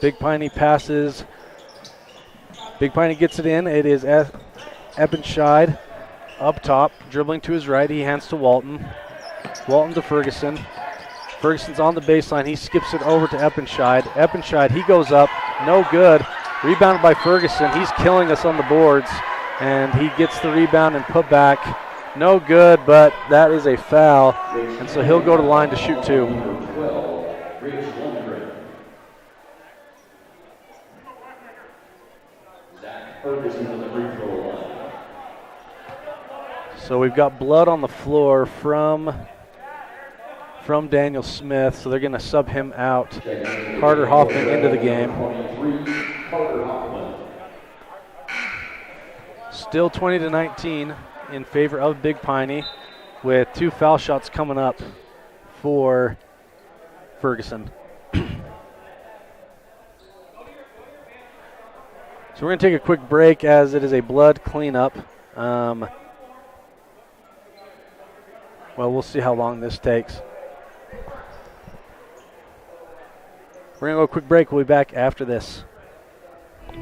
Big Piney passes. Big Piney gets it in. It is Eppenscheid up top, dribbling to his right. He hands to Walton. Walton to Ferguson. Ferguson's on the baseline. He skips it over to Eppenscheid. Eppenscheid, he goes up. No good. Rebounded by Ferguson. He's killing us on the boards. And he gets the rebound and put back. No good, but that is a foul. And so he'll go to the line to shoot 2. So we've got blood on the floor from Daniel Smith, so they're going to sub him out. Carter Hoffman into the game. Still 20-19 in favor of Big Piney with 2 foul shots coming up for Ferguson. So we're going to take a quick break as it is a blood cleanup. Well, we'll see how long this takes. We're going to go a quick break. We'll be back after this.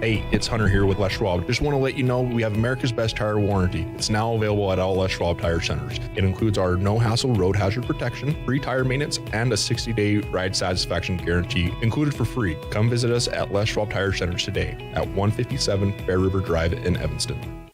Hey, it's Hunter here with Les Schwab. Just want to let you know we have America's Best Tire Warranty. It's now available at all Les Schwab Tire Centers. It includes our no-hassle road hazard protection, free tire maintenance, and a 60-day ride satisfaction guarantee included for free. Come visit us at Les Schwab Tire Centers today at 157 Bear River Drive in Evanston.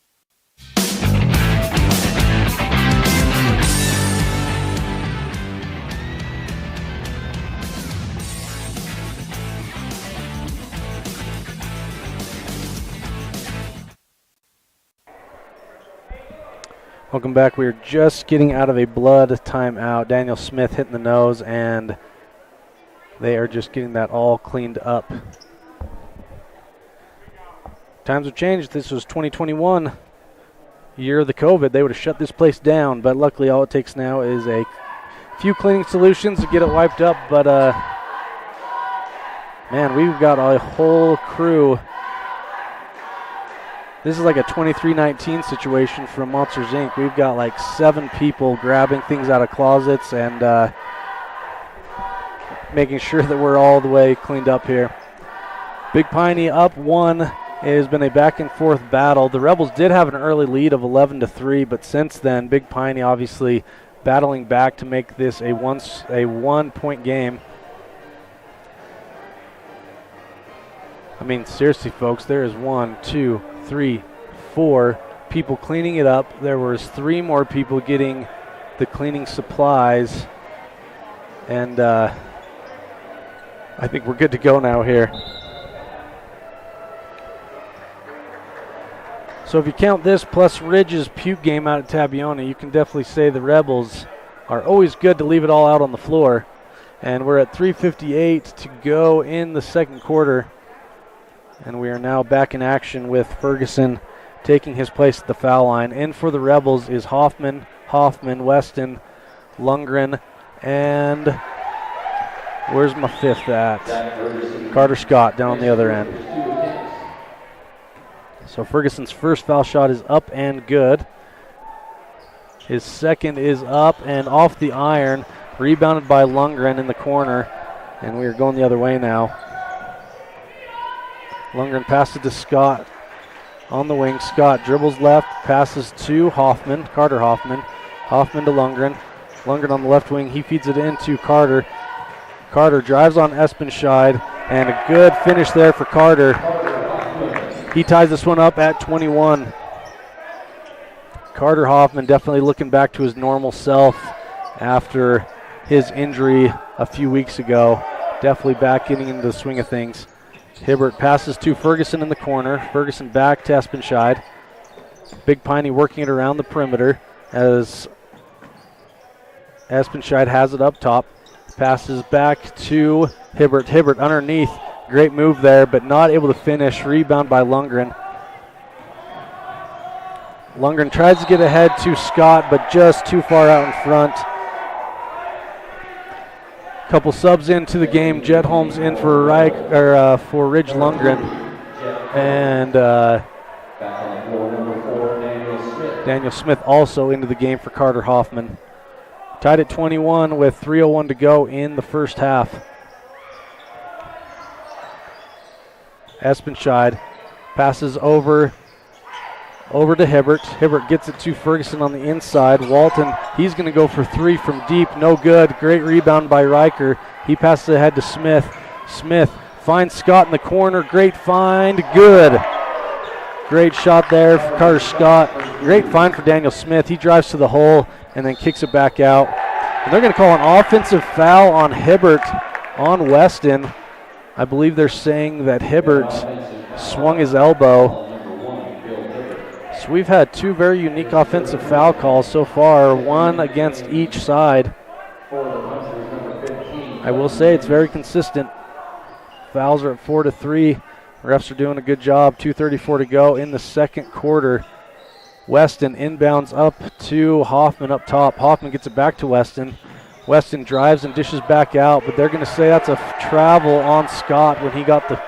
Welcome back. We are just getting out of a blood timeout. Daniel Smith hitting the nose, and they are just getting that all cleaned up. Times have changed. This was 2021, year of the COVID. They would have shut this place down, but luckily all it takes now is a few cleaning solutions to get it wiped up. But, man, we've got a whole crew. This is like a 23-19 situation from Monsters, Inc. We've got like 7 people grabbing things out of closets and making sure that we're all the way cleaned up here. Big Piney up 1. It has been a back-and-forth battle. The Rebels did have an early lead of 11-3, but since then, Big Piney obviously battling back to make this a one-point game. I mean, seriously, folks, there is 1, 2, 3, 4 people cleaning it up. There was 3 more people getting the cleaning supplies, and I think we're good to go now here. So if you count this plus Ridge's puke game out at Tabiona, you can definitely say the Rebels are always good to leave it all out on the floor. And we're at 3:58 to go in the second quarter. And we are now back in action with Ferguson taking his place at the foul line. In for the Rebels is Hoffman, Weston, Lundgren, and where's my 5th at? Carter Scott down on the other end. So Ferguson's first foul shot is up and good. His second is up and off the iron, rebounded by Lundgren in the corner, and we are going the other way now. Lundgren passes to Scott on the wing. Scott dribbles left, passes to Hoffman, Carter Hoffman. Hoffman to Lundgren. Lundgren on the left wing. He feeds it into Carter. Carter drives on Espenscheid, and a good finish there for Carter. He ties this one up at 21. Carter Hoffman definitely looking back to his normal self after his injury a few weeks ago. Definitely back getting into the swing of things. Hibbert passes to Ferguson in the corner. Ferguson back to Espenscheid. Big Piney working it around the perimeter as Espenscheid has it up top. Passes back to Hibbert. Hibbert underneath. Great move there, but not able to finish. Rebound by Lundgren. Lundgren tries to get ahead to Scott, but just too far out in front. Couple subs into the game. Jet Holmes in for Ridge Lundgren, and Daniel Smith also into the game for Carter Hoffman. Tied at 21 with 3:01 to go in the first half. Espenscheid passes over to Hibbert. Hibbert gets it to Ferguson on the inside. Walton, he's going to go for 3 from deep. No good. Great rebound by Riker. He passes ahead to Smith. Smith finds Scott in the corner. Great find. Good. Great shot there for Carter Scott. Great find for Daniel Smith. He drives to the hole and then kicks it back out. And they're going to call an offensive foul on Hibbert on Weston. I believe they're saying that Hibbert swung his elbow. So we've had 2 very unique offensive foul calls so far, 1 against each side. I will say it's very consistent. Fouls are at 4-3. Refs are doing a good job. 2:34 to go in the second quarter. Weston inbounds up to Hoffman up top. Hoffman gets it back to Weston. Weston drives and dishes back out, but they're going to say that's a travel on Scott when he caught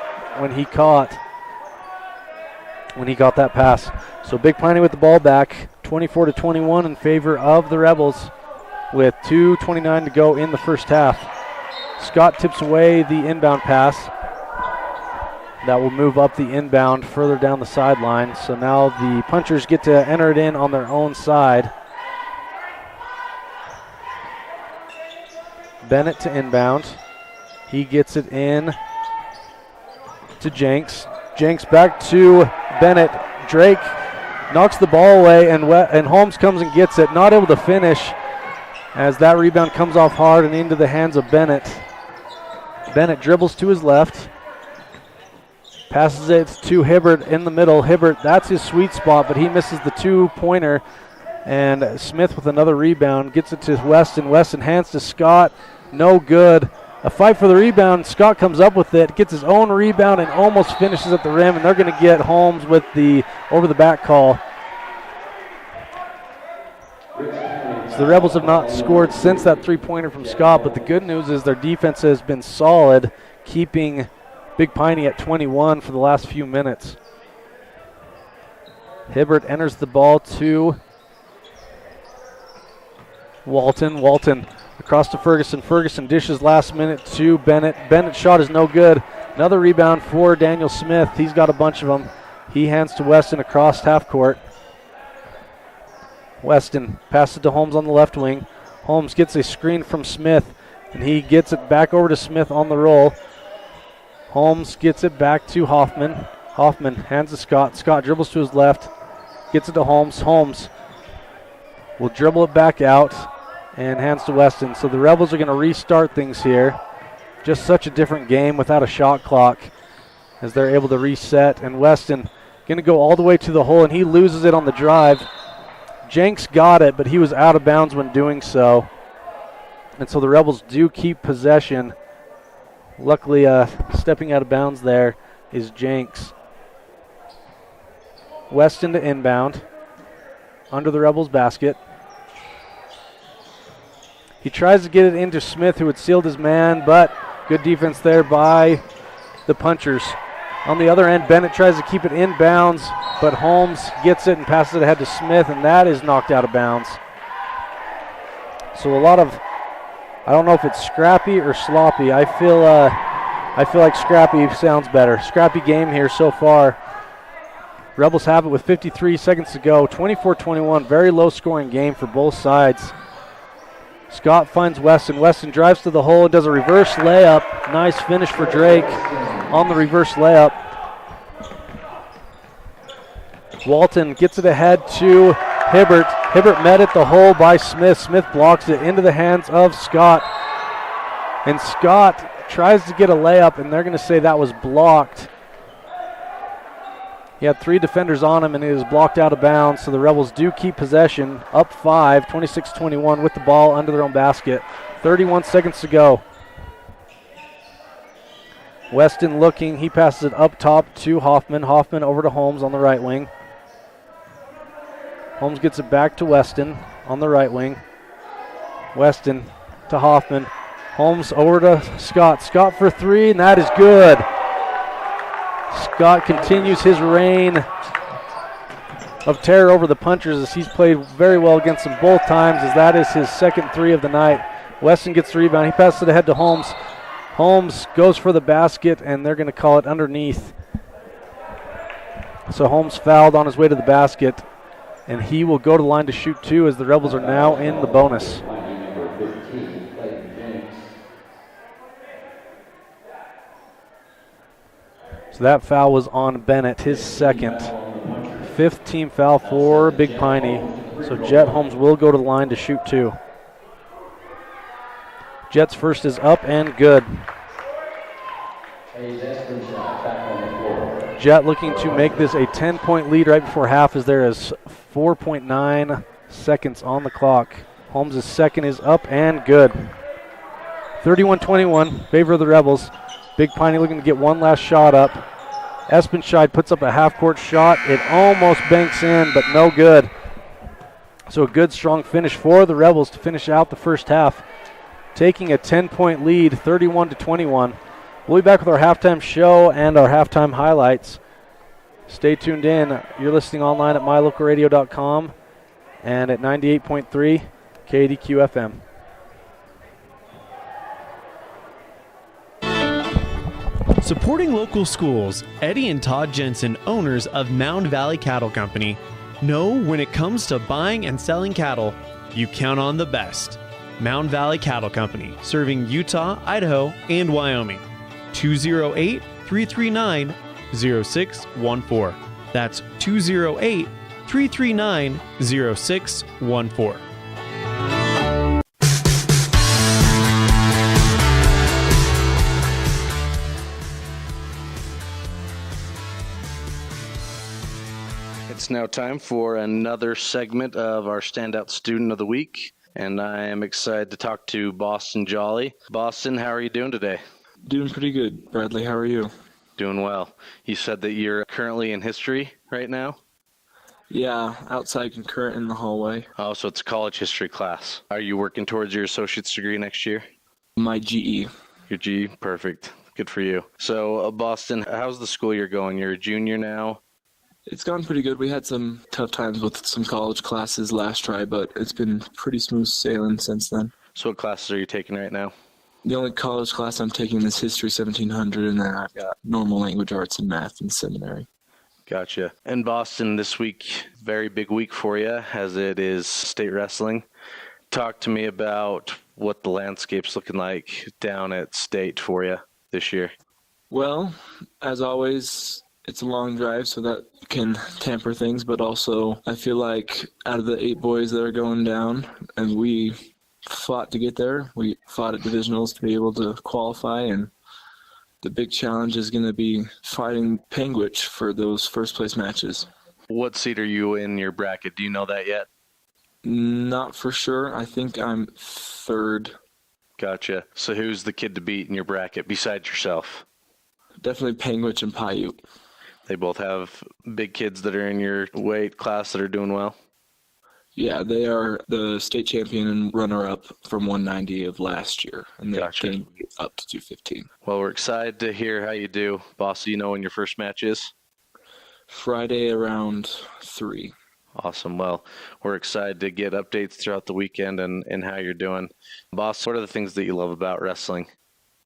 that pass. So Big Piney with the ball back, 24-21 in favor of the Rebels with 2:29 to go in the first half. Scott tips away the inbound pass. That will move up the inbound further down the sideline. So now the punchers get to enter it in on their own side. Bennett to inbound. He gets it in to Jenks. Jenks back to Bennett. Drake knocks the ball away, and Holmes comes and gets it. Not able to finish as that rebound comes off hard and into the hands of Bennett. Bennett dribbles to his left. Passes it to Hibbert in the middle. Hibbert, that's his sweet spot, but he misses the two-pointer. And Smith with another rebound gets it to Weston. Weston hands to Scott. No good. A fight for the rebound. Scott comes up with it, gets his own rebound, and almost finishes at the rim. And they're going to get Holmes with the over-the-back call. So the Rebels have not scored since that three-pointer from Scott, but the good news is their defense has been solid, keeping Big Piney at 21 for the last few minutes. Hibbert enters the ball to Walton. Walton across to Ferguson. Ferguson dishes last minute to Bennett. Bennett's shot is no good. Another rebound for Daniel Smith. He's got a bunch of them. He hands to Weston across half court. Weston passes to Holmes on the left wing. Holmes gets a screen from Smith, and he gets it back over to Smith on the roll. Holmes gets it back to Hoffman. Hoffman hands to Scott. Scott dribbles to his left, gets it to Holmes. Holmes will dribble it back out and hands to Weston. So the Rebels are going to restart things here. Just such a different game without a shot clock as they're able to reset. And Weston going to go all the way to the hole, and he loses it on the drive. Jenks got it, but he was out of bounds when doing so. And so the Rebels do keep possession. Luckily, stepping out of bounds there is Jenks. Weston to inbound. Under the Rebels basket. He tries to get it into Smith, who had sealed his man, but good defense there by the punchers. On the other end, Bennett tries to keep it inbounds, but Holmes gets it and passes it ahead to Smith, and that is knocked out of bounds. So a lot of, I don't know if it's scrappy or sloppy. I feel like scrappy sounds better. Scrappy game here so far. Rebels have it with 53 seconds to go. 24-21, very low scoring game for both sides. Scott finds Weston. Weston drives to the hole and does a reverse layup. Nice finish for Drake on the reverse layup. Walton gets it ahead to Hibbert. Hibbert met at the hole by Smith. Smith blocks it into the hands of Scott. And Scott tries to get a layup, and they're going to say that was blocked. He had three defenders on him, and it is blocked out of bounds, so the Rebels do keep possession, up 5, 26-21 with the ball under their own basket. 31 seconds to go. Weston looking, he passes it up top to Hoffman. Hoffman over to Holmes on the right wing. Holmes gets it back to Weston on the right wing. Weston to Hoffman. Holmes over to Scott. Scott for three, and that is good. Scott continues his reign of terror over the punchers as he's played very well against them both times, as that is his second three of the night. Weston gets the rebound. He passes it ahead to Holmes. Holmes goes for the basket, and they're going to call it underneath. So Holmes fouled on his way to the basket, and he will go to the line to shoot two as the Rebels are now in the bonus. So that foul was on Bennett, his second. Fifth team foul for Big Piney. So Jet Holmes will go to the line to shoot two. Jet's first is up and good. Jet looking to make this a 10-point lead right before half, as there is 4.9 seconds on the clock. Holmes' second is up and good. 31-21, favor of the Rebels. Big Piney looking to get one last shot up. Espenscheid puts up a half-court shot. It almost banks in, but no good. So a good, strong finish for the Rebels to finish out the first half. taking a 10-point lead, 31-21. We'll be back with our halftime show and our halftime highlights. Stay tuned in. You're listening online at mylocalradio.com and at 98.3 KDQ FM. Supporting local schools, Eddie and Todd Jensen, owners of Mound Valley Cattle Company, know when it comes to buying and selling cattle, you count on the best. Mound Valley Cattle Company, serving Utah, Idaho, and Wyoming. 208-339-0614. That's 208-339-0614. It's now time for another segment of our Standout Student of the Week, and I am excited to talk to Boston Jolly. Boston, how are you doing today? Doing pretty good. Bradley, how are you? Doing well. You said that you're currently in history right now? Yeah, outside concurrent in the hallway. Oh, so it's a college history class. Are you working towards your associate's degree next year? My GE. Your GE? Perfect. Good for you. So, Boston, how's the school year going? You're a junior now? It's gone pretty good. We had some tough times with some college classes last try, but it's been pretty smooth sailing since then. So what classes are you taking right now? The only college class I'm taking is History 1700, and then I've got normal language arts and math in seminary. Gotcha. And Boston, this week, very big week for you, as it is state wrestling. Talk to me about what the landscape's looking like down at state for you this year. Well, as always, it's a long drive, so that can tamper things, but also I feel like out of the 8 boys that are going down, and we fought to get there, we fought at divisionals to be able to qualify, and the big challenge is going to be fighting Panguitch for those first place matches. What seed are you in your bracket? Do you know that yet? Not for sure. I think I'm 3rd. Gotcha. So who's the kid to beat in your bracket besides yourself? Definitely Panguitch and Paiute. They both have big kids that are in your weight class that are doing well? Yeah, they are the state champion and runner-up from 190 of last year, and they came up to 215. Well, we're excited to hear how you do. Boss, do you know when your first match is? Friday around 3. Awesome. Well, we're excited to get updates throughout the weekend and how you're doing. Boss, what are the things that you love about wrestling?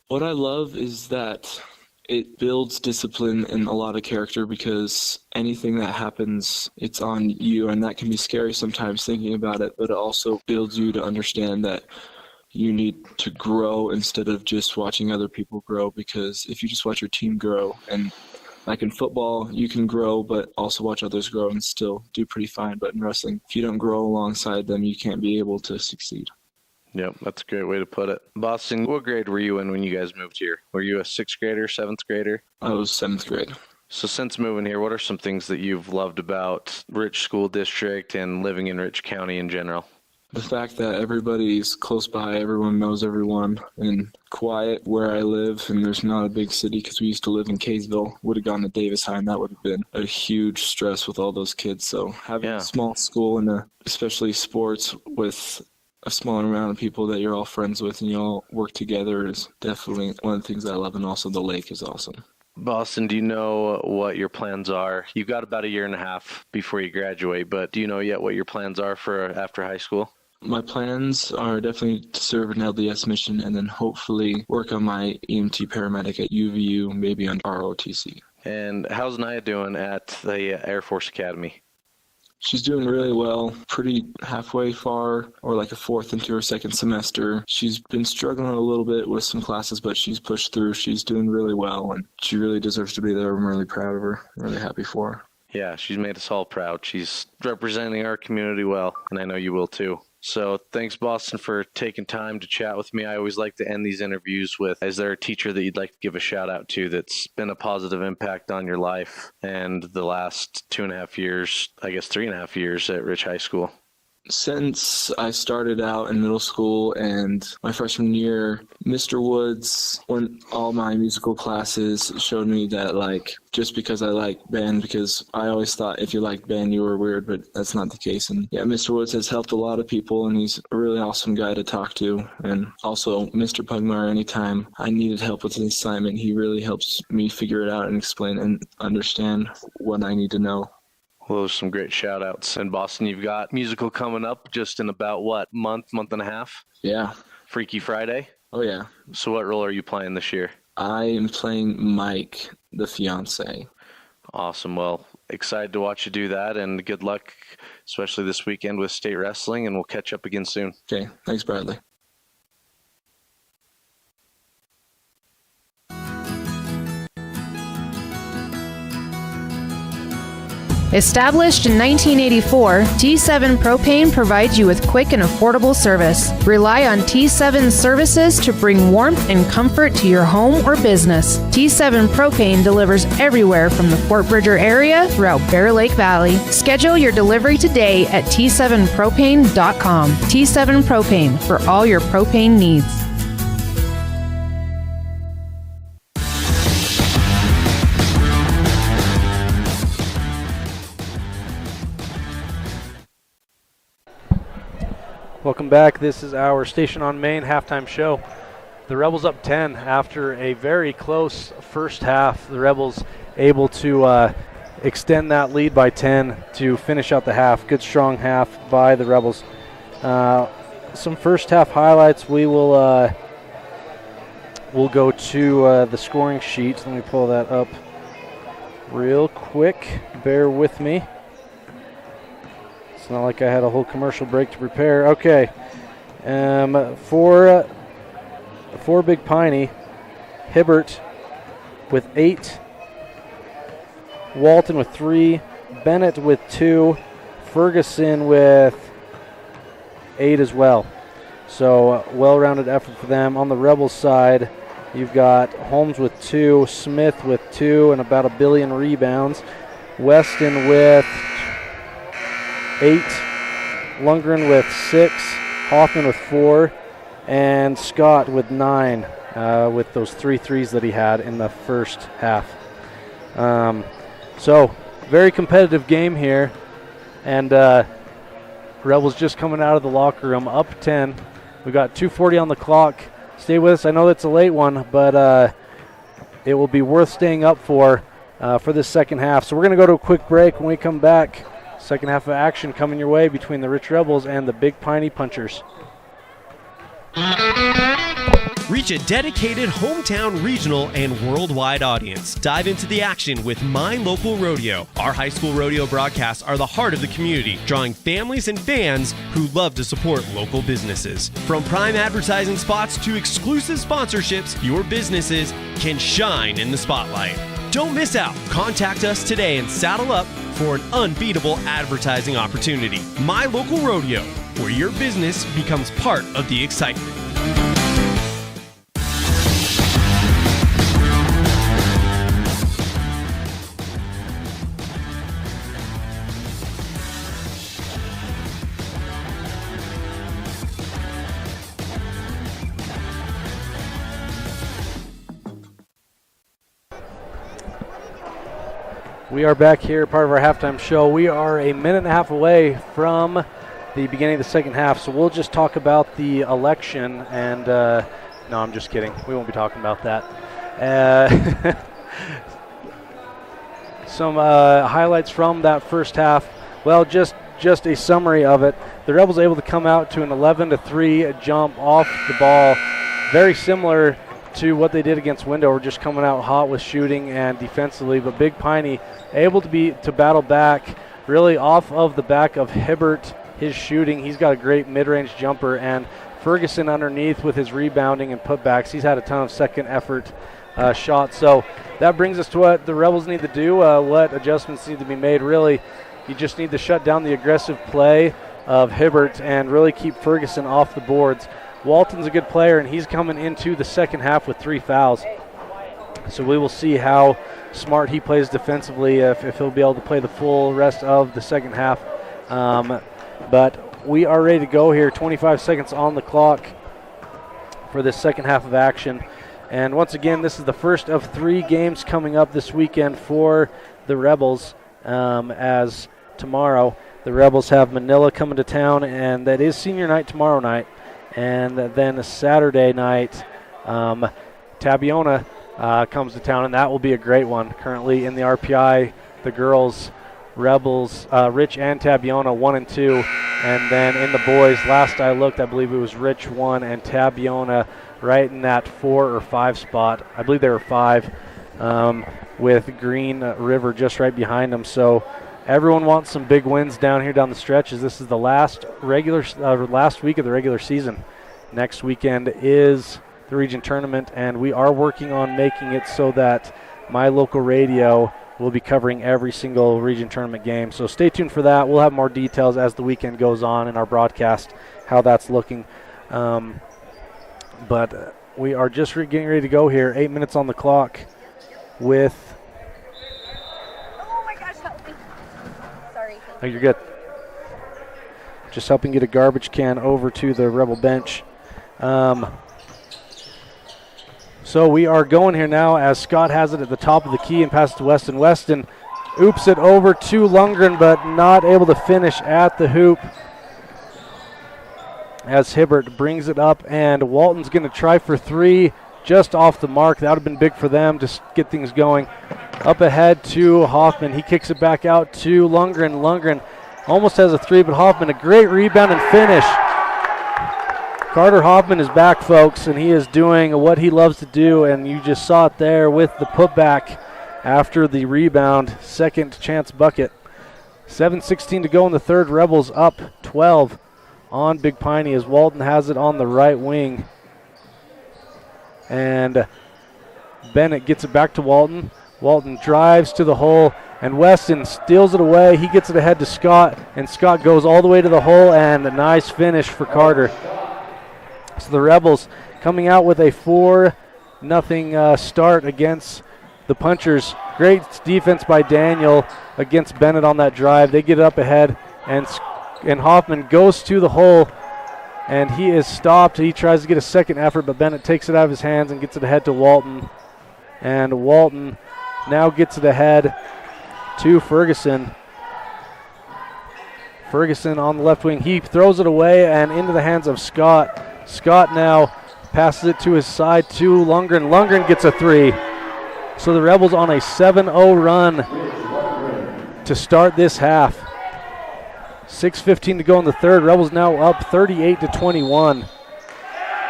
What I love is that it builds discipline and a lot of character, because anything that happens, it's on you, and that can be scary sometimes thinking about it, but it also builds you to understand that you need to grow instead of just watching other people grow, because if you just watch your team grow, and like in football, you can grow but also watch others grow and still do pretty fine, but in wrestling, if you don't grow alongside them, you can't be able to succeed. Yep, that's a great way to put it. Boston, what grade were you in when you guys moved here? Were you a 6th grader, 7th grader? I was 7th grade. So since moving here, what are some things that you've loved about Rich School District and living in Rich County in general? The fact that everybody's close by, everyone knows everyone, and quiet where I live, and there's not a big city, because we used to live in Kaysville. Would have gone to Davis High, and that would have been a huge stress with all those kids. So having a small school, and especially sports with a smaller amount of people that you're all friends with and you all work together, is definitely one of the things that I love. And also the lake is awesome. Boston, do you know what your plans are? You've got about 1.5 years before you graduate, but do you know yet what your plans are for after high school? My plans are definitely to serve an LDS mission and then hopefully work on my EMT paramedic at UVU, maybe on ROTC. And how's Naya doing at the Air Force Academy? She's doing really well, pretty halfway far, or like a 4th into her 2nd semester. She's been struggling a little bit with some classes, but she's pushed through. She's doing really well, and she really deserves to be there. I'm really proud of her. I'm really happy for her. Yeah, she's made us all proud. She's representing our community well, and I know you will too. So thanks, Boston, for taking time to chat with me. I always like to end these interviews with, is there a teacher that you'd like to give a shout out to that's been a positive impact on your life and the last 2.5 years, I guess 3.5 years at Rich High School? Since I started out in middle school and my freshman year, Mr. Woods went all my musical classes, showed me that, like, just because I like band, because I always thought if you liked band, you were weird, but that's not the case. And yeah, Mr. Woods has helped a lot of people, and he's a really awesome guy to talk to. And also Mr. Pugmire, anytime I needed help with an assignment, he really helps me figure it out and explain and understand what I need to know. Well, those are some great shout outs. And Boston, you've got musical coming up just in about what, month and a half? Yeah. Freaky Friday? Oh, yeah. So what role are you playing this year? I am playing Mike, the fiance. Awesome. Well, excited to watch you do that, and good luck, especially this weekend with state wrestling, and we'll catch up again soon. Okay. Thanks, Bradley. Established in 1984, T7 Propane provides you with quick and affordable service. Rely on T7's services to bring warmth and comfort to your home or business. T7 Propane delivers everywhere from the Fort Bridger area throughout Bear Lake Valley. Schedule your delivery today at T7propane.com. T7 Propane for all your propane needs. Welcome back. This is our Station on Main halftime show. The Rebels up 10 after a very close first half. The Rebels able to extend that lead by 10 to finish out the half. Good strong half by the Rebels. Some first half highlights. We'll go to the scoring sheet. Let me pull that up real quick. Bear with me. It's not like I had a whole commercial break to prepare. Okay. For Big Piney, Hibbert with 8, Walton with 3, Bennett with 2, Ferguson with 8 as well. So well-rounded effort for them. On the Rebels side, you've got Holmes with 2, Smith with 2, and about 1 billion rebounds. Weston with 8, Lundgren with 6, Hoffman with 4, and Scott with 9 with those 3 threes that he had in the first half. So very competitive game here, and Rebels just coming out of the locker room up 10. We got 2:40 on the clock. Stay with us. I know that's a late one, but it will be worth staying up for this second half. So we're going to go to a quick break. When we come back, second half of action coming your way between the Rich Rebels and the Big Piney Punchers. Reach a dedicated hometown, regional, and worldwide audience. Dive into the action with My Local Rodeo. Our high school rodeo broadcasts are the heart of the community, drawing families and fans who love to support local businesses. From prime advertising spots to exclusive sponsorships, your businesses can shine in the spotlight. Don't miss out. Contact us today and saddle up for an unbeatable advertising opportunity. My Local Rodeo, where your business becomes part of the excitement. We are back here, part of our halftime show. We are a minute and a half away from the beginning of the second half, so we'll just talk about the election. And no, I'm just kidding. We won't be talking about that. Some highlights from that first half. Well, just a summary of it. The Rebels able to come out to an 11-3 jump off the ball, very similar to what they did against Windover, just coming out hot with shooting and defensively. But Big Piney able to battle back, really off of the back of Hibbert, his shooting. He's got a great mid-range jumper, and Ferguson underneath with his rebounding and putbacks. He's had a ton of second effort shots. So that brings us to what the Rebels need to do, what adjustments need to be made. Really, you just need to shut down the aggressive play of Hibbert and really keep Ferguson off the boards. Walton's a good player, and he's coming into the second half with 3 fouls. So we will see how smart he plays defensively, if he'll be able to play the full rest of the second half. But we are ready to go here. 25 seconds on the clock for this second half of action. And once again, this is the first of 3 games coming up this weekend for the Rebels, as tomorrow the Rebels have Manila coming to town, and that is senior night tomorrow night. And then Saturday night, Tabiona comes to town, and that will be a great one. Currently in the RPI, the girls, Rebels, Rich and Tabiona 1 and 2, and then in the boys, last I looked, I believe it was Rich 1 and Tabiona right in that 4 or 5 spot. I believe they were 5, with Green River just right behind them. So everyone wants some big wins down here down the stretch, as this is the last week of the regular season. Next weekend is the region tournament, and we are working on making it so that my local radio will be covering every single region tournament game. So stay tuned for that. We'll have more details as the weekend goes on in our broadcast, how that's looking. But we are just getting ready to go here. 8 minutes on the clock with... Oh my gosh, help me. Sorry. Oh, you're good. Just helping get a garbage can over to the Rebel bench. So we are going here now as Scott has it at the top of the key and passes to Weston. Weston oops it over to Lundgren, but not able to finish at the hoop, as Hibbert brings it up, and Walton's going to try for 3 just off the mark. That would have been big for them to get things going. Up ahead to Hoffman. He kicks it back out to Lundgren. Lundgren almost has a 3, but Hoffman, a great rebound and finish. Carter Hoffman is back, folks, and he is doing what he loves to do, and you just saw it there with the putback after the rebound. Second chance bucket. 7:16 to go in the third. Rebels up 12 on Big Piney as Walton has it on the right wing. And Bennett gets it back to Walton. Walton drives to the hole, and Weston steals it away. He gets it ahead to Scott, and Scott goes all the way to the hole, and a nice finish for Carter. So the Rebels coming out with a 4-0 start against the Punchers. Great defense by Daniel against Bennett on that drive. They get it up ahead, and Hoffman goes to the hole, and he is stopped. He tries to get a second effort, but Bennett takes it out of his hands and gets it ahead to Walton. And Walton now gets it ahead to Ferguson. Ferguson on the left wing. He throws it away and into the hands of Scott. Scott now passes it to his side to Lundgren. Lundgren gets a 3. So the Rebels on a 7-0 run to start this half. 6:15 to go in the third. Rebels now up 38-21.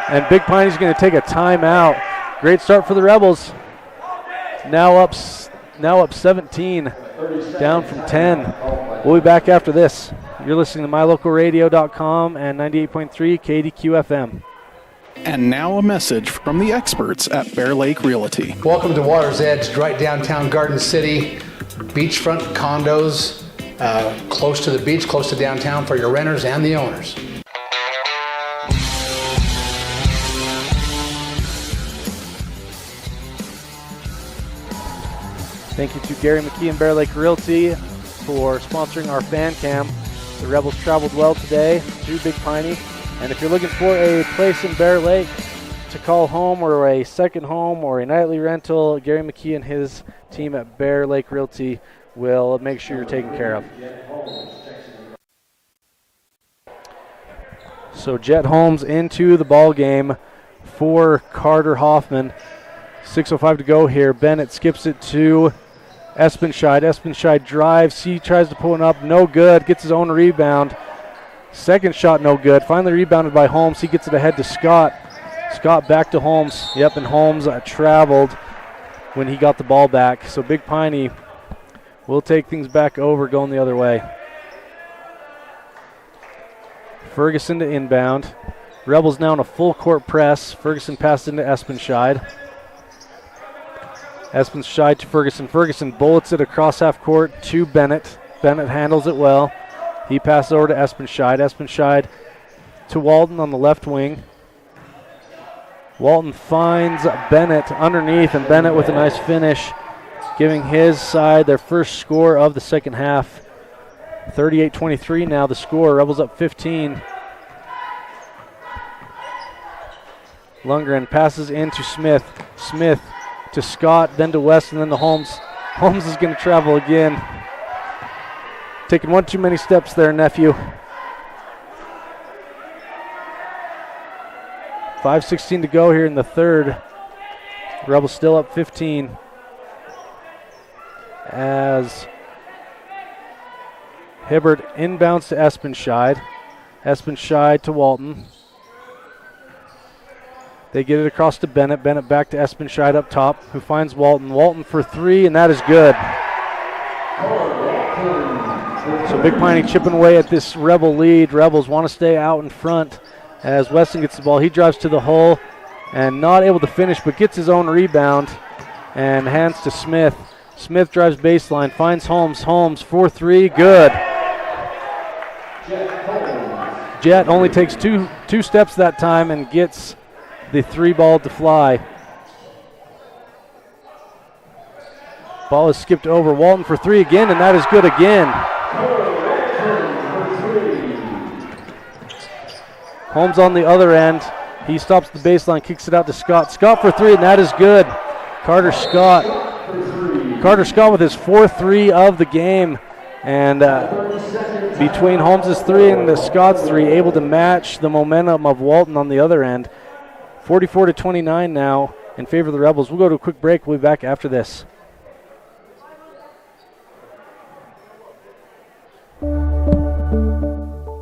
And Big Piney's going to take a timeout. Great start for the Rebels. Now up 17, down from 10. We'll be back after this. You're listening to mylocalradio.com and 98.3 KDQ FM. And now a message from the experts at Bear Lake Realty. Welcome to Water's Edge, right downtown Garden City. Beachfront condos, close to the beach, close to downtown for your renters and the owners. Thank you to Gary McKee and Bear Lake Realty for sponsoring our fan cam. The Rebels traveled well today to Big Piney. And if you're looking for a place in Bear Lake to call home, or a second home, or a nightly rental, Gary McKee and his team at Bear Lake Realty will make sure you're taken care of. So Jet Holmes into the ball game for Carter Hoffman. 6:05 to go here. Bennett skips it to Espenscheid. Espenscheid drives. He tries to pull it up. No good. Gets his own rebound. Second shot no good. Finally rebounded by Holmes. He gets it ahead to Scott. Scott back to Holmes. Yep, and Holmes traveled when he got the ball back. So Big Piney will take things back over, going the other way. Ferguson to inbound. Rebels now in a full court press. Ferguson passed into Espenscheid. Espenscheid to Ferguson. Ferguson bullets it across half court to Bennett. Bennett handles it well. He passes over to Espenscheid. Espenscheid to Walton on the left wing. Walton finds Bennett underneath, and Bennett with a nice finish, giving his side their first score of the second half. 38-23 now the score. Rebels up 15. Lundgren passes into Smith. Smith to Scott, then to West, and then to Holmes. Holmes is going to travel again. Taking one too many steps there, nephew. 5:16 to go here in the third. Rebels still up 15. As Hibbert inbounds to Espenscheid. Espenscheid to Walton. They get it across to Bennett. Bennett back to Espenscheid up top, who finds Walton. Walton for three, and that is good. So Big Piney chipping away at this Rebel lead. Rebels want to stay out in front as Weston gets the ball. He drives to the hole and not able to finish, but gets his own rebound and hands to Smith. Smith drives baseline, finds Holmes. Holmes 4-3, good. Jet only takes two steps that time and gets the three ball to fly. Ball is skipped over. Walton for three again, and that is good again. Holmes on the other end. He stops the baseline, kicks it out to Scott. Scott for three, and that is good. Carter Scott with his 4-3 of the game. And between Holmes' three and the Scott's three, able to match the momentum of Walton on the other end. 44-29 now in favor of the Rebels. We'll go to a quick break. We'll be back after this.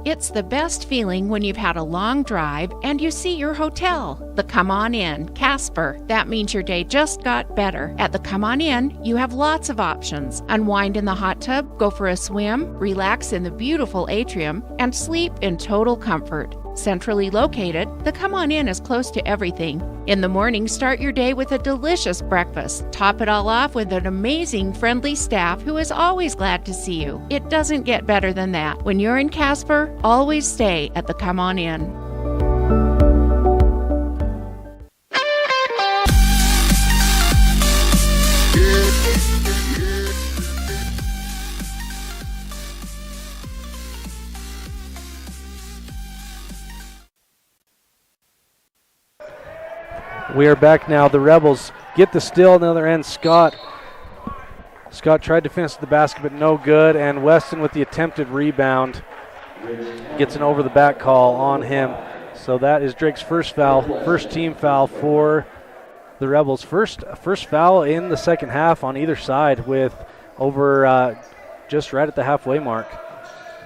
It's the best feeling when you've had a long drive and you see your hotel, the Come On Inn, Casper. That means your day just got better. At the Come On Inn, you have lots of options. Unwind in the hot tub, go for a swim, relax in the beautiful atrium, and sleep in total comfort. Centrally located, the Come On Inn is close to everything. In the morning, start your day with a delicious breakfast. Top it all off with an amazing, friendly staff who is always glad to see you. It doesn't get better than that. When you're in Casper, always stay at the Come On Inn. We are back now. The Rebels get the steal on the other end. Scott tried to finish the basket, but no good. And Weston with the attempted rebound gets an over the back call on him. So that is Drake's first foul, first team foul for the Rebels. First foul in the second half on either side with over just right at the halfway mark.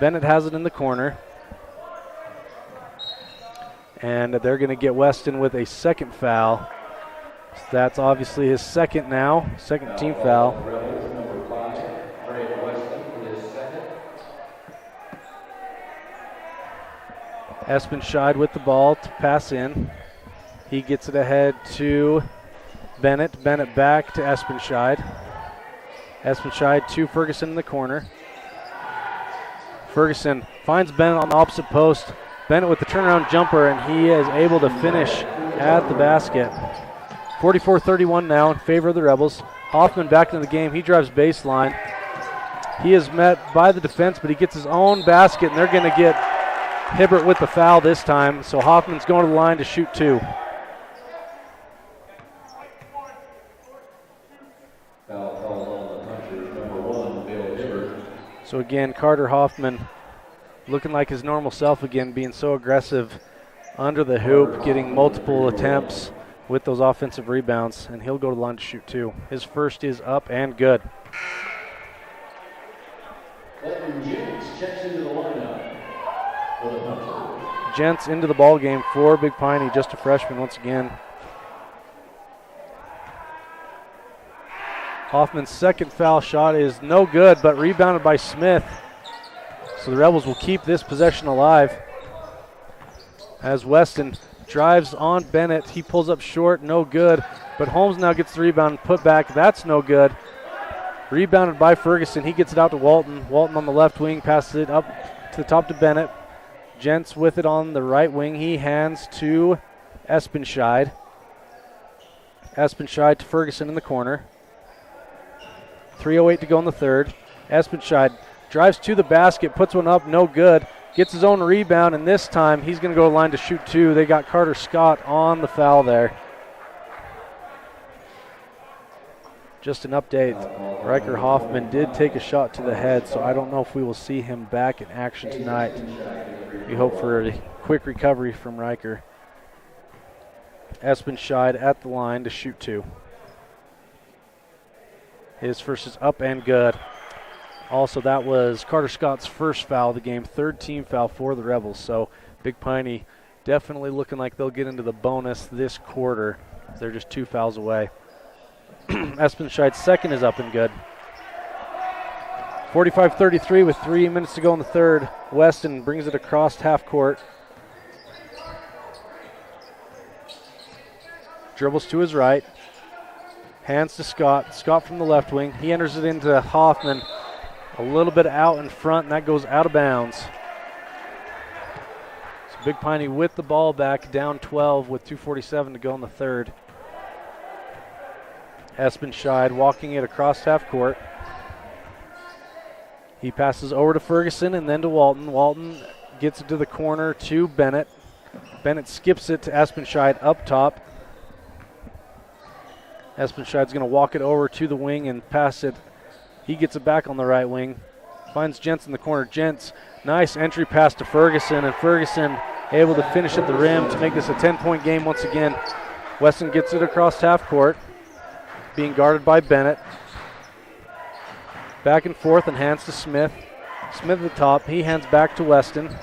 Bennett has it in the corner. And they're going to get Weston with a second foul. So that's obviously his second now, second team foul. Espenscheid with the ball to pass in. He gets it ahead to Bennett. Bennett back to Espenscheid. Espenscheid to Ferguson in the corner. Ferguson finds Bennett on the opposite post. Bennett with the turnaround jumper, and he is able to finish at the basket. 44-31 now in favor of the Rebels. Hoffman back into the game. He drives baseline. He is met by the defense, but he gets his own basket, and they're going to get Hibbert with the foul this time. So Hoffman's going to the line to shoot two. So again, Carter Hoffman looking like his normal self again, being so aggressive under the hoop, getting multiple attempts with those offensive rebounds, and he'll go to the line to shoot two. His first is up and good. Gents into the ball game for Big Piney, just a freshman once again. Hoffman's second foul shot is no good, but rebounded by Smith. So the Rebels will keep this possession alive. As Weston drives on Bennett, he pulls up short, no good. But Holmes now gets the rebound and put back, that's no good. Rebounded by Ferguson, he gets it out to Walton. Walton on the left wing, passes it up to the top to Bennett. Gents with it on the right wing, he hands to Espenscheid. Espenscheid to Ferguson in the corner. 3:08 to go in the third. Espenscheid drives to the basket, puts one up, no good. Gets his own rebound, and this time he's going to go line to shoot 2. They got Carter Scott on the foul there. Just an update. Riker Hoffman did take a shot to the head, so I don't know if we will see him back in action tonight. We hope for a quick recovery from Riker. Espenscheid at the line to shoot 2. His first is up and good. Also, that was Carter Scott's first foul of the game, 3rd team foul for the Rebels. So Big Piney definitely looking like they'll get into the bonus this quarter. They're just 2 fouls away. Espenscheid's second is up and good. 45-33 with 3 minutes to go in the third. Weston brings it across half court. Dribbles to his right. Hands to Scott. Scott from the left wing. He enters it into Hoffman. A little bit out in front, and that goes out of bounds. So Big Piney with the ball back, down 12 with 2:47 to go in the third. Espenscheid walking it across half court. He passes over to Ferguson and then to Walton. Walton gets it to the corner to Bennett. Bennett skips it to Espenscheid up top. Espenscheid's going to walk it over to the wing and pass it. He gets it back on the right wing. Finds Gents in the corner. Gents, nice entry pass to Ferguson, and Ferguson able to finish at the rim to make this a 10-point game once again. Weston gets it across half court, being guarded by Bennett. Back and forth and hands to Smith. Smith at the top. He hands back to Weston.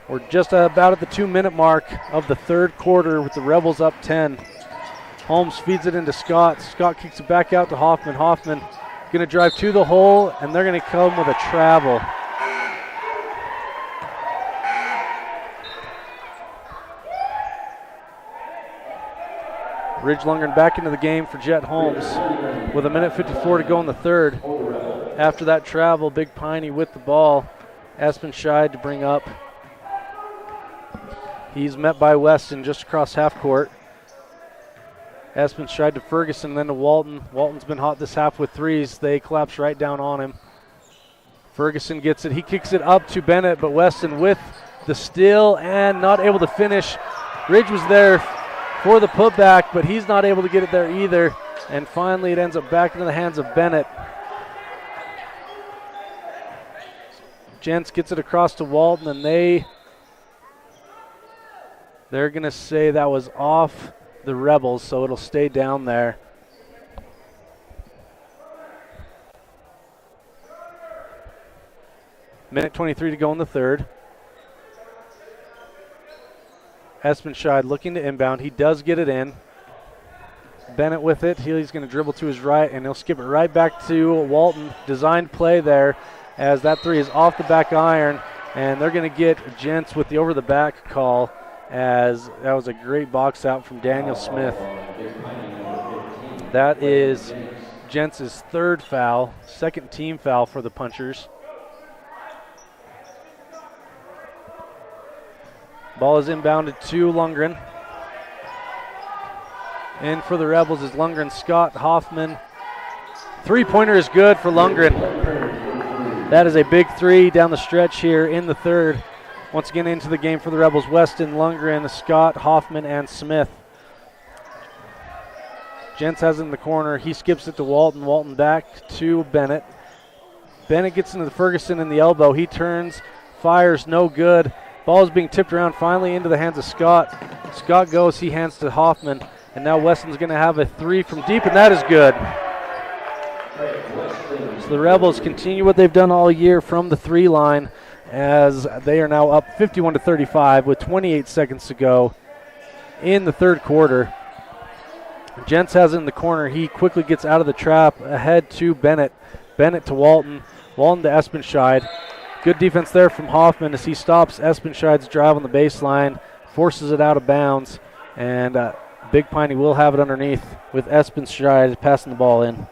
We're just about at the 2-minute mark of the third quarter with the Rebels up 10. Holmes feeds it into Scott. Scott kicks it back out to Hoffman. Hoffman going to drive to the hole, and they're going to come with a travel. Ridge Lundgren back into the game for Jet Holmes with 1:54 to go in the third. After that travel, Big Piney with the ball. Espenscheid to bring up. He's met by Weston just across half court. Espenscheid to Ferguson, then to Walton. Walton's been hot this half with threes. They collapse right down on him. Ferguson gets it. He kicks it up to Bennett, but Weston with the steal and not able to finish. Ridge was there for the putback, but he's not able to get it there either. And finally it ends up back into the hands of Bennett. Gents gets it across to Walton, and they're going to say that was off the Rebels, so it'll stay down there. Minute 23 to go in the third. Espenscheid looking to inbound. He does get it in. Bennett with it. He's going to dribble to his right, and he'll skip it right back to Walton. Designed play there as that three is off the back iron, and they're going to get Gents with the over-the-back call, as that was a great box out from Daniel Smith. That is Gents' third foul, second team foul for the Punchers. Ball is inbounded to Lundgren. In for the Rebels is Lundgren, Scott, Hoffman. Three-pointer is good for Lundgren. That is a big three down the stretch here in the third. Once again into the game for the Rebels, Weston, Lundgren, Scott, Hoffman, and Smith. Gents has it in the corner. He skips it to Walton. Walton back to Bennett. Bennett gets into the Ferguson in the elbow. He turns, fires, no good. Ball is being tipped around finally into the hands of Scott. Scott goes, he hands to Hoffman. And now Weston's going to have a three from deep, and that is good. So the Rebels continue what they've done all year from the three line, as they are now up 51-35 with 28 seconds to go in the third quarter. Gents has it in the corner. He quickly gets out of the trap, ahead to Bennett. Bennett to Walton. Walton to Espenscheid. Good defense there from Hoffman as he stops Espenscheid's drive on the baseline, forces it out of bounds, and Big Piney will have it underneath with Espenscheid passing the ball in.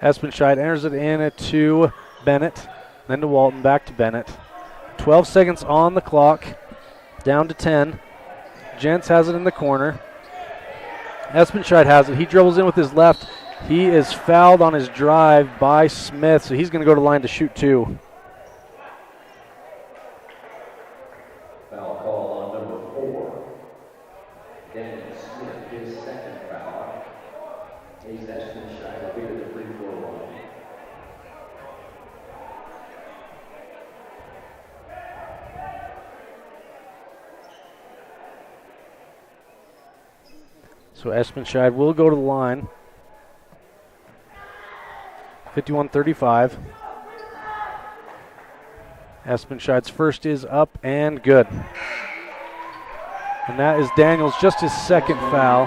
Espenscheid enters it in to Bennett, then to Walton, back to Bennett. 12 seconds on the clock, down to 10. Gents has it in the corner. Espenscheid has it. He dribbles in with his left. He is fouled on his drive by Smith, so he's going to go to the line to shoot 2. Foul call on number 4. Daniel Smith, his second foul. He's Espenscheid will be to the free throw line. So Espenscheid will go to the line. 51-35. Espenscheid's first is up and good. And that is Daniels, just his second foul.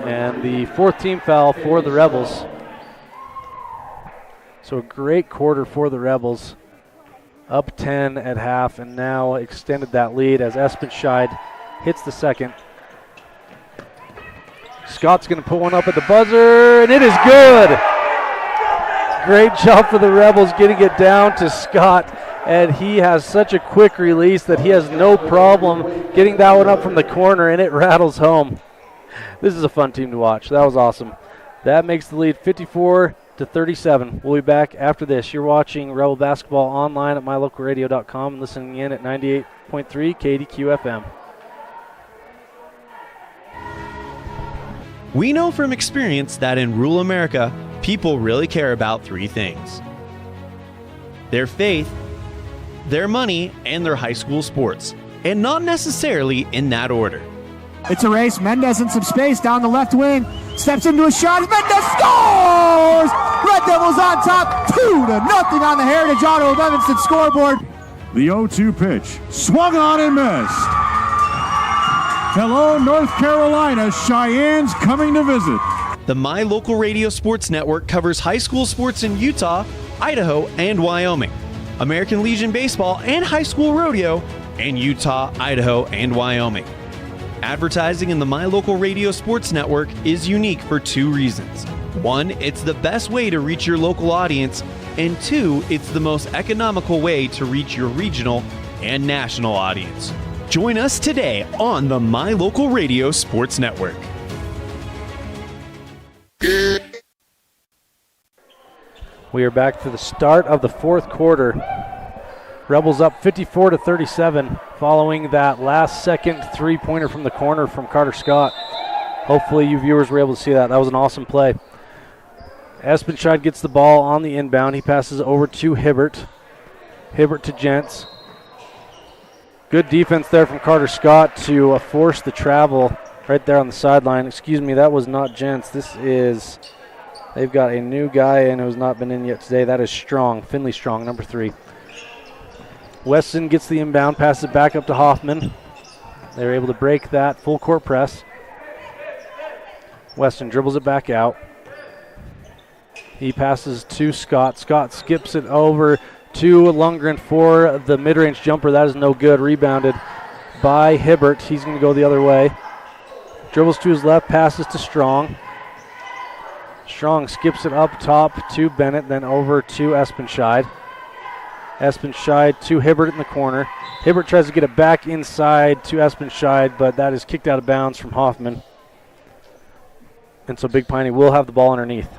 And the 4th team foul for the Rebels. So a great quarter for the Rebels. Up 10 at half and now extended that lead as Espenscheid hits the second. Scott's going to put one up at the buzzer, and it is good. Great job for the Rebels getting it down to Scott, and he has such a quick release that he has no problem getting that one up from the corner, and it rattles home. This is a fun team to watch. That was awesome. That makes the lead 54-37. We'll be back after this. You're watching Rebel Basketball online at mylocalradio.com and listening in at 98.3 KDQ FM. We know from experience that in rural America, people really care about 3 things: their faith, their money, and their high school sports, and not necessarily in that order. It's a race. Mendez in some space down the left wing. Steps into a shot. Mendez scores! Red Devils on top, 2-0 on the Heritage Auto of Evanston scoreboard. The 0-2 pitch. Swung on and missed. Hello, North Carolina. Cheyenne's coming to visit. The My Local Radio Sports Network covers high school sports in Utah, Idaho, and Wyoming, American Legion Baseball and high school rodeo in Utah, Idaho, and Wyoming. Advertising in the My Local Radio Sports Network is unique for 2 reasons. 1, it's the best way to reach your local audience, and 2, it's the most economical way to reach your regional and national audience. Join us today on the My Local Radio Sports Network. We are back for the start of the 4th quarter. Rebels up 54-37 following that last second 3-pointer from the corner from Carter Scott. Hopefully you viewers were able to see that. That was an awesome play. Espenscheid gets the ball on the inbound. He passes over to Hibbert. Hibbert to Gents. Good defense there from Carter Scott to force the travel right there on the sideline. Excuse me, that was not Gents. They've got a new guy in who's not been in yet today. That is Strong, Finley Strong, number 3. Weston gets the inbound, passes it back up to Hoffman. They're able to break that full court press. Weston dribbles it back out. He passes to Scott. Scott skips it over to Lundgren for the mid-range jumper. That is no good. Rebounded by Hibbert. He's going to go the other way. Dribbles to his left, passes to Strong. Strong skips it up top to Bennett, then over to Espenscheid. Espenscheid to Hibbert in the corner. Hibbert tries to get it back inside to Espenscheid, but that is kicked out of bounds from Hoffman. And so Big Piney will have the ball underneath.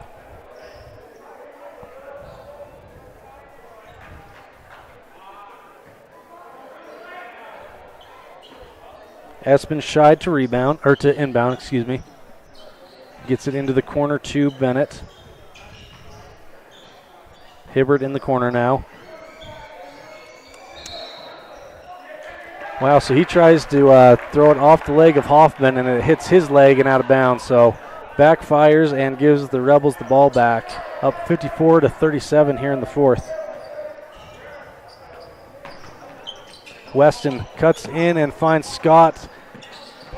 Espenscheid to inbound, excuse me. Gets it into the corner to Bennett. Hibbert in the corner now. Wow, so he tries to throw it off the leg of Hoffman, and it hits his leg and out of bounds. So backfires and gives the Rebels the ball back. Up 54-37 here in the 4th. Weston cuts in and finds Scott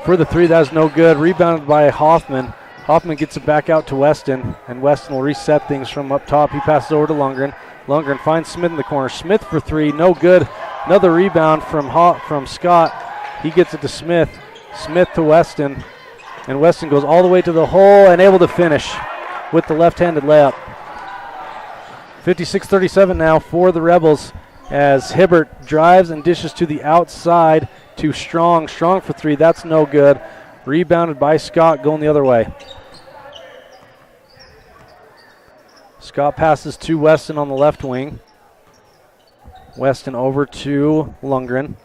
for the 3. That's no good. Rebounded by Hoffman. Hoffman gets it back out to Weston, and Weston will reset things from up top. He passes over to Lundgren. Lundgren finds Smith in the corner. Smith for 3, no good. Another rebound from Scott. He gets it to Smith. Smith to Weston, and Weston goes all the way to the hole and able to finish with the left-handed layup. 56-37 now for the Rebels as Hibbert drives and dishes to the outside, Too strong for three. That's no good. Rebounded by Scott, going the other way. Scott passes to Weston on the left wing. Weston over to Lundgren.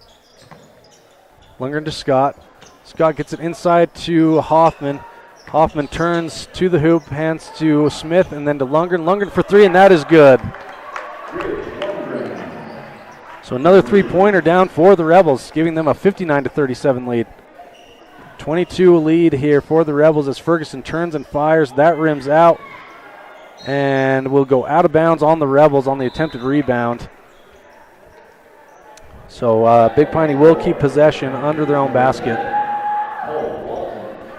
Lundgren to Scott. Scott gets it inside to Hoffman. Hoffman turns to the hoop, hands to Smith, and then to Lundgren. Lundgren for three, and that is good. So another three-pointer down for the Rebels, giving them a 59-37 lead. 22 lead here for the Rebels as Ferguson turns and fires. That rims out and will go out of bounds on the Rebels on the attempted rebound. So Big Piney will keep possession under their own basket.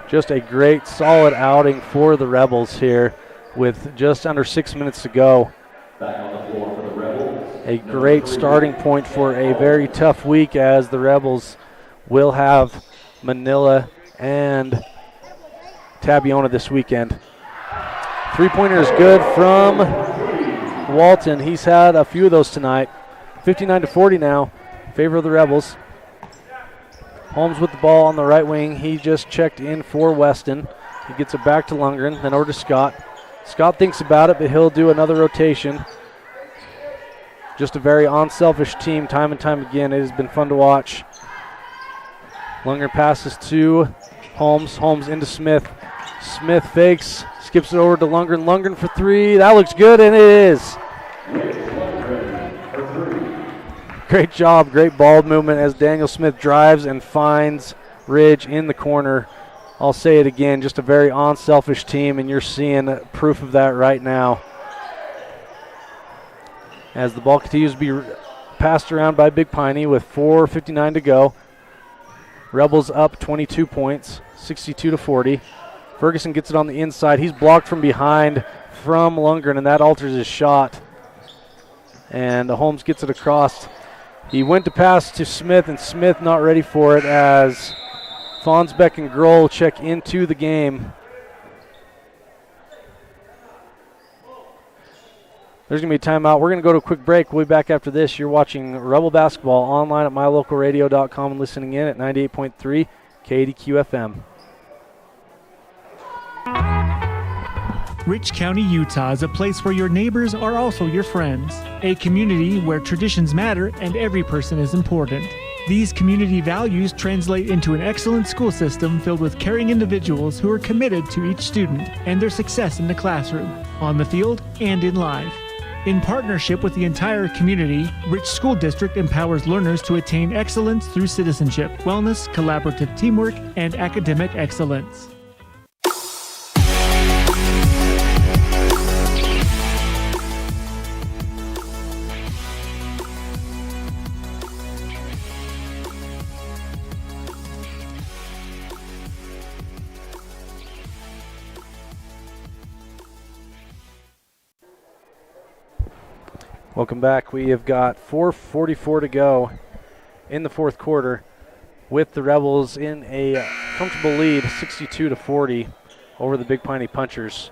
Just a great, solid outing for the Rebels here with just under 6 minutes to go. Back on the floor for the Rebels. A great starting point for a very tough week as the Rebels will have Manila and Tabiona this weekend. Three-pointer is good from Walton. He's had a few of those tonight. 59-40 now, in favor of the Rebels. Holmes with the ball on the right wing. He just checked in for Weston. He gets it back to Lundgren, then over to Scott. Scott thinks about it, but he'll do another rotation. Just a very unselfish team time and time again. It has been fun to watch. Lundgren passes to Holmes. Holmes into Smith. Smith fakes, skips it over to Lundgren. Lundgren for three. That looks good, and it is. Great job, great ball movement as Daniel Smith drives and finds Ridge in the corner. I'll say it again, just a very unselfish team, and you're seeing proof of that right now. As the ball continues to be passed around by Big Piney with 4:59 to go. Rebels up 22 points, 62-40. Ferguson gets it on the inside. He's blocked from behind from Lundgren, and that alters his shot. And Holmes gets it across. He went to pass to Smith, and Smith not ready for it as Fonsbeck and Grohl check into the game. There's going to be a timeout. We're going to go to a quick break. We'll be back after this. You're watching Rebel Basketball online at mylocalradio.com and listening in at 98.3 KDQ FM. Rich County, Utah is a place where your neighbors are also your friends. A community where traditions matter and every person is important. These community values translate into an excellent school system filled with caring individuals who are committed to each student and their success in the classroom, on the field, and in life. In partnership with the entire community, Rich School District empowers learners to attain excellence through citizenship, wellness, collaborative teamwork, and academic excellence. Welcome back. We have got 4:44 to go in the fourth quarter with the Rebels in a comfortable lead, 62-40 over the Big Piney Punchers.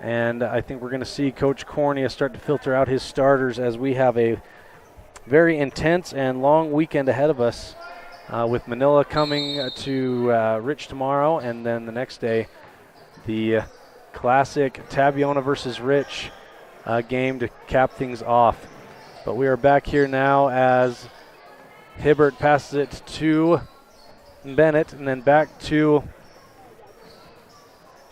And I think we're going to see Coach Cornea start to filter out his starters as we have a very intense and long weekend ahead of us with Manila coming to Rich tomorrow, and then the next day the classic Tabiona versus Rich game to cap things off. But we are back here now as Hibbert passes it to Bennett and then back to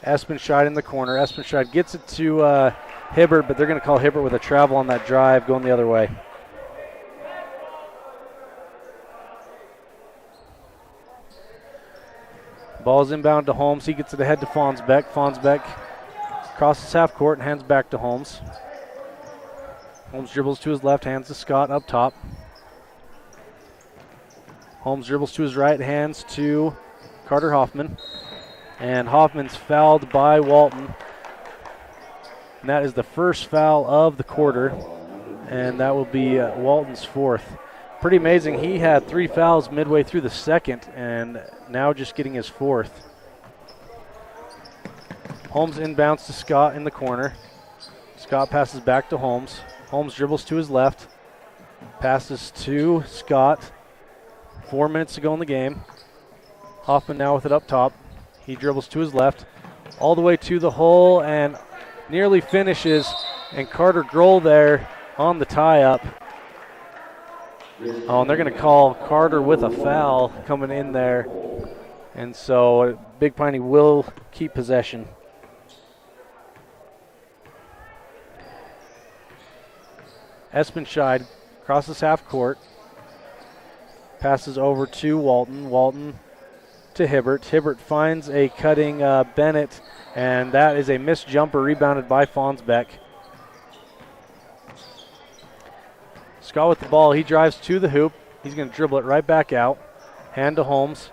Espenscheid in the corner. Espenscheid gets it to Hibbert, but they're going to call Hibbert with a travel on that drive going the other way. Ball's inbound to Holmes. He gets it ahead to Fonsbeck. Fonsbeck crosses half court and hands back to Holmes. Holmes dribbles to his left, hands to Scott up top. Holmes dribbles to his right, hands to Carter Hoffman. And Hoffman's fouled by Walton. And that is the first foul of the quarter. And that will be Walton's fourth. Pretty amazing. He had 3 fouls midway through the second and now just getting his fourth. Holmes inbounds to Scott in the corner. Scott passes back to Holmes. Holmes dribbles to his left. Passes to Scott. 4 minutes to go in the game. Hoffman now with it up top. He dribbles to his left, all the way to the hole and nearly finishes. And Carter Grohl there on the tie-up. Oh, and they're going to call Carter with a foul coming in there. And so Big Piney will keep possession. Espenscheid crosses half court. Passes over to Walton. Walton to Hibbert. Hibbert finds a cutting Bennett, and that is a missed jumper rebounded by Fonsbeck. Scott with the ball. He drives to the hoop. He's going to dribble it right back out. Hand to Holmes.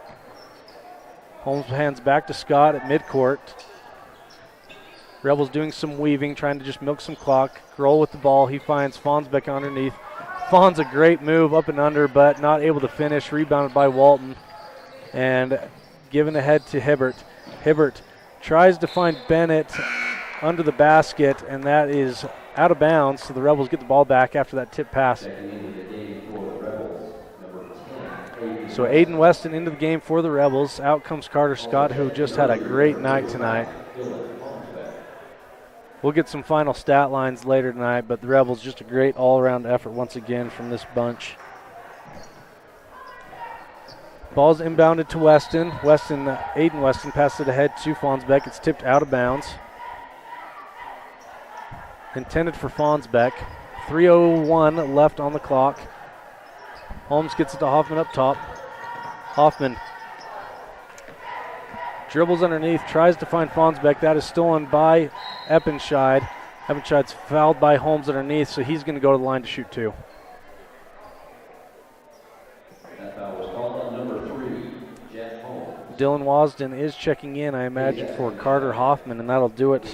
Holmes hands back to Scott at midcourt. Rebels doing some weaving, trying to just milk some clock. Grohl with the ball. He finds Fonsbeck underneath. Fons a great move up and under, but not able to finish. Rebounded by Walton. And given ahead to Hibbert. Hibbert tries to find Bennett under the basket, and that is out of bounds, so the Rebels get the ball back after that tip pass. So Aiden Weston into the game for the Rebels. Out comes Carter Scott, who just had a great night tonight. We'll get some final stat lines later tonight, but the Rebels just a great all-around effort once again from this bunch. Ball's inbounded to Weston. Aiden Weston passes it ahead to Fonsbeck. It's tipped out of bounds. Intended for Fonsbeck. 3:01 left on the clock. Holmes gets it to Hoffman up top. Hoffman dribbles underneath, tries to find Fonsbeck. That is stolen by Eppenscheid. Eppenscheid's fouled by Holmes underneath, so he's going to go to the line to shoot two. That foul was called on number 3, Jeff Holmes. Dylan Wasden is checking in, I imagine, for Carter Hoffman, and that'll do it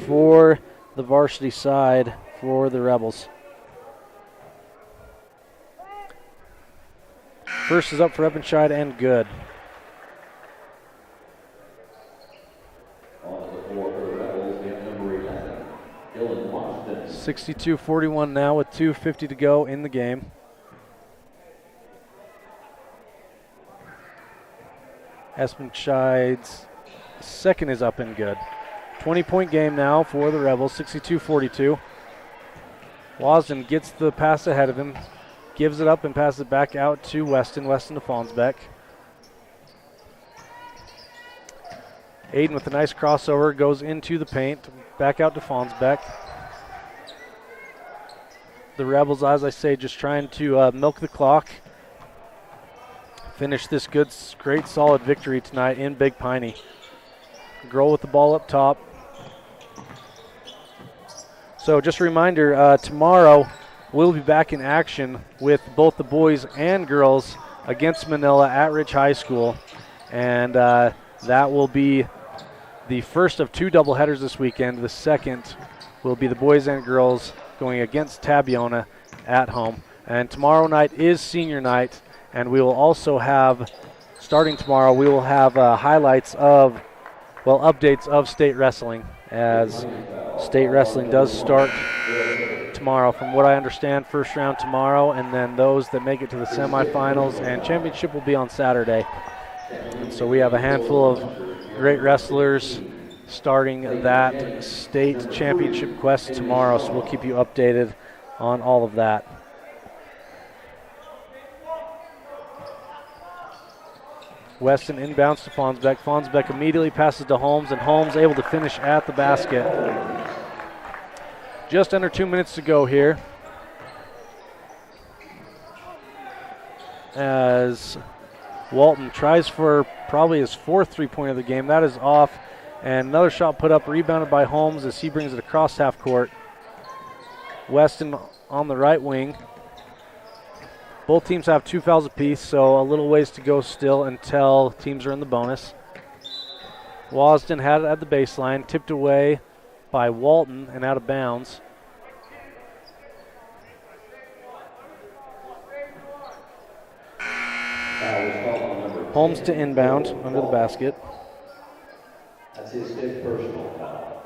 for the varsity side for the Rebels. First is up for Eppenscheid and good. On the floor for the Rebels, we have number 11, Dylan Watson. 62-41 now with 2:50 to go in the game. Espenscheid's second is up and good. 20-point game now for the Rebels, 62-42. Wasden gets the pass ahead of him, gives it up and passes it back out to Weston. Weston to Fonsbeck. Aiden with a nice crossover goes into the paint, back out to Fonsbeck. The Rebels, as I say, just trying to milk the clock. Finish this great, solid victory tonight in Big Piney. Grohl with the ball up top. So just a reminder, tomorrow we'll be back in action with both the boys and girls against Manila at Rich High School. And that will be the first of two doubleheaders this weekend. The second will be the boys and girls going against Tabiona at home. And tomorrow night is senior night, and we will also have, starting tomorrow, we will have updates of state wrestling, as state wrestling does start tomorrow. From what I understand, first round tomorrow, and then those that make it to the semifinals and championship will be on Saturday. And so we have a handful of great wrestlers starting that state championship quest tomorrow, so we'll keep you updated on all of that. Weston inbounds to Fonsbeck. Fonsbeck immediately passes to Holmes, and Holmes able to finish at the basket. Just under 2 minutes to go here, as Walton tries for probably his fourth three-pointer of the game. That is off, and another shot put up, rebounded by Holmes as he brings it across half court. Weston on the right wing. Both teams have 2 fouls apiece, so a little ways to go still until teams are in the bonus. Wasden had it at the baseline, tipped away by Walton and out of bounds. Holmes to inbound under the basket. That's his 5th personal foul.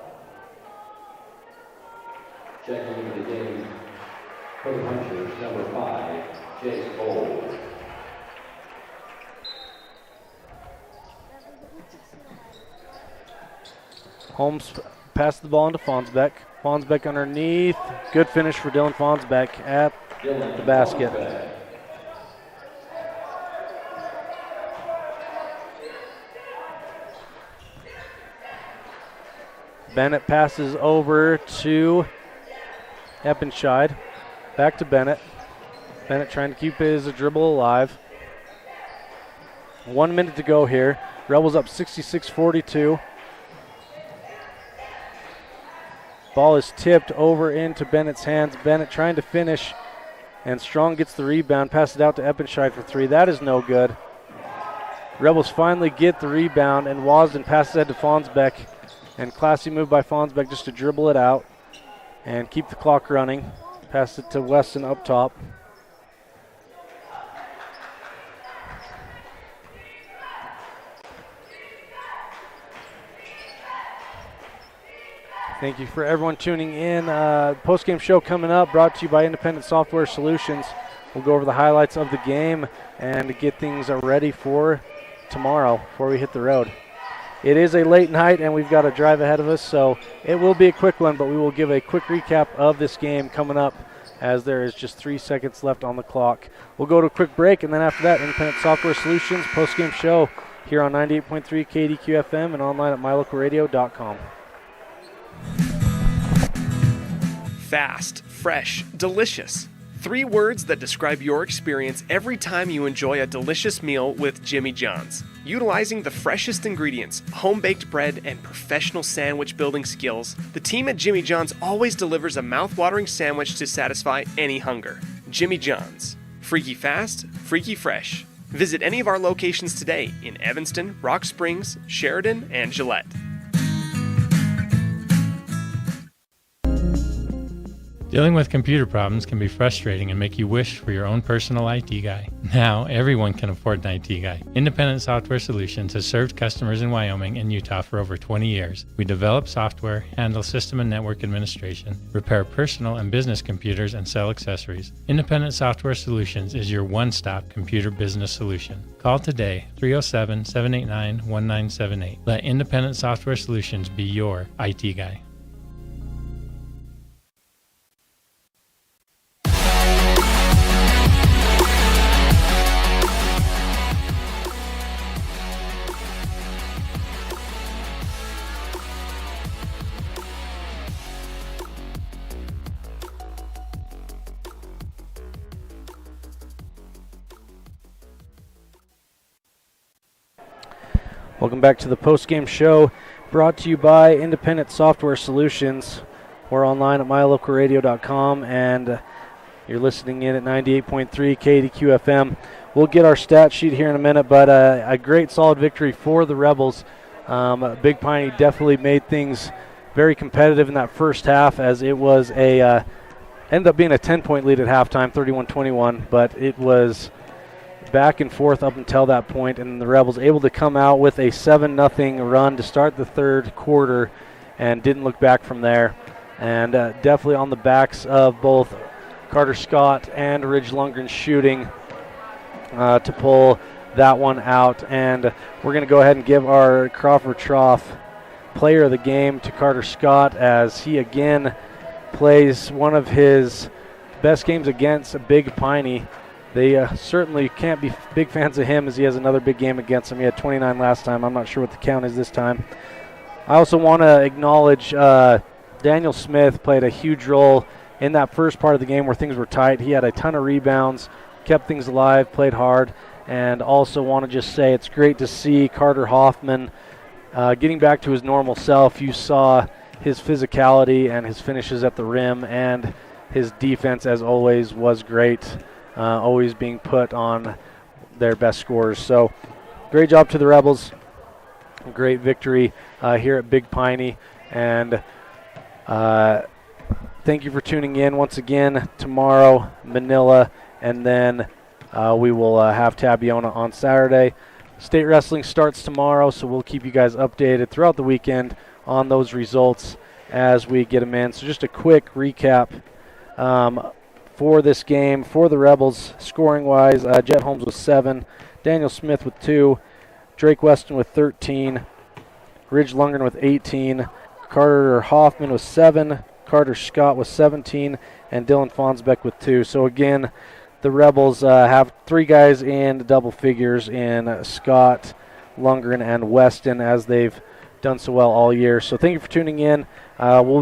Checking into the game for the punchers, number 5, Jake Gold. Holmes passes the ball into Fonsbeck. Fonsbeck underneath. Good finish for Dylan Fonsbeck at the basket. Bennett passes over to Eppenscheid. Back to Bennett. Bennett trying to keep his dribble alive. 1 minute to go here. Rebels up 66-42. Ball is tipped over into Bennett's hands. Bennett trying to finish, and Strong gets the rebound. Passes it out to Eppenscheid for three. That is no good. Rebels finally get the rebound, and Wasden passes it to Fonsbeck. And classy move by Fonsbeck just to dribble it out and keep the clock running. Pass it to Weston up top. Thank you for everyone tuning in. Post-game show coming up, brought to you by Independent Software Solutions. We'll go over the highlights of the game and get things ready for tomorrow before we hit the road. It is a late night, and we've got a drive ahead of us, so it will be a quick one, but we will give a quick recap of this game coming up as there is just 3 seconds left on the clock. We'll go to a quick break, and then after that, Independent Software Solutions post-game show here on 98.3 KDQ FM and online at mylocalradio.com. Fast, fresh, delicious. 3 words that describe your experience every time you enjoy a delicious meal with Jimmy John's. Utilizing the freshest ingredients, home-baked bread, and professional sandwich building skills, the team at Jimmy John's always delivers a mouth-watering sandwich to satisfy any hunger. Jimmy John's. Freaky fast, freaky fresh. Visit any of our locations today in Evanston, Rock Springs, Sheridan, and Gillette. Dealing with computer problems can be frustrating and make you wish for your own personal IT guy. Now, everyone can afford an IT guy. Independent Software Solutions has served customers in Wyoming and Utah for over 20 years. We develop software, handle system and network administration, repair personal and business computers, and sell accessories. Independent Software Solutions is your one-stop computer business solution. Call today, 307-789-1978. Let Independent Software Solutions be your IT guy. Welcome back to the post-game show, brought to you by Independent Software Solutions. We're online at mylocalradio.com, and you're listening in at 98.3 KDQ FM. We'll get our stat sheet here in a minute, but a great solid victory for the Rebels. Big Piney definitely made things very competitive in that first half, as it was ended up being a 10-point lead at halftime, 31-21, but it was back and forth up until that point, and the Rebels able to come out with a 7-0 run to start the third quarter and didn't look back from there. And definitely on the backs of both Carter Scott and Ridge Lundgren's shooting to pull that one out. And we're going to go ahead and give our Crawford Trough player of the game to Carter Scott, as he again plays one of his best games against a Big Piney. They certainly can't be big fans of him, as he has another big game against him. He had 29 last time. I'm not sure what the count is this time. I also want to acknowledge Daniel Smith played a huge role in that first part of the game where things were tight. He had a ton of rebounds, kept things alive, played hard, and also want to just say it's great to see Carter Hoffman getting back to his normal self. You saw his physicality and his finishes at the rim, and his defense, as always, was great. Always being put on their best scores. So great job to the Rebels. Great victory here at Big Piney. And thank you for tuning in once again. Tomorrow, Manila, and then we will have Tabiona on Saturday. State wrestling starts tomorrow, so we'll keep you guys updated throughout the weekend on those results as we get them in. So just a quick recap for this game. For the Rebels, scoring-wise, Jet Holmes with 7, Daniel Smith with 2, Drake Weston with 13, Ridge Lundgren with 18, Carter Hoffman with 7, Carter Scott with 17, and Dylan Fonsbeck with 2. So again, the Rebels have 3 guys in double figures in Scott, Lundgren, and Weston, as they've done so well all year. So thank you for tuning in. We'll